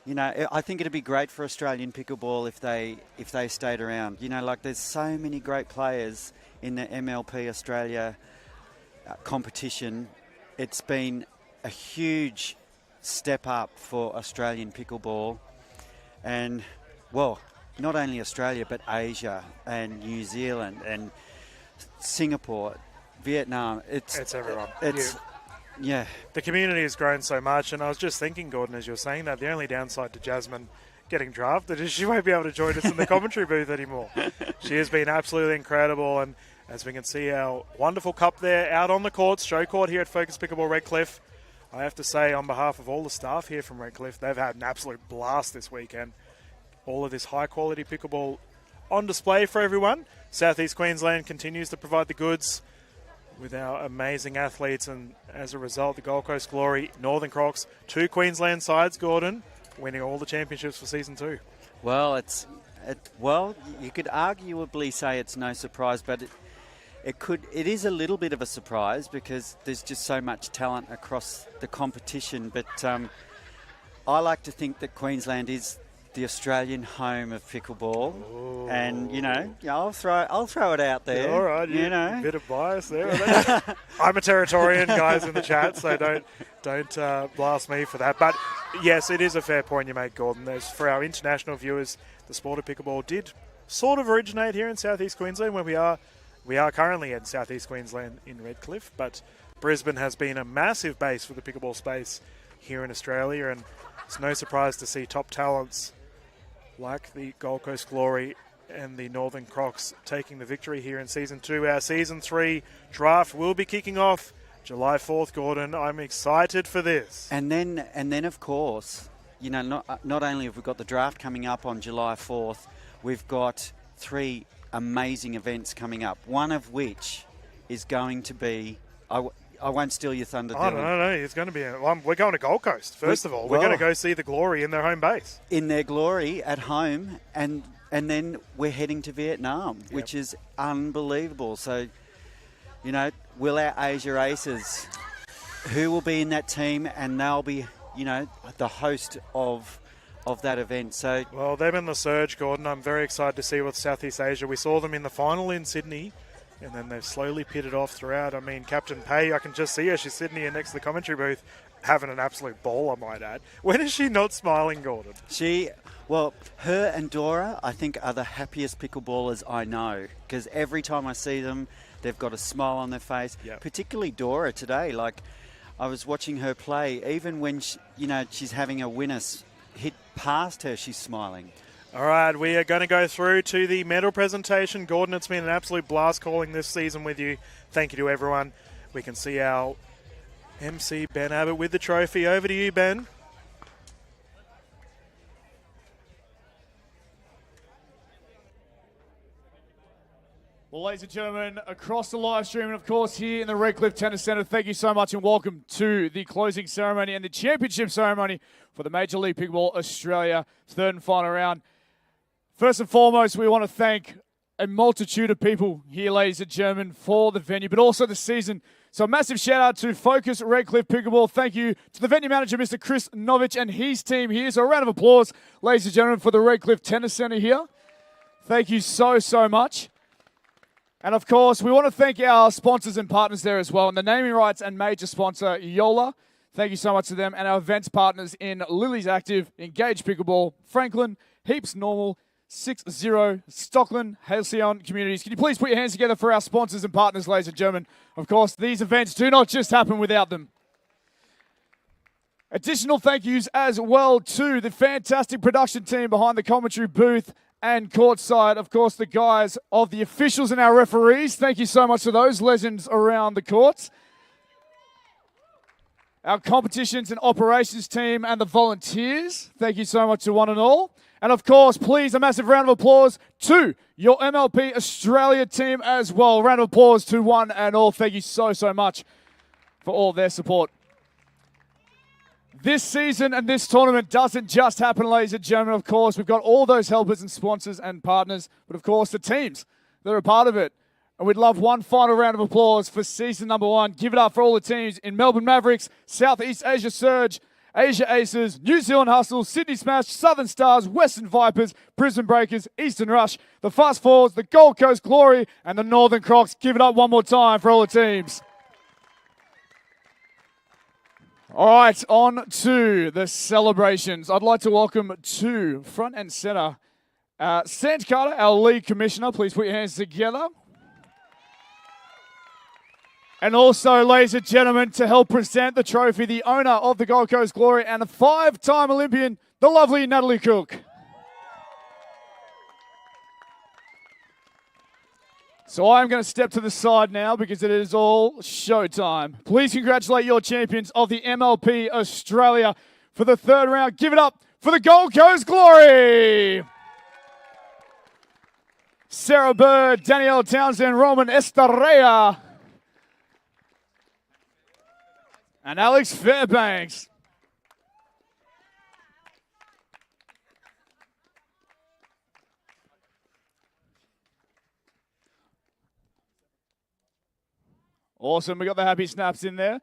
I think it'd be great for Australian pickleball if they stayed around. There's so many great players in the MLP Australia competition. It's been a huge step up for Australian pickleball, and not only Australia but Asia and New Zealand and Singapore, Vietnam. It's everyone. Yeah. The community has grown so much, and I was just thinking, Gordon, as you're saying that, the only downside to Jasmine getting drafted is she won't be able to join us in the commentary booth anymore. She has been absolutely incredible, and as we can see our wonderful cup there out on the courts, show court here at Focus Pickleball Redcliffe. I have to say, on behalf of all the staff here from Redcliffe, they've had an absolute blast this weekend. All of this high-quality pickleball on display for everyone. Southeast Queensland continues to provide the goods with our amazing athletes, and as a result, the Gold Coast Glory, Northern Crocs, 2 Queensland sides, Gordon, winning all the championships for Season 2. Well, you could arguably say it's no surprise, but it is a little bit of a surprise because there's just so much talent across the competition. But I like to think that Queensland is the Australian home of pickleball. Ooh. And I'll throw it out there. Yeah, all right, a bit of bias there. I'm a Territorian, guys in the chat, so don't blast me for that. But yes, it is a fair point you make, Gordon. For our international viewers, the sport of pickleball did sort of originate here in Southeast Queensland, where we are currently in Southeast Queensland in Redcliffe, but Brisbane has been a massive base for the pickleball space here in Australia, and it's no surprise to see top talents like the Gold Coast Glory and the Northern Crocs taking the victory here in Season 2. Our Season 3 draft will be kicking off July 4th, Gordon. I'm excited for this. And then of course, not only have we got the draft coming up on July 4th, we've got 3 amazing events coming up, one of which is going to be... I won't steal your thunder, Dylan. No. It's going to be... we're going to Gold Coast, first of all. We're going to go see the Glory in their home base. In their glory at home, and then we're heading to Vietnam, which is unbelievable. So, will our Asia Aces, who will be in that team, and they'll be, the host of that event. So, well, they've been the surge, Gordon. I'm very excited to see what Southeast Asia. We saw them in the final in Sydney, and then they've slowly pitted off throughout. I mean, Captain Pay, I can just see her. She's sitting here next to the commentary booth, having an absolute ball, I might add. When is she not smiling, Gordon? Her and Dora, I think, are the happiest pickleballers I know, because every time I see them, they've got a smile on their face. Yep. Particularly Dora today. Like, I was watching her play. Even when she's having a winner hit past her, she's smiling. All right, we are going to go through to the medal presentation. Gordon, it's been an absolute blast calling this season with you. Thank you to everyone. We can see our MC, Ben Abbott, with the trophy. Over to you, Ben. Well, ladies and gentlemen, across the live stream and, of course, here in the Redcliffe Tennis Centre, thank you so much and welcome to the closing ceremony and the championship ceremony for the Major League Pickleball Australia third and final round. First and foremost, we want to thank a multitude of people here, ladies and gentlemen, for the venue, but also the season. So a massive shout out to Focus Redcliffe Pickleball. Thank you to the venue manager, Mr. Chris Novich, and his team here. So a round of applause, ladies and gentlemen, for the Redcliffe Tennis Centre here. Thank you so, so much. And of course, we want to thank our sponsors and partners there as well. And the naming rights and major sponsor, Yola. Thank you so much to them. And our events partners in Lily's Active, Engage Pickleball, Franklin, Heaps Normal, 60, Stockland, Halcyon Communities. Can you please put your hands together for our sponsors and partners, ladies and gentlemen? Of course, these events do not just happen without them. Additional thank yous as well to the fantastic production team behind the commentary booth And courtside, of course, the guys of the officials and our referees. Thank you so much to those legends around the courts. Our competitions and operations team and the volunteers. Thank you so much to one and all. And of course, please, a massive round of applause to your MLP Australia team as well. Round of applause to one and all. Thank you so, so much for all their support. This season and this tournament doesn't just happen, ladies and gentlemen. Of course, we've got all those helpers and sponsors and partners, but of course the teams that are a part of it. And we'd love one final round of applause for season number 1. Give it up for all the teams in Melbourne Mavericks, Southeast Asia Surge, Asia Aces, New Zealand Hustle, Sydney Smash, Southern Stars, Western Vipers, Brisbane Breakers, Eastern Rush, the Fast Fours, the Gold Coast Glory, and the Northern Crocs. Give it up one more time for all the teams. All right, on to the celebrations. I'd like to welcome to front and center Sant Carter, our league commissioner. Please put your hands together. And also, ladies and gentlemen, to help present the trophy, the owner of the Gold Coast Glory and a 5-time Olympian, the lovely Natalie Cook. So I'm going to step to the side now because it is all showtime. Please congratulate your champions of the MLP Australia for the 3rd round. Give it up for the Gold Coast Glory. Sarah Bird, Danielle Townsend, Roman Estrella, and Alex Fairbanks. Awesome, we got the happy snaps in there.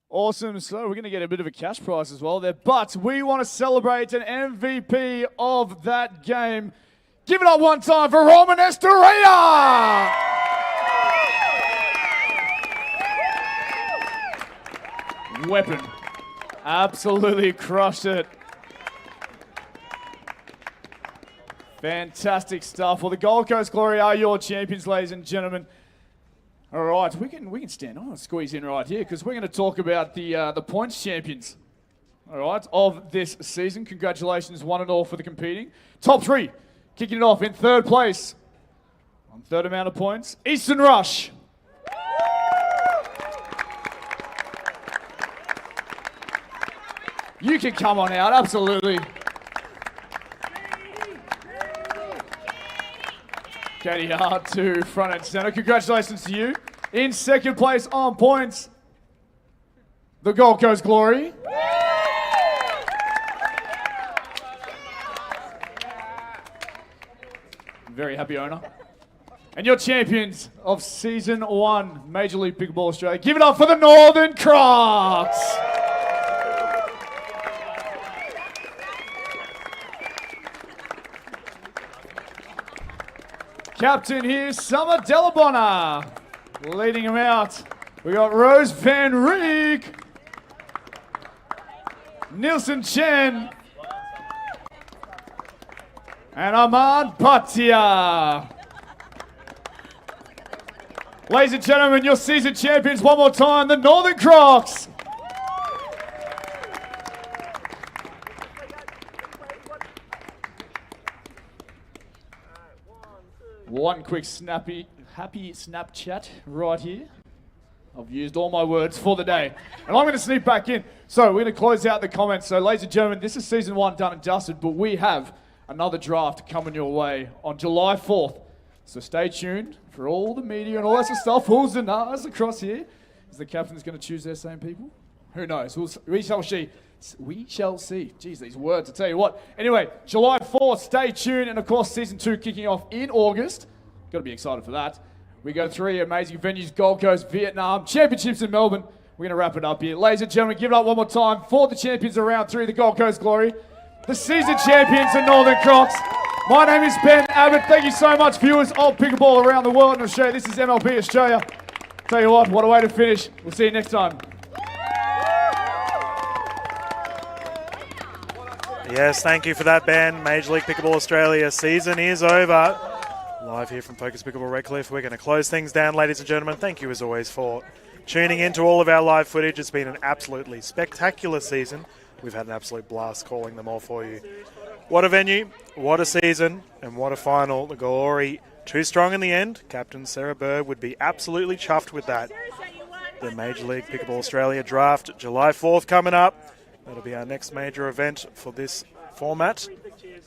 Awesome, so we're going to get a bit of a cash prize as well there, but we want to celebrate an MVP of that game. Give it up one time for Roman Estrella! Weapon. Absolutely crushed it. Fantastic stuff. Well, the Gold Coast Glory are your champions, ladies and gentlemen. All right, we can stand on and squeeze in right here because we're going to talk about the points champions. All right, of this season. Congratulations, one and all, for the competing. Top 3, kicking it off in 3rd place on 3rd amount of points. Eastern Rush. You can come on out, absolutely. Katie Hart to front and center. Congratulations to you. In 2nd place on points, the Gold Coast Glory. Very happy owner. And your champions of Season 1, Major League Pickleball Australia. Give it up for the Northern Crocs. Captain here, Summer Delabonna. Leading him out, we got Rose Van Rieck, Nielsen Chen, and Ahmad Bhatia. Ladies and gentlemen, your season champions one more time, the Northern Crocs. One quick happy Snapchat right here. I've used all my words for the day. And I'm going to sneak back in. So we're going to close out the comments. So ladies and gentlemen, this is season 1 done and dusted, but we have another draft coming your way on July 4th. So stay tuned for all the media and all that sort of stuff. Who's and ahs across here. Is the captain's going to choose their same people? Who knows? We shall see. We shall see. Jeez, these words, I tell you what. Anyway, July 4th, stay tuned. And of course, season 2 kicking off in August. Got to be excited for that. We got 3 amazing venues, Gold Coast, Vietnam, championships in Melbourne. We're going to wrap it up here. Ladies and gentlemen, give it up one more time for the champions of round 3, the Gold Coast Glory. The season champions, the Northern Crocs. My name is Ben Abbott. Thank you so much, viewers of pickleball around the world and Australia. This is MLP Australia. Tell you what a way to finish. We'll see you next time. Yes, thank you for that, Ben. Major League Pickleball Australia season is over. Live here from Focus Pickleball Redcliffe. We're going to close things down, ladies and gentlemen. Thank you, as always, for tuning in to all of our live footage. It's been an absolutely spectacular season. We've had an absolute blast calling them all for you. What a venue, what a season, and what a final. The Glory too strong in the end. Captain Sarah Bird would be absolutely chuffed with that. The Major League Pickleball Australia draft, July 4th coming up. That'll be our next major event for this format.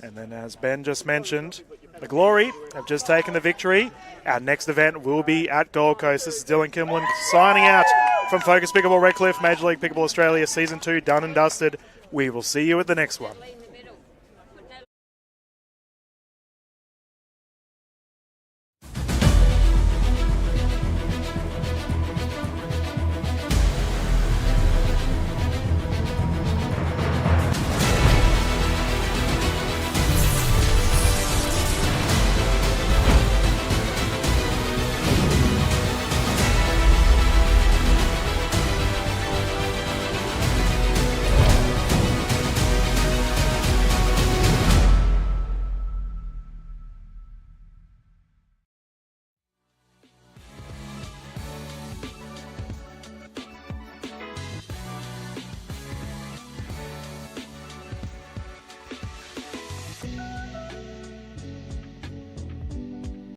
And then as Ben just mentioned, the Glory have just taken the victory. Our next event will be at Gold Coast. This is Dylan Kimlin signing out from Focus Pickleball Redcliffe, Major League Pickleball Australia Season 2 done and dusted. We will see you at the next one.